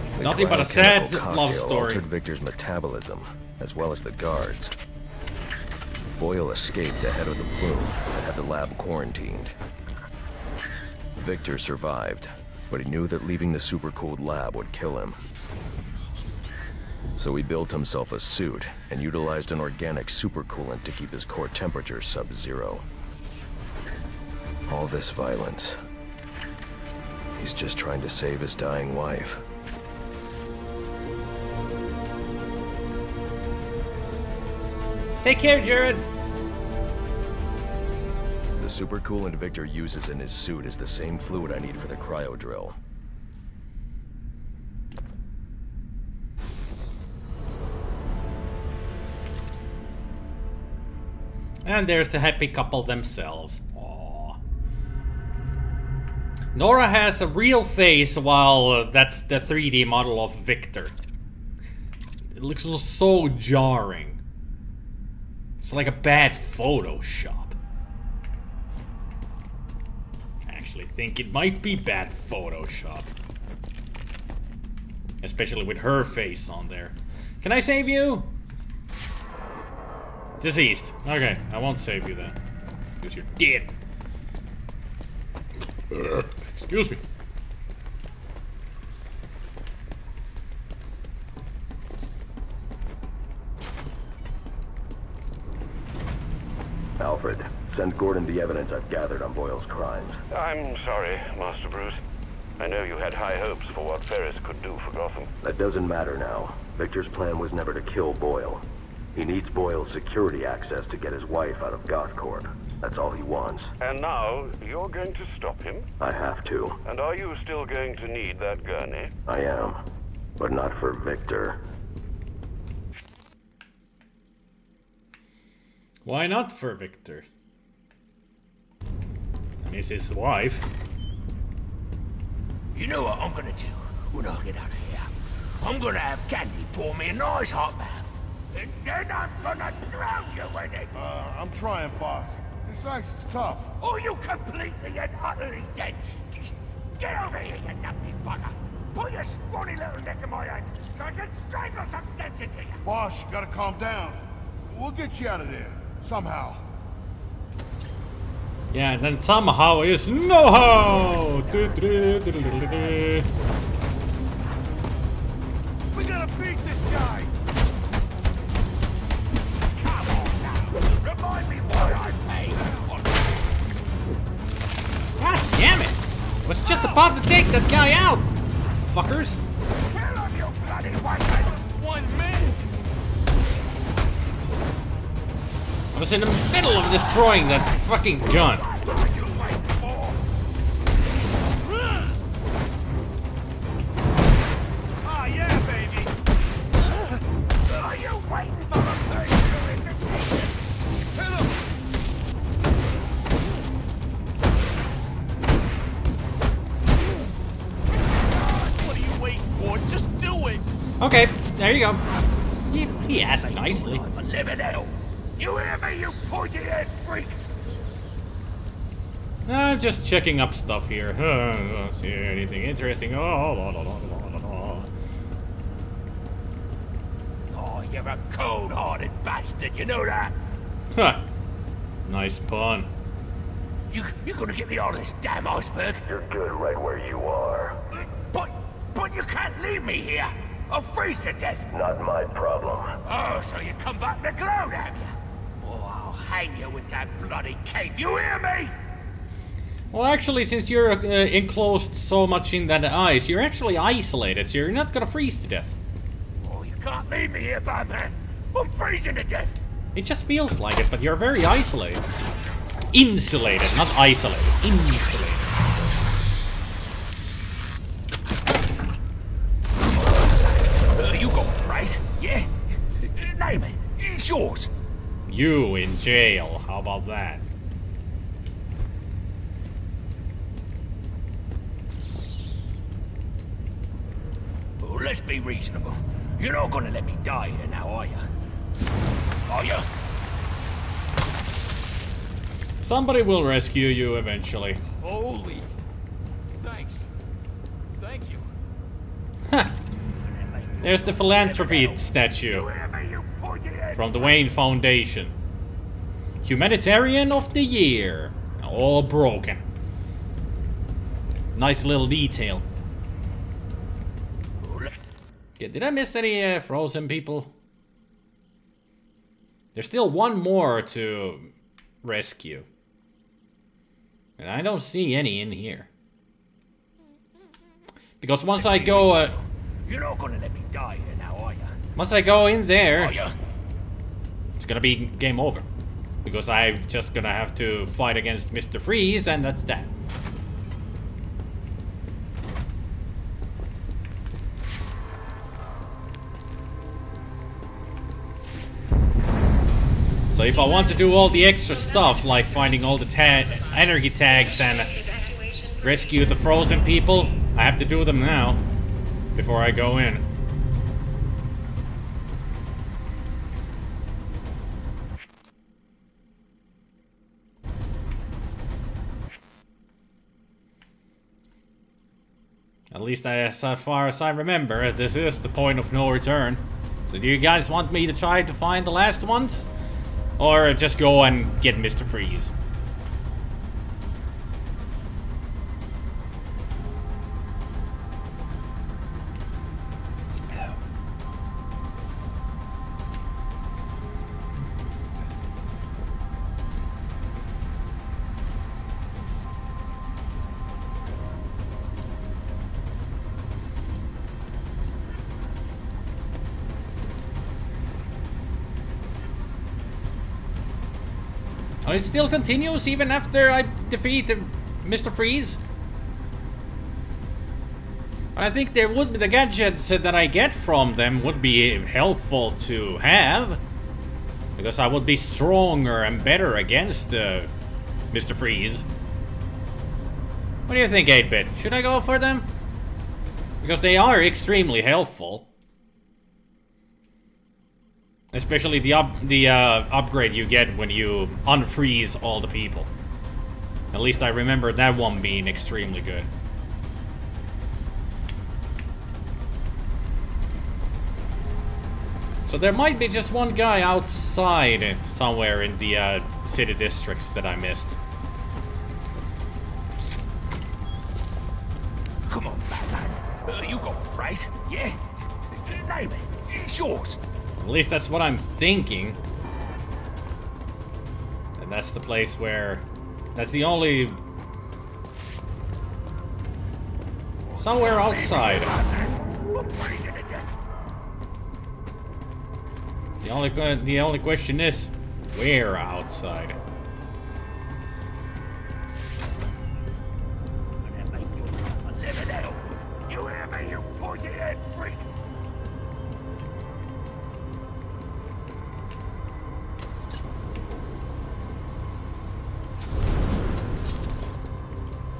It's nothing but a sad love story. Altered Victor's metabolism, as well as the guards. Boyle escaped ahead of the plume and had the lab quarantined. Victor survived, but he knew that leaving the supercooled lab would kill him. So he built himself a suit and utilized an organic supercoolant to keep his core temperature sub-zero. All this violence. He's just trying to save his dying wife. Take care, Jared. The supercoolant Victor uses in his suit is the same fluid I need for the cryo drill. And there's the happy couple themselves. Aww. Nora has a real face, while that's the 3D model of Victor. It looks so jarring. It's like a bad Photoshop. I actually think it might be bad Photoshop. Especially with her face on there. Can I save you? Deceased. Okay, I won't save you then. Because you're dead. Excuse me. Alfred, send Gordon the evidence I've gathered on Boyle's crimes. I'm sorry, Master Bruce. I know you had high hopes for what Ferris could do for Gotham. That doesn't matter now. Victor's plan was never to kill Boyle. He needs Boyle's security access to get his wife out of GothCorp. That's all he wants. And now, you're going to stop him? I have to. And are you still going to need that gurney? I am. But not for Victor. Why not for Victor? It's his wife. You know what I'm gonna do when I get out of here? I'm gonna have Candy pour me a nice hot bath. And then I'm gonna drown you in it! I'm trying, boss. This ice is tough. Oh, you completely and utterly dense! Get over here, you numpty bugger! Put your scrawny little neck in my hand so I can strangle some sense into you! Boss, you gotta calm down. We'll get you out of there. Somehow. Yeah, and then somehow is no how! We gotta beat this guy! Remind me what I paid! God damn it! I was just about to take that guy out, fuckers. Kill him, you bloody wankers! 1 minute! I was in the middle of destroying that fucking gun. Oh yeah, baby! Are you waiting for a personal invitation? Hit him! Gosh, what are you waiting for? Just do it! Okay, there you go. He asked nicely. Living hell! You hear me, you pointy-head freak? Just checking up stuff here. Don't see anything interesting. Oh, you're a cold-hearted bastard, you know that? Huh. Nice pun. You're gonna get me on this damn iceberg? You're good right where you are. But you can't leave me here! I'll freeze to death! Not my problem. Oh, so you come back to gloat, have you? Oh, I'll hang you with that bloody cape, you hear me? Well, actually, since you're enclosed so much in that ice, you're actually isolated, so you're not gonna freeze to death. Oh, you can't leave me here, Batman! I'm freezing to death! It just feels like it, but you're very isolated. Insulated, not isolated. Insulated. You got a price, yeah? Name it. It's yours. You in jail. How about that? Oh, let's be reasonable. You're not gonna let me die here now, are you? Are you? Somebody will rescue you eventually. Holy. Thanks. Thank you. Huh. There's the philanthropy statue from the Wayne Foundation. Humanitarian of the Year. All broken. Nice little detail. Okay, did I miss any frozen people? There's still one more to rescue. And I don't see any in here. Because once I go... You're not gonna let me die here now, are you? Once I go in there... Are you? It's gonna be game over. Because I'm just gonna have to fight against Mr. Freeze, and that's that. So if I want to do all the extra stuff, like finding all the energy tags and rescue the frozen people, I have to do them now, before I go in. At least as far as I remember, this is the point of no return. So do you guys want me to try to find the last ones? Or just go and get Mr. Freeze? Oh, it still continues even after I defeat Mr. Freeze? I think there would be the gadgets that I get from them would be helpful to have. Because I would be stronger and better against Mr. Freeze. What do you think, 8-Bit? Should I go for them? Because they are extremely helpful. Especially the upgrade you get when you unfreeze all the people. At least I remember that one being extremely good. So there might be just one guy outside somewhere in the city districts that I missed. Come on, Batman. You got it, right? Yeah? Name it. It's yours. At least that's what I'm thinking. And that's the place where... That's the only... Somewhere outside. The only question is, where outside? You hear me, you pointy-head freak?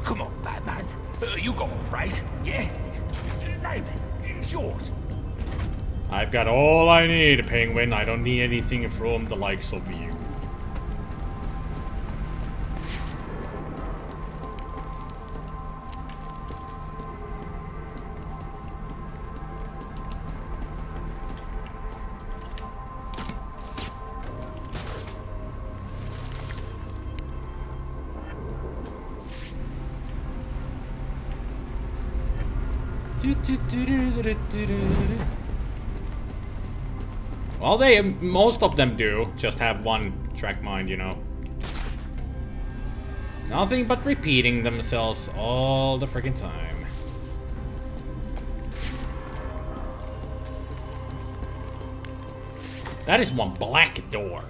Come on, Batman. You got a price, yeah? Name it. It's yours. I've got all I need, Penguin. I don't need anything from the likes of you. Well, most of them do just have one track mind, you know. Nothing but repeating themselves all the freaking time. That is one black door.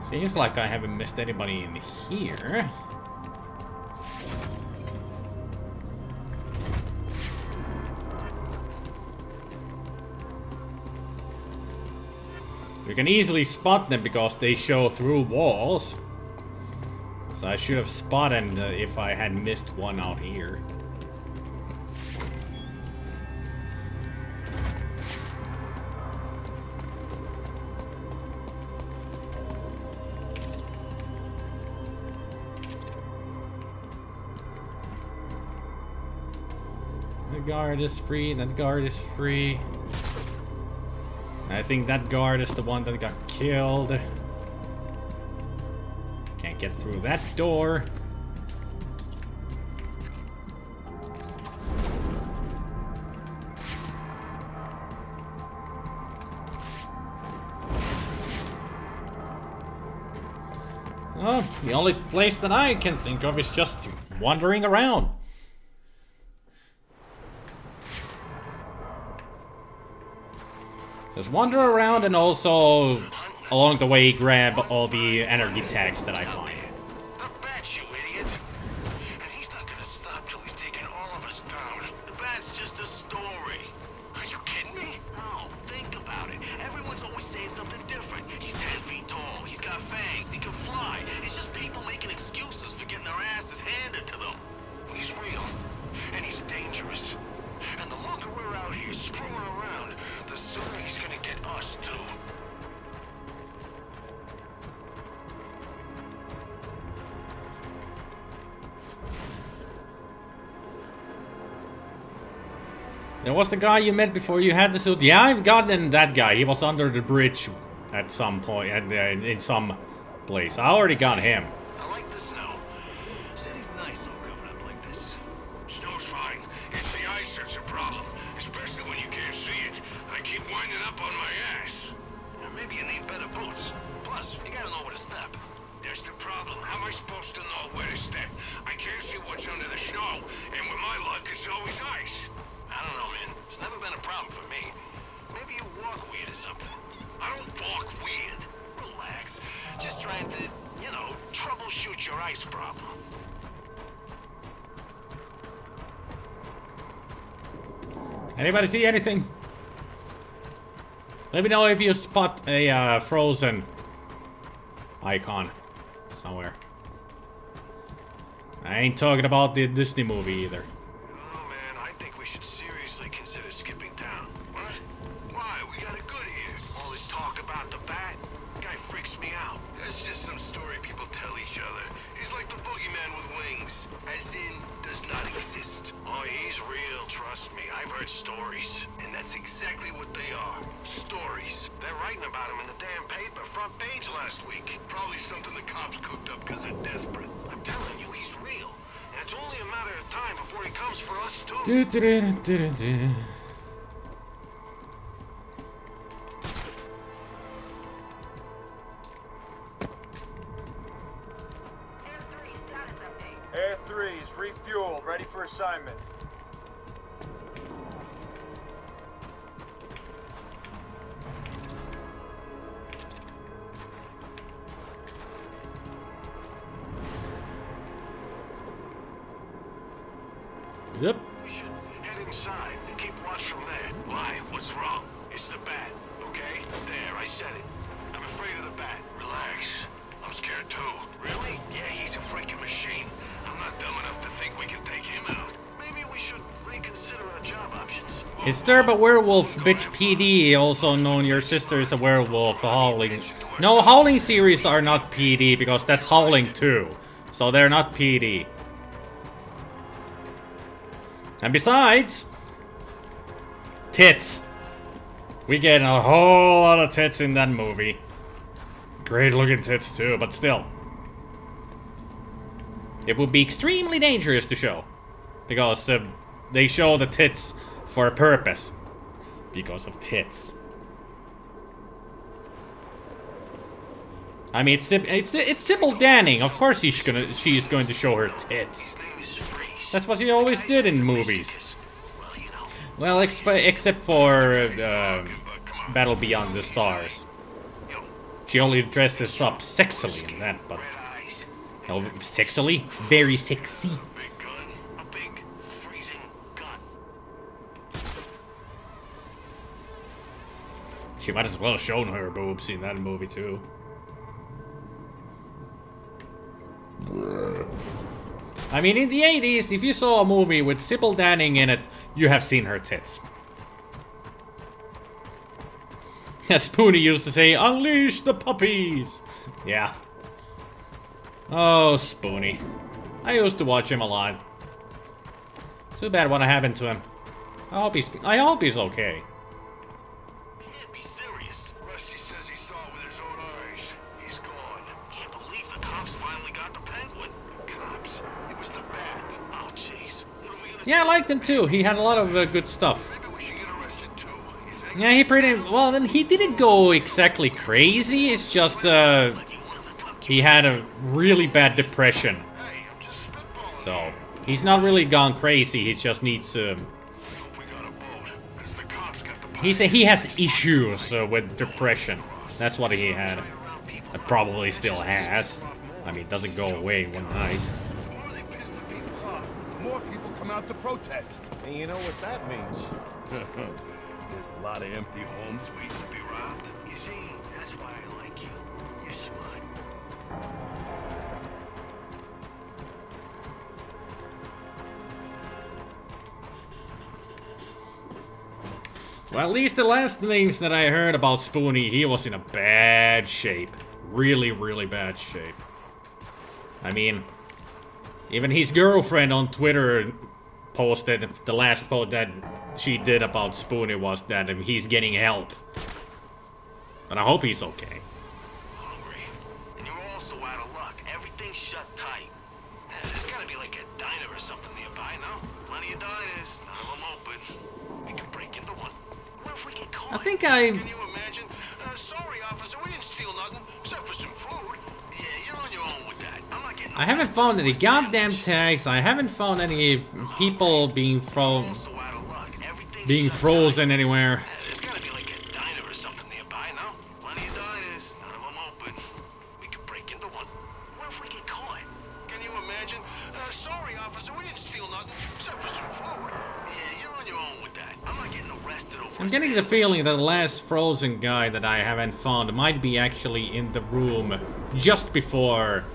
Seems like I haven't missed anybody in here. You can easily spot them because they show through walls. So I should have spotted if I had missed one out here. That guard is free, that guard is free. I think that guard is the one that got killed. Can't get through that door. Oh, the only place that I can think of is just wandering around. Just wander around and also along the way grab all the energy tags that I find. There was the guy you met before you had the suit. Yeah, I've gotten that guy. He was under the bridge at some point, in some place. I already got him. I like the snow. City's nice all coming up like this. Snow's fine. It's the ice that's a problem, especially when you can't see it. I keep winding up on my ass. Maybe you need better boots. Plus, you gotta know where to step. That's the problem. How am I supposed to know where to step? I can't see what's under the snow, and with my luck, it's always ice. I don't know, man. It's never been a problem for me. Maybe you walk weird or something. I don't walk weird. Relax. Just trying to, you know, troubleshoot your ice problem. Anybody see anything? Let me know if you spot a frozen icon somewhere. I ain't talking about the Disney movie either. Stories, and that's exactly what they are. Stories. They're writing about him in the damn paper, front page last week. Probably something the cops cooked up because they're desperate. I'm telling you, he's real. And it's only a matter of time before he comes for us too. Air 3's refueled, ready for assignment. Yep. We should head inside and keep watch from there. Why? What's wrong? It's the bat, okay? There, I said it. I'm afraid of the bat. Relax. I'm scared too. Really? Yeah, he's a freaking machine. I'm not dumb enough to think we can take him out. Maybe we should reconsider our job options. Is there a werewolf bitch PD, also known your sister is a werewolf howling? No, howling series are not PD because that's howling too. So they're not PD. And besides, tits. We get a whole lot of tits in that movie. Great looking tits too, but still. It would be extremely dangerous to show. Because they show the tits for a purpose. Because of tits. I mean, it's Sybil Danning. Of course she's going to show her tits. That's what she always did in movies. Well, except for Battle Beyond the Stars. She only dresses up sexily in that, but... Oh, sexily? Very sexy. She might as well have shown her boobs in that movie too. I mean, in the 80s, if you saw a movie with Sybil Danning in it, you have seen her tits. As Spoonie used to say, unleash the puppies! Yeah. Oh, Spoonie. I used to watch him a lot. Too bad what happened to him. I hope he's okay. Yeah, I liked him too. He had a lot of good stuff. Yeah, he pretty... Well, then he didn't go exactly crazy. It's just, he had a really bad depression. So, he's not really gone crazy. He just needs, he has issues with depression. That's what he had. Probably still has. I mean, it doesn't go away one night. More people come out to protest. And you know what that means? There's a lot of empty homes waiting to be robbed. You see, that's why I like you. You're smart. Well, at least the last things that I heard about Spoonie, he was in a bad shape. Really, really bad shape. I mean, even his girlfriend on Twitter posted, the last post that she did about Spoonie was that he's getting help. And I hope he's okay. Hungry. And you're also out of luck. Everything's shut tight. There's gotta be like a diner or something nearby, no? Plenty of diners. None of them open. We can break into one. What if we get caught? I think I... Can you imagine? Sorry, officer, we didn't steal nothing, except for some food. Yeah, you're on your own with that. I'm not getting... I haven't found any goddamn tags. I haven't found any people being frozen anywhere. There's gotta be like a diner or something nearby, no? Plenty of diners, none of them open. We could break into one. What if we get caught? Can you imagine? Sorry, officer, we didn't steal nothing, except for some food. Yeah, you're on your own with that. I'm not getting arrested over... I'm getting the feeling that the last frozen guy that I haven't found might be actually in the room just before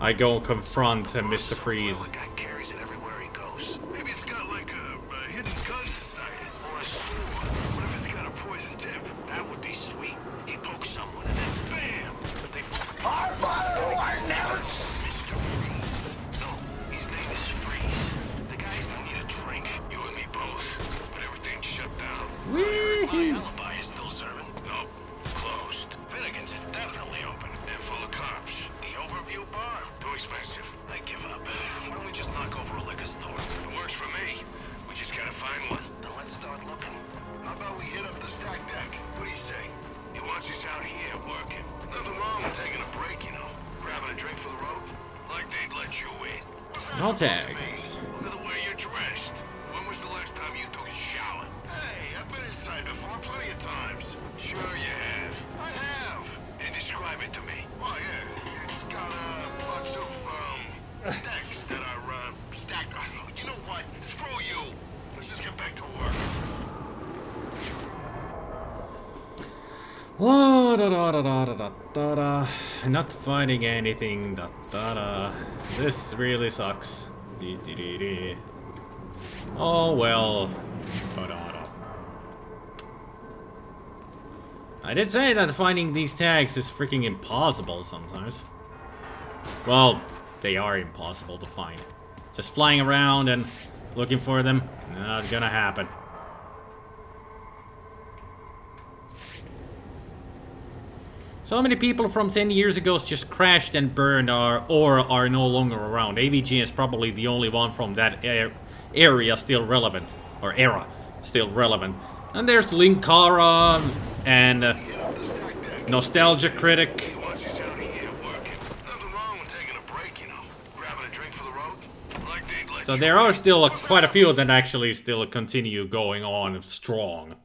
I go confront Mr. Freeze. Carries it everywhere he goes. Maybe it's got like a hidden gun inside it, or a sword. What if it's got a poison tip? That would be sweet. He pokes someone, and then bam! They... Our father was never... Mr. Freeze. No, his name is Freeze. The guy who need a drink. You and me both. But everything's shut down. My alibi is still serving. Nope. Closed. Finnegan's is definitely open. And full of cops. The Overview bar? Too expensive. I give up. Why don't we just knock over a liquor store? It works for me. We just gotta find one. Then let's start looking. How about we hit up the stack deck? What do you say? He wants us out here working. Nothing wrong with taking a break, you know. Grabbing a drink for the road. Like they'd let you in. No tags. Look at the way you're dressed. When was the last time you took a shower? Hey, I've been inside before plenty of times. Sure you have. I have. And describe it to me. Oh, yeah. It's got a bunch of, stacks that are, stacked. You know what? Screw you. Let's just get back to work. Whoa, da da da da da da da. Not finding anything. Da da da. This really sucks. Dee dee dee dee. Oh well. Da da da. I did say that finding these tags is freaking impossible sometimes. Well, they are impossible to find. Just flying around and looking for them, not gonna happen. So many people from 10 years ago just crashed and burned or are no longer around. AVG is probably the only one from that area still relevant. Or era still relevant. And there's Linkara and Nostalgia Critic. So there are still quite a few that actually still continue going on strong.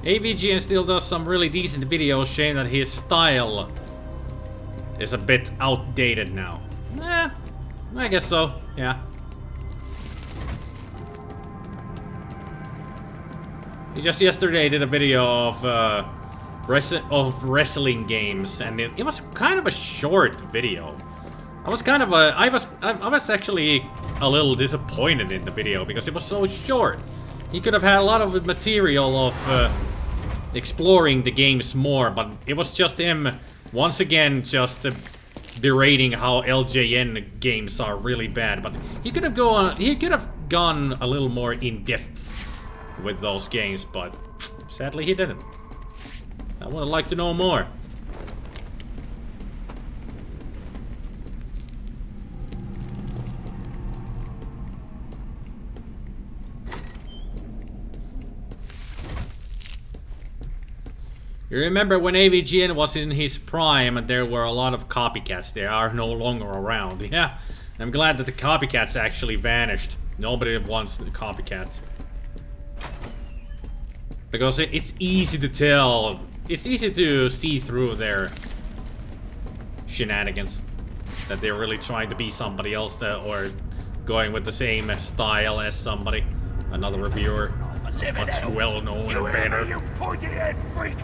AVGN still does some really decent videos, shame that his style is a bit outdated now. I guess so, yeah. He just yesterday did a video of wrestling games, and it was kind of a short video. I was actually a little disappointed in the video because it was so short. He could have had a lot of material of exploring the games more, but it was just him once again just berating how LJN games are really bad. But he could have gone a little more in depth with those games, but sadly he didn't. I would have liked to know more. You remember when AVGN was in his prime and there were a lot of copycats. They are no longer around. Yeah, I'm glad that the copycats actually vanished. Nobody wants the copycats. Because it's easy to tell. It's easy to see through their shenanigans. That they're really trying to be somebody else or going with the same style as somebody. Another reviewer. Much well known and better. You pointy-head freak!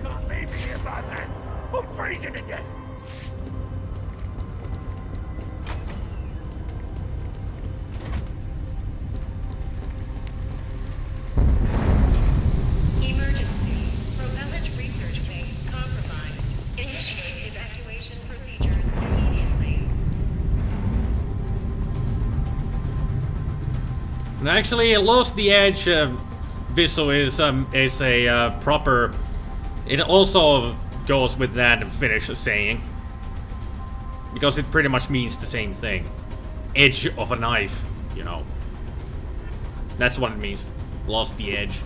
Can't leave me here like that. I'm freezing to death. And actually, Lost the Edge Viso is a proper. It also goes with that Finnish saying, because it pretty much means the same thing. Edge of a knife, you know. That's what it means. Lost the edge.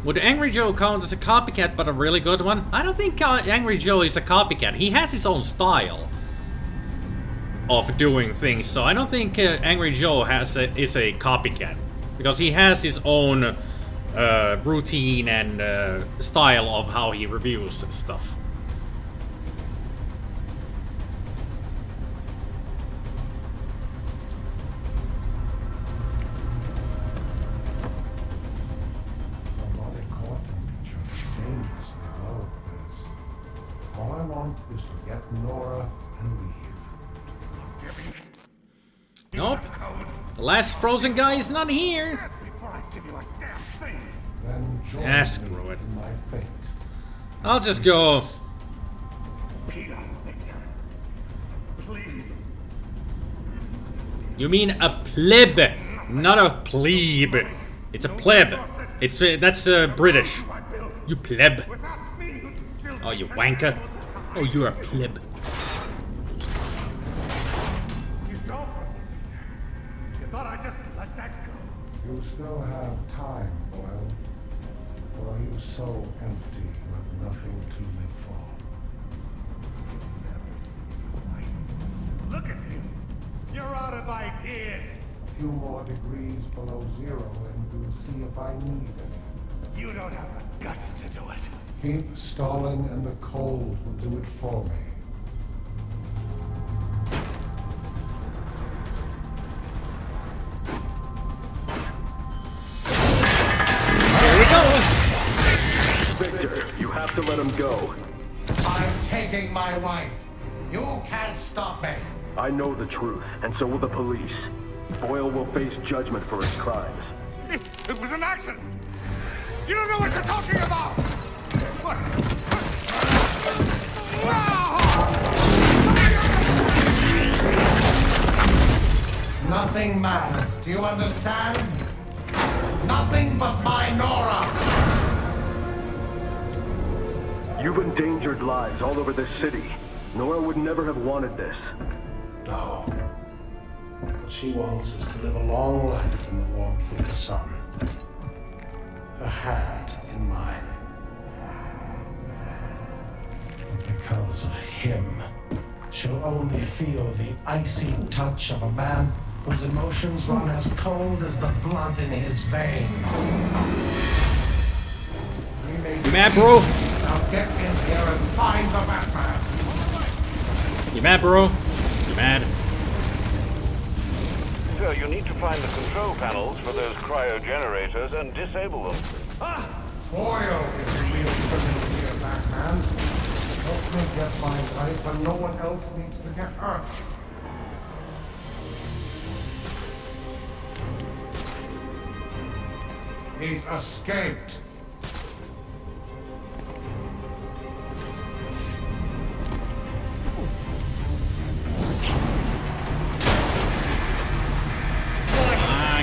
Would Angry Joe count as a copycat, but a really good one? I don't think Angry Joe is a copycat. He has his own style of doing things, so I don't think Angry Joe is a copycat, because he has his own routine and style of how he reviews stuff. All I want is to get Nora and leave. Nope. The last frozen guy is not here. Ah, screw it. I'll just go. You mean a pleb, not a plebe. It's a pleb. It's that's British. You pleb. Oh, you wanker. Oh, you're a pleb. You thought I just let that go? You still have time, Boyle. Or are you so empty with nothing to live for? Look at you. You're out of ideas. A few more degrees below zero and we'll see if I need any. You don't have the guts to do it. Keep stalling and the cold will do it for me. Here we go! Victor, you have to let him go. I'm taking my wife. You can't stop me. I know the truth, and so will the police. Boyle will face judgment for his crimes. It was an accident. You don't know what you're talking about. What? Nothing matters. Do you understand? Nothing but my Nora. You've endangered lives all over this city. Nora would never have wanted this. No. What she wants is to live a long life in the warmth of the sun. a hand in mine. But because of him, she'll only feel the icy touch of a man whose emotions run as cold as the blood in his veins. You mad, bro? Now get in here and find the Batman. You mad, bro? You mad? Sir, you need to find the control panels for those cryogenerators and disable them. Boyle is the real criminal here, Batman. Help me get my wife when no one else needs to get hurt. He's escaped.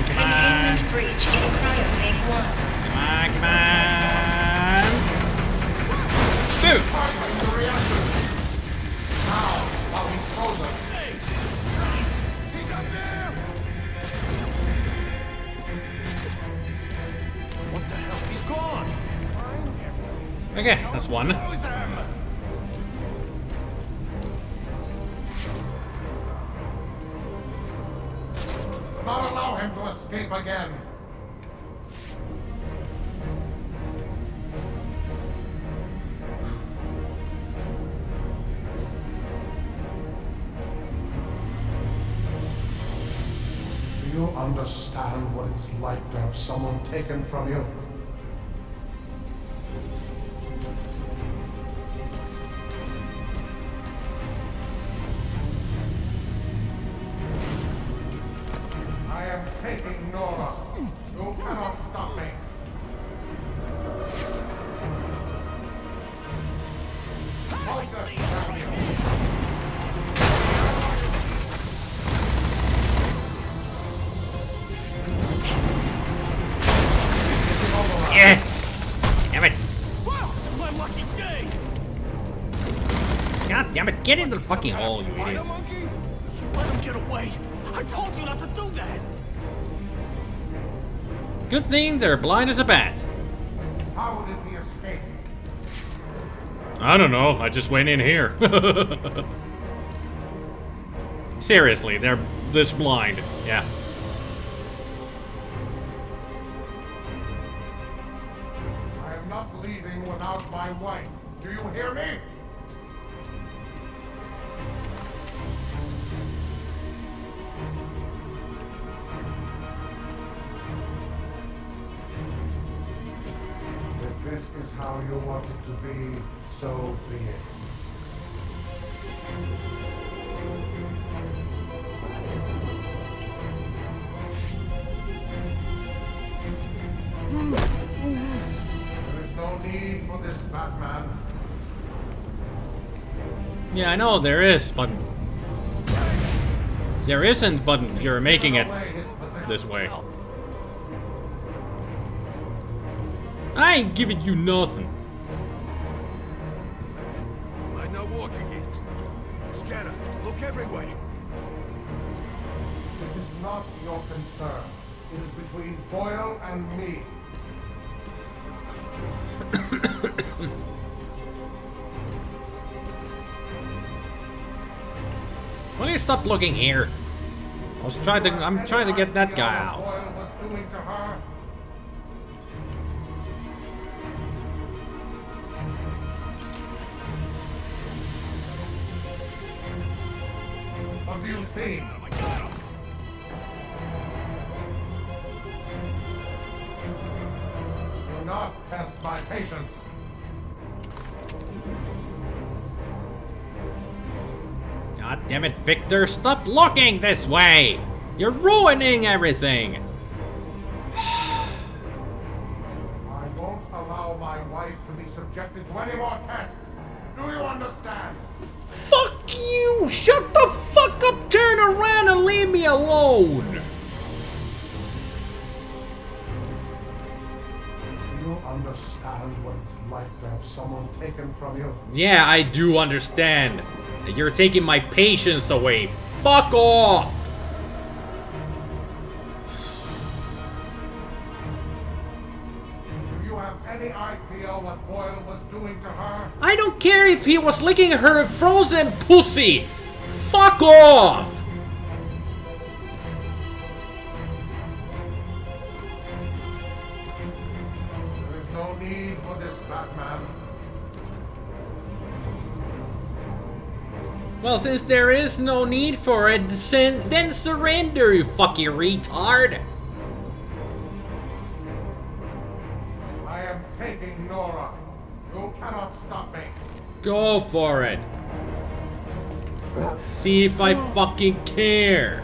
Containment breach in cryotank 1. Come on, come on. Dude! Now, while he's frozen. He's up there! What the hell? He's gone! Okay, that's one. Not allow him to escape again. Do you understand what it's like to have someone taken from you? I am taking Nora. You cannot stop me. Yeah! Damn it! My lucky day! God damn it, get in the fucking hole, you idiot. Let him get away! I told you not to do that! Good thing they're blind as a bat. How did he escape? I don't know, I just went in here. Seriously, they're this blind. Yeah. I am not leaving without my wife. Do you hear me? If this is how you want it to be, so be it. There is no need for this, Batman. Yeah, I know there is, but there isn't, but you're making it this way. I ain't giving you nothing. Might not walk again. Scanner, look everywhere. This is not your concern. It is between Boyle and me. Why don't you stop looking here? I'm trying to get that guy out. Boyle was doing to her. What do you see? Do not test my patience. God damn it, Victor, stop looking this way! You're ruining everything! I won't allow my wife to be subjected to any more tests. Do you understand? Fuck you! Shut the fuck up, turn around and leave me alone! Do you understand what it's like to have someone taken from you? Yeah, I do understand. You're taking my patience away. Fuck off! any idea what Boyle was doing to her? I don't care if he was licking her frozen pussy! Fuck off! There is no need for this, Batman. Well, since there is no need for it, then surrender, you fucking retard! I am taking Nora. You cannot stop me. Go for it! See if I fucking care!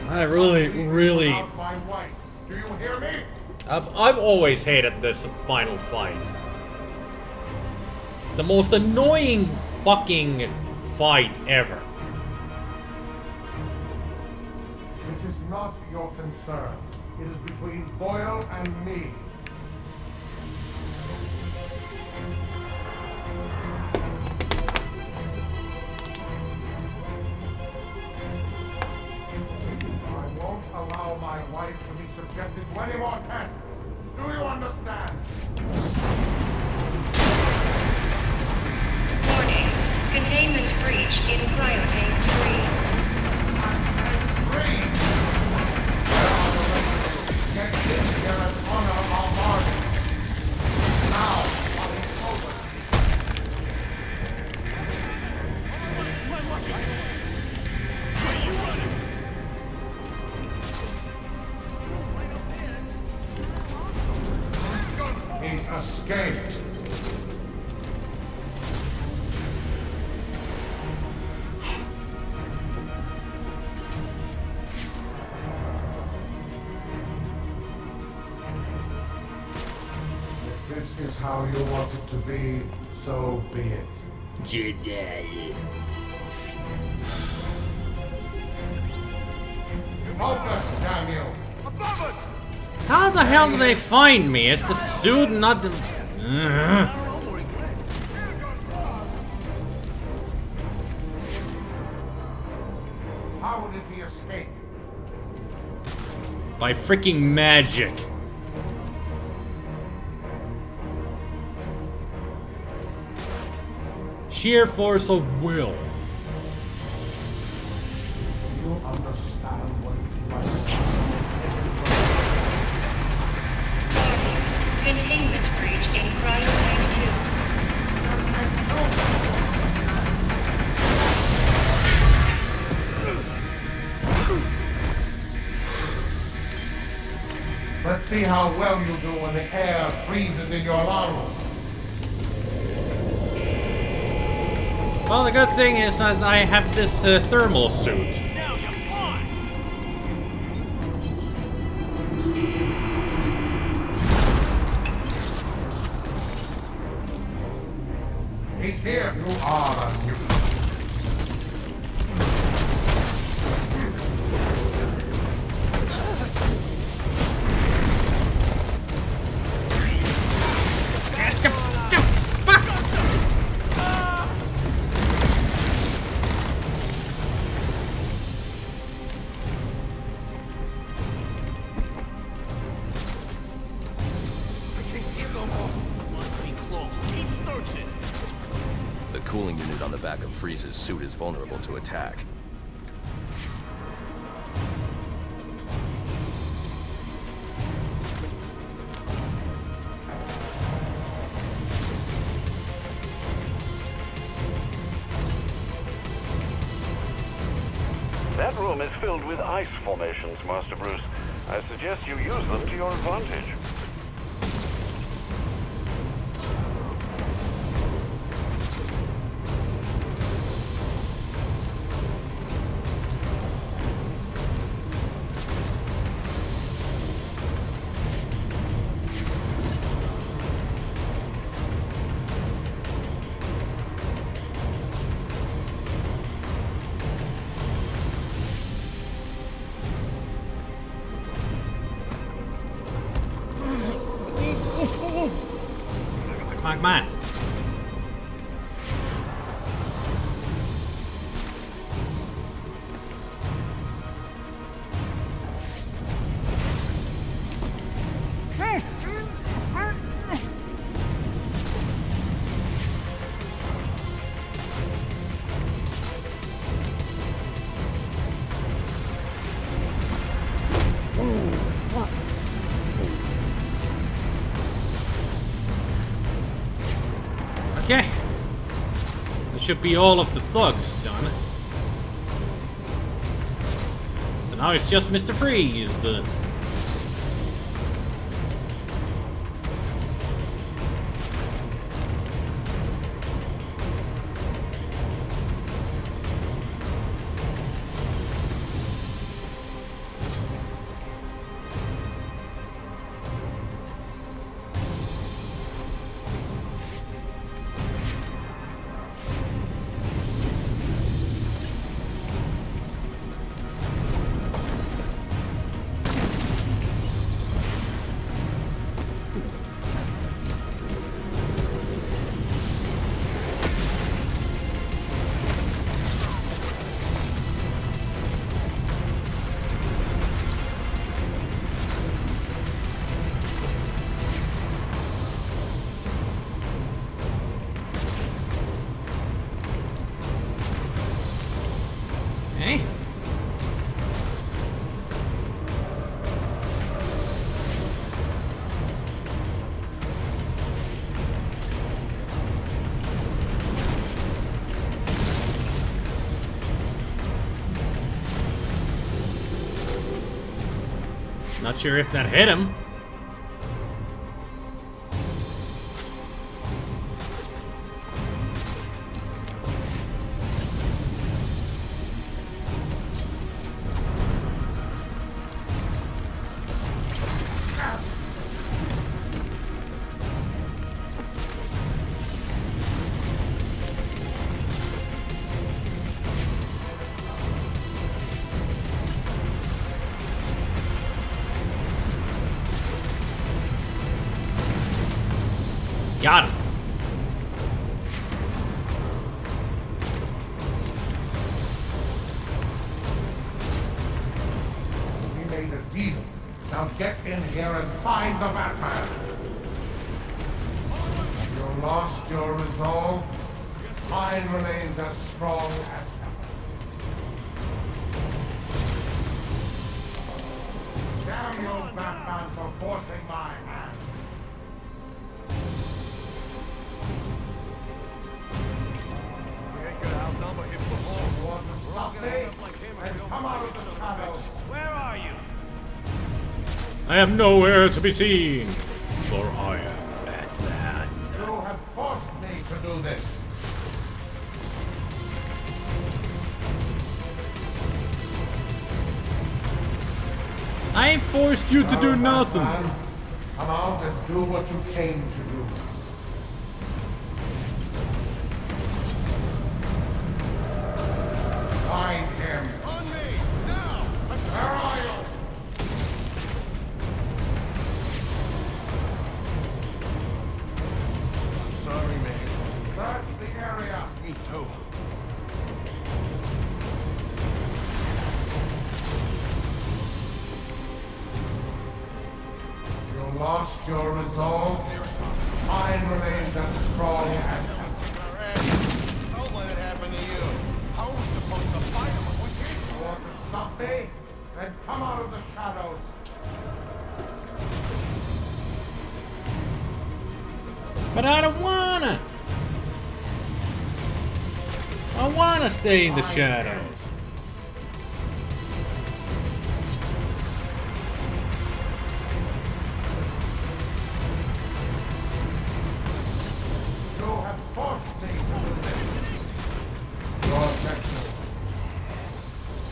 I really... My wife. Do you hear me? I've always hated this final fight. It's the most annoying fucking fight ever. This is not your concern. It is between Boyle and me. I won't allow my wife to be subjected to any more tests. Do you understand? Warning. Containment breach in cryotank 3. Get in here and honor our martyrs. Now, while it's over. Where you running? He's escaped. If this is how you want it to be, so be it. Jedi. Focus, Daniel. Above us! How the hell do they find me? It's the suit, not the... How did he escape? By freaking magic. Sheer force of will. You understand what it's like. Containment breach in cryotank 2. Let's see how well you do when the air freezes in your lungs. Well, the good thing is that I have this thermal suit. Now you're fine! He's here. You are a mutant. The cooling unit on the back of Freeze's suit is vulnerable to attack. That room is filled with ice formations, Master Bruce. I suggest you use them to your advantage. Come on. Okay. That should be all of the thugs done. So now it's just Mr. Freeze. Not sure if that hit him. Got him. We made a deal. Now get in here and find the Batman. You lost your resolve. Mine remains as strong as ever. Damn you, Batman, for forcing my hand. Where are you? I am nowhere to be seen, for I am Batman. You have forced me to do this. I ain't forced you to do nothing. Batman, come out and do what you came to do. Find him. On me! Now! Where are you? Sorry, man. Search the area. Me too. You lost your resolve. Mine remains as strong as ever. Don't let it happen to you. How are we supposed to fight him when we can't? You want to stop me? Then come out of the shadows. But I don't wanna. I wanna stay in the shadows. You have forced me to do this. Your objection.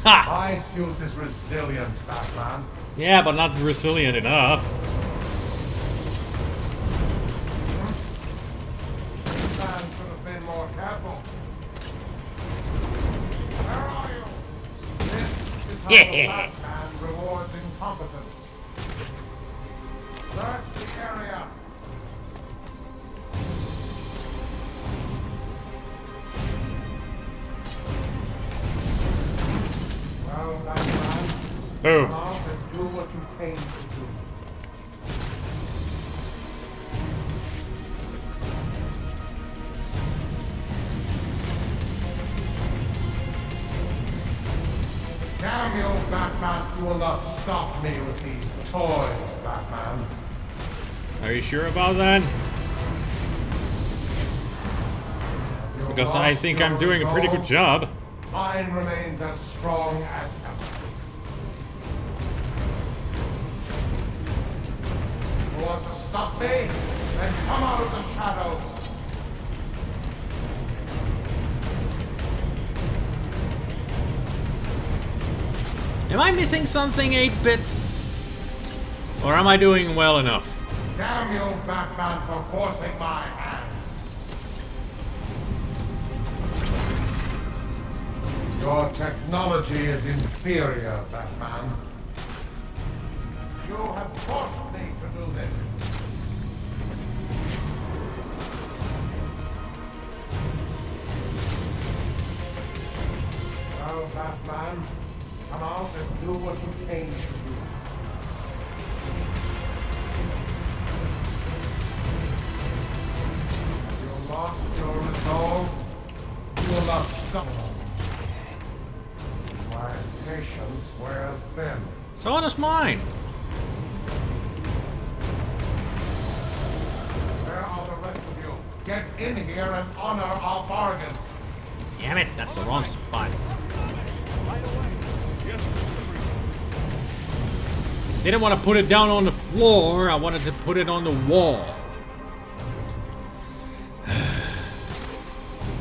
Ha! My suit is resilient, Batman. Yeah, but not resilient enough. This man should have been more careful. Where are you? This is how the Batman rewards incompetence. Search the area. Well, Batman, Boom. come out and do what you came to do. Damn you, Batman, you will not stop me with these toys, Batman. Are you sure about that? Because I think I'm doing a pretty good job. Mine remains as strong as ever. You want to stop me? Then come out of the shadows. Am I missing something, 8-bit? Or am I doing well enough? Damn you, Batman, for forcing my hand. Your technology is inferior, Batman. You have forced me to do this. Well, Batman, come out and do what you came to do. You lost your resolve. You will not stop. My patience wears thin. So does mine. Where are the rest of you? Get in here and honor our bargain. Damn it, that's the wrong spot. Didn't want to put it down on the floor, I wanted to put it on the wall.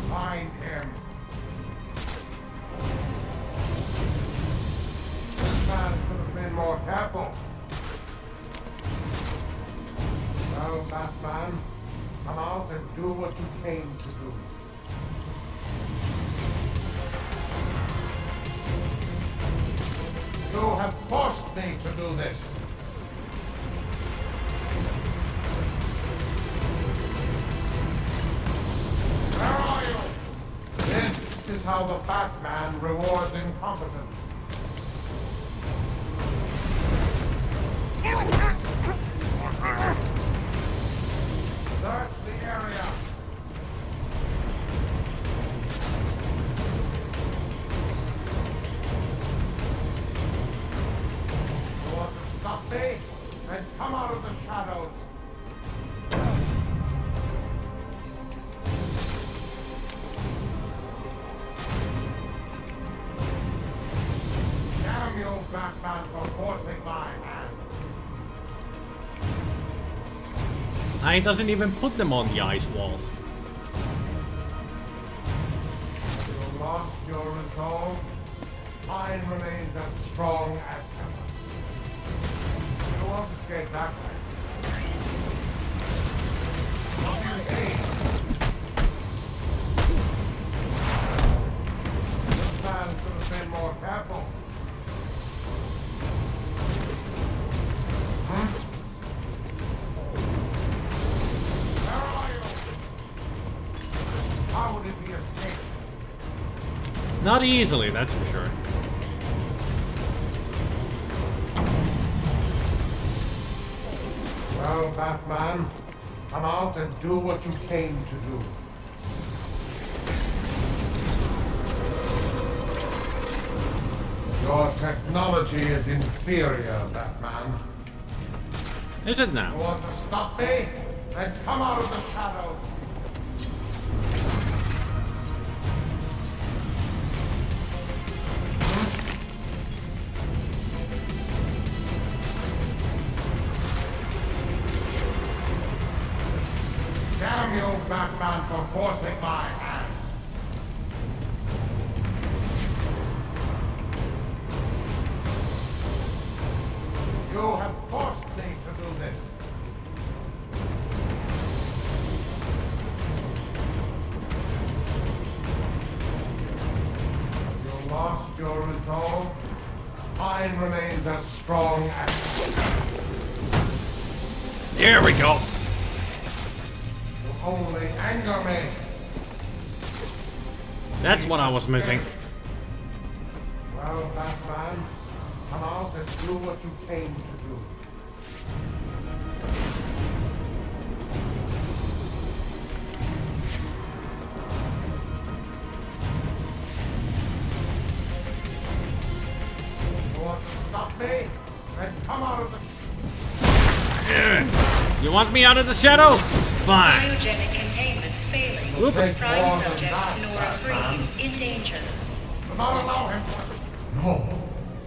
Find him. This man could have been more careful. Well, Batman, come out and do what you came to do. You have forced me to do this. Where are you? This is how the Batman rewards incompetence. Search the area. Stop me and come out of the shadows. Damn you, Batman, for forcing my hand. He doesn't even put them on the ice walls. You lost your resolve. Mine remains as strong as ever. You won't escape that way. This man should have been more careful. Where are you? How did he escape? Not easily, that's for sure. Well, Batman, come out and do what you came to do. Your technology is inferior, Batman. Is it now? You want to stop me? Then come out of the shadows. Damn you, Batman, for forcing my hand. You have forced me to do this. You lost your resolve. Mine remains as strong as... There we go. Only anger me. That's what I was missing. Well, Batman, come out and do what you came to do. You want to stop me? Then come out of the... You want me out of the shadows? Fine. Cryogenic containment failing. Prime subject Nora Freeze in danger. Do not allow him. No.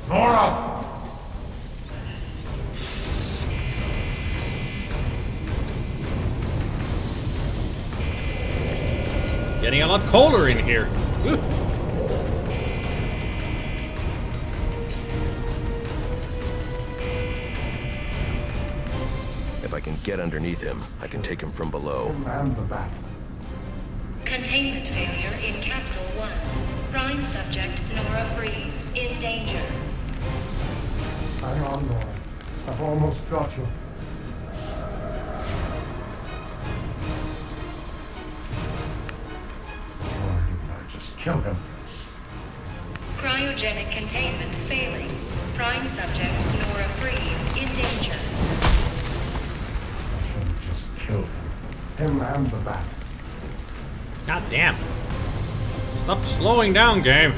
Nora! Getting a lot colder in here. Ooh. If I can get underneath him, I can take him from below. Containment failure in Capsule 1. Prime subject Nora Freeze in danger. Hang on, Nora. I've almost got you. Or didn't I just kill him? Cryogenic containment failing. Prime subject Nora Freeze in danger. I should have just killed him. Him and the bat. God damn. Stop slowing down, game.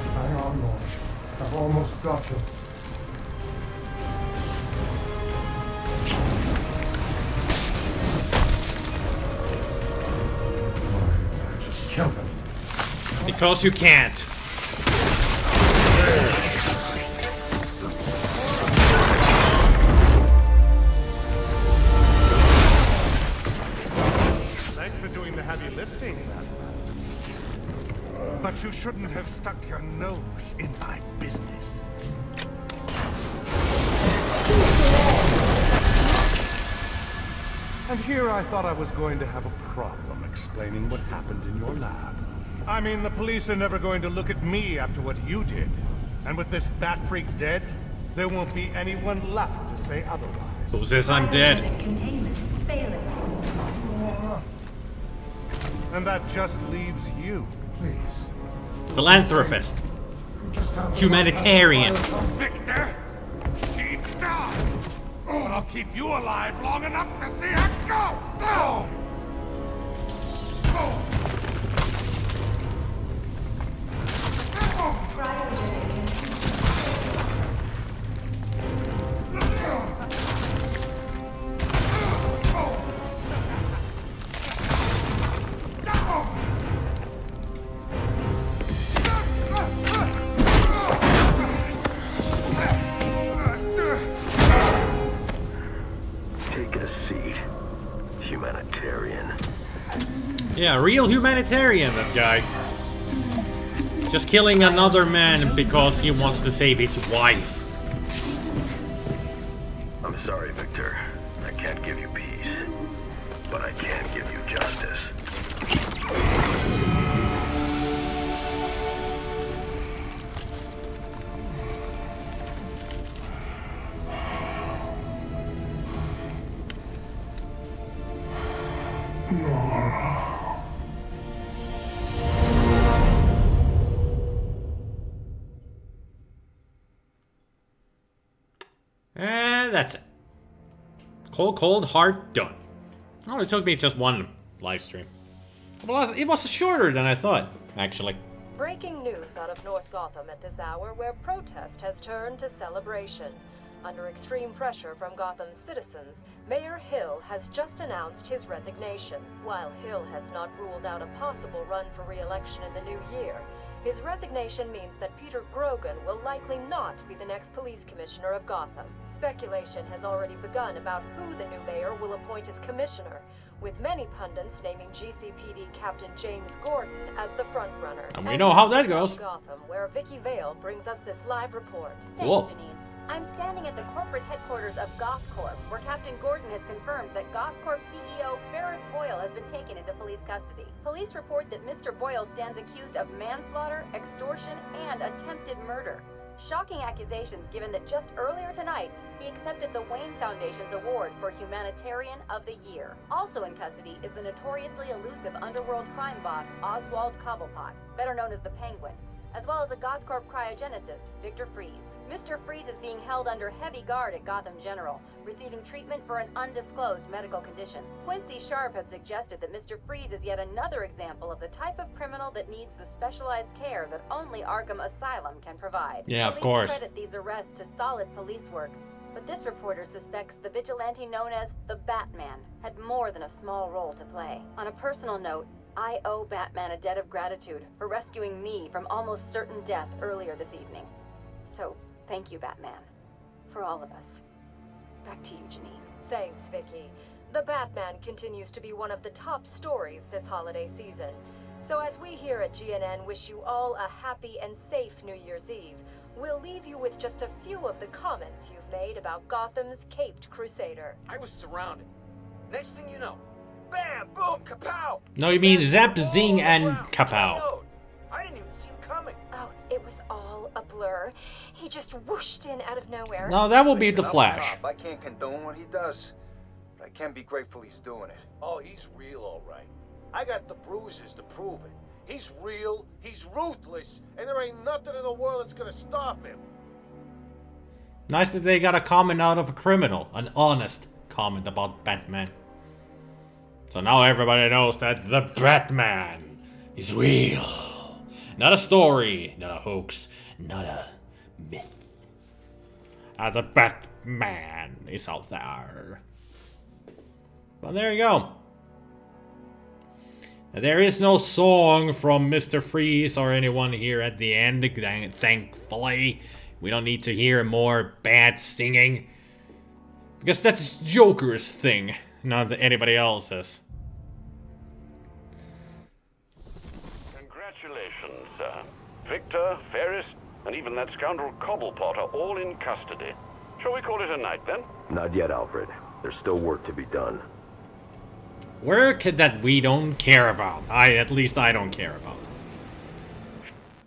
Hang on, Lord. I've almost got you. Why didn't I just kill him? Because you can't. Thanks for doing the heavy lifting, Batman. But you shouldn't have stuck your nose in my business. And here I thought I was going to have a problem explaining what happened in your lab. I mean, the police are never going to look at me after what you did. And with this bat freak dead, there won't be anyone left to say otherwise. Who says I'm dead? Containment failing. And that just leaves you. Please. Philanthropist. Humanitarian. Victor! She's died! But I'll keep you alive long enough to see her go! Go! Go! Take a seat, humanitarian. Yeah, real humanitarian, that guy. Just killing another man because he wants to save his wife. I'm sorry, Victor. I can't give you peace, but I can give you justice. And that's it. Cold, hard, done. Oh, it took me just one live stream. Well, it was shorter than I thought, actually. Breaking news out of North Gotham at this hour, where protest has turned to celebration. Under extreme pressure from Gotham's citizens, Mayor Hill has just announced his resignation. While Hill has not ruled out a possible run for re-election in the new year, his resignation means that Peter Grogan will likely not be the next police commissioner of Gotham. Speculation has already begun about who the new mayor will appoint as commissioner, with many pundits naming GCPD Captain James Gordon as the frontrunner. And we know how that goes. Gotham, where Vicky Vale brings us this live report. Cool. Thanks, Janine. I'm standing at the corporate headquarters of GothCorp, where Captain Gordon has confirmed that GothCorp CEO Ferris Boyle has been taken into police custody. Police report that Mr. Boyle stands accused of manslaughter, extortion, and attempted murder. Shocking accusations given that just earlier tonight, he accepted the Wayne Foundation's award for Humanitarian of the Year. Also in custody is the notoriously elusive underworld crime boss Oswald Cobblepot, better known as the Penguin, as well as a GothCorp cryogenicist, Victor Freeze. Mr. Freeze is being held under heavy guard at Gotham General, receiving treatment for an undisclosed medical condition. Quincy Sharp has suggested that Mr. Freeze is yet another example of the type of criminal that needs the specialized care that only Arkham Asylum can provide. Yeah, of course. Police credit these arrests to solid police work, But this reporter suspects the vigilante known as the Batman had more than a small role to play. On a personal note, I owe Batman a debt of gratitude for rescuing me from almost certain death earlier this evening. So, thank you, Batman. For all of us. Back to you, Janine. Thanks, Vicky. The Batman continues to be one of the top stories this holiday season. So as we here at GNN wish you all a happy and safe New Year's Eve, we'll leave you with just a few of the comments you've made about Gotham's caped crusader. I was surrounded. Next thing you know, bam, boom, kapow! No, you mean zap, zing, and kapow. I didn't even see him coming. Oh, it was all a blur. He just whooshed in out of nowhere. No, that will be the Flash. I can't condone what he does, but I can be grateful he's doing it. Oh, he's real, all right. I got the bruises to prove it. He's real, he's ruthless, and there ain't nothing in the world that's gonna stop him. Nice that they got a comment out of a criminal. An honest comment about Batman. So now everybody knows that the Batman is real. Not a story, not a hoax, not a myth. The Batman is out there. Well, there you go. There is no song from Mr. Freeze or anyone here at the end, thankfully. We don't need to hear more bad singing. Because that's Joker's thing, not anybody else's. Congratulations, sir. Victor, Ferris, and even that scoundrel Cobblepot are all in custody. Shall we call it a night, then? Not yet, Alfred. There's still work to be done. Work that we don't care about. At least I don't care about.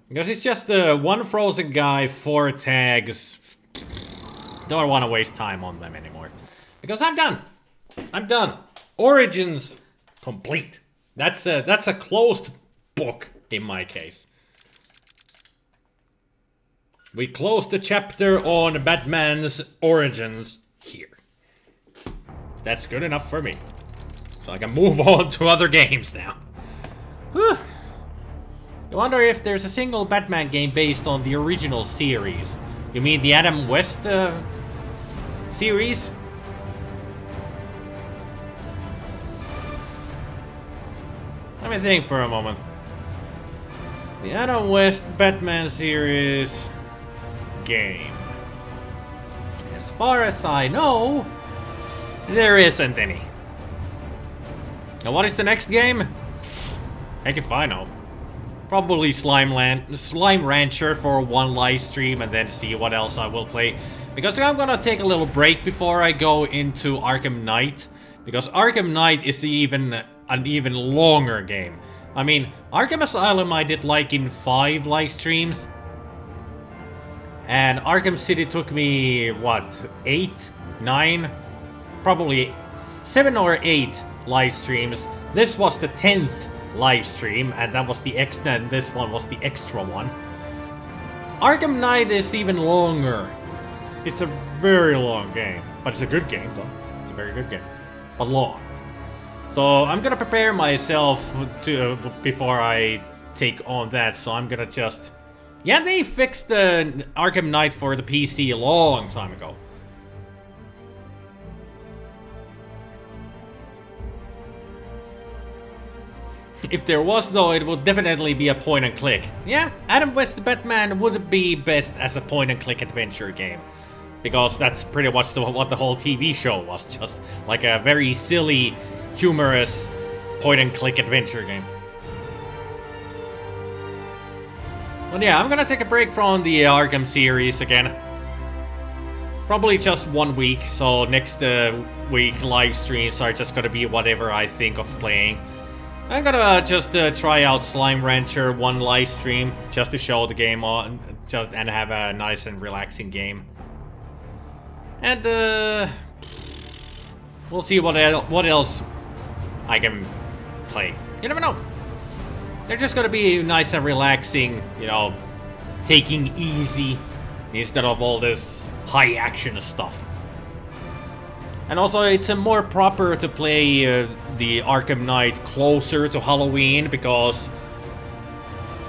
Because it's just one frozen guy, 4 tags. Don't want to waste time on them anymore. Because I'm done. I'm done. Origins complete. That's a closed book in my case. We closed the chapter on Batman's origins here. That's good enough for me. So I can move on to other games now. Whew. I wonder if there's a single Batman game based on the original series. You mean the Adam West series? Let me think for a moment. The Adam West Batman series game. As far as I know, there isn't any. Now what is the next game? Heck if I know. Probably Slime Rancher for one live stream and then see what else I will play. Because I'm gonna take a little break before I go into Arkham Knight. Because Arkham Knight is an even longer game. I mean, Arkham Asylum I did like in 5 live streams. And Arkham City took me, what, 8? 9? Probably 7 or 8 live streams. This was the 10th live stream, and that was the this one was the extra one. Arkham Knight is even longer. It's a very long game, but it's a good game though. It's a very good game, but long. So I'm gonna prepare myself to before I take on that. So I'm gonna just, yeah, they fixed the Arkham Knight for the PC a long time ago. If there was, though, it would definitely be a point-and-click. Yeah, Adam West Batman would be best as a point-and-click adventure game. Because that's pretty much what the whole TV show was. Just like a very silly, humorous point-and-click adventure game. But yeah, I'm gonna take a break from the Arkham series again. Probably just 1 week, so next week live streams are just gonna be whatever I think of playing. I'm gonna just try out Slime Rancher 1 live stream just to show the game on, and have a nice and relaxing game. And we'll see what else I can play. You never know. They're just gonna be nice and relaxing, you know, taking easy instead of all this high action stuff. And also, it's more proper to play the Arkham Knight closer to Halloween, because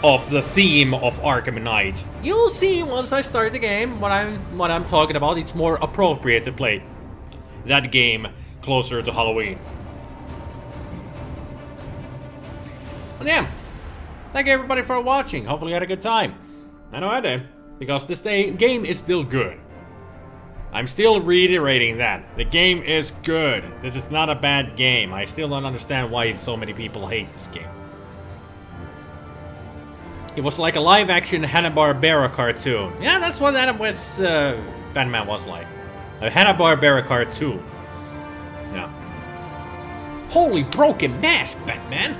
of the theme of Arkham Knight. You'll see once I start the game what I'm talking about. It's more appropriate to play that game closer to Halloween. But yeah, thank you everybody for watching. Hopefully you had a good time. I know I did, because this game is still good. I'm still reiterating that. The game is good. This is not a bad game. I still don't understand why so many people hate this game. It was like a live-action Hanna-Barbera cartoon. Yeah, that's what Adam West's Batman was like. A Hanna-Barbera cartoon. Yeah. Holy broken mask, Batman!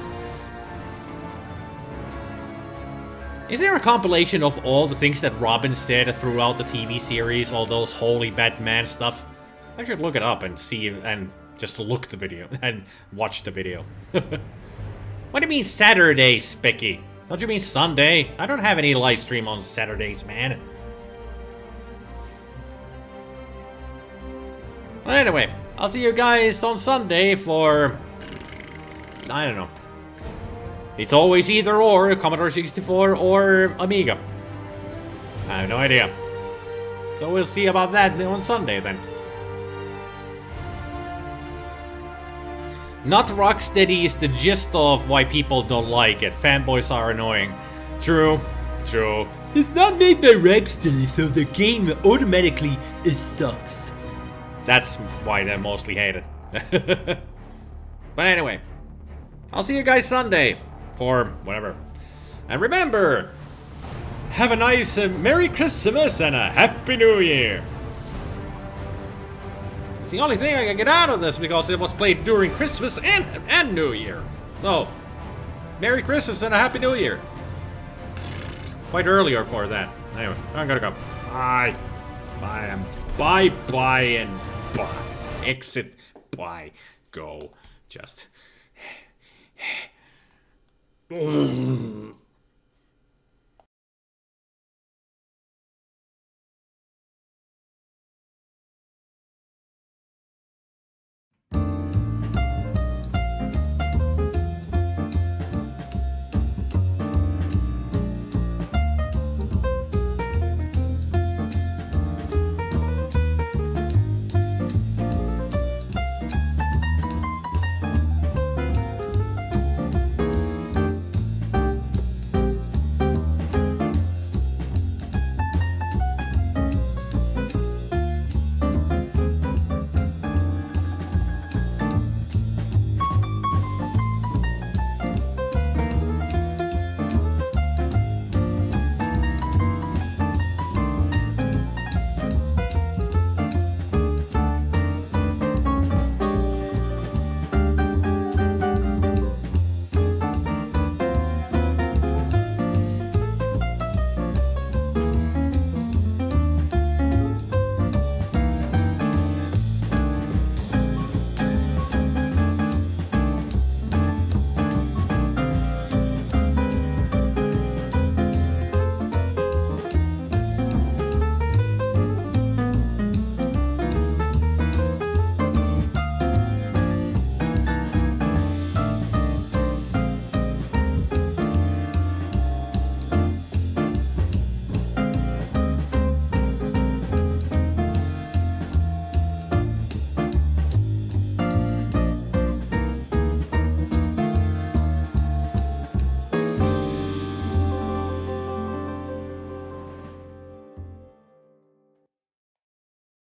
Is there a compilation of all the things that Robin said throughout the TV series? All those holy Batman stuff? I should look it up and see, and just look the video, and watch the video. What do you mean Saturday, Spicky? Don't you mean Sunday? I don't have any live stream on Saturdays, man. Well, anyway, I'll see you guys on Sunday for... I don't know. It's always either or, Commodore 64 or Amiga. I have no idea. So we'll see about that on Sunday then. Not Rocksteady is the gist of why people don't like it. Fanboys are annoying. True. True. It's not made by Rocksteady, so the game automatically it sucks. That's why they mostly hate it. But anyway, I'll see you guys Sunday for whatever. And remember, have a nice Merry Christmas and a Happy New Year. It's the only thing I can get out of this because it was played during Christmas and New Year. So, Merry Christmas and a Happy New Year. Quite earlier for that. Anyway, I'm gonna go. Bye. Bye. Bye. Bye and bye. Exit. Bye. Go. Just.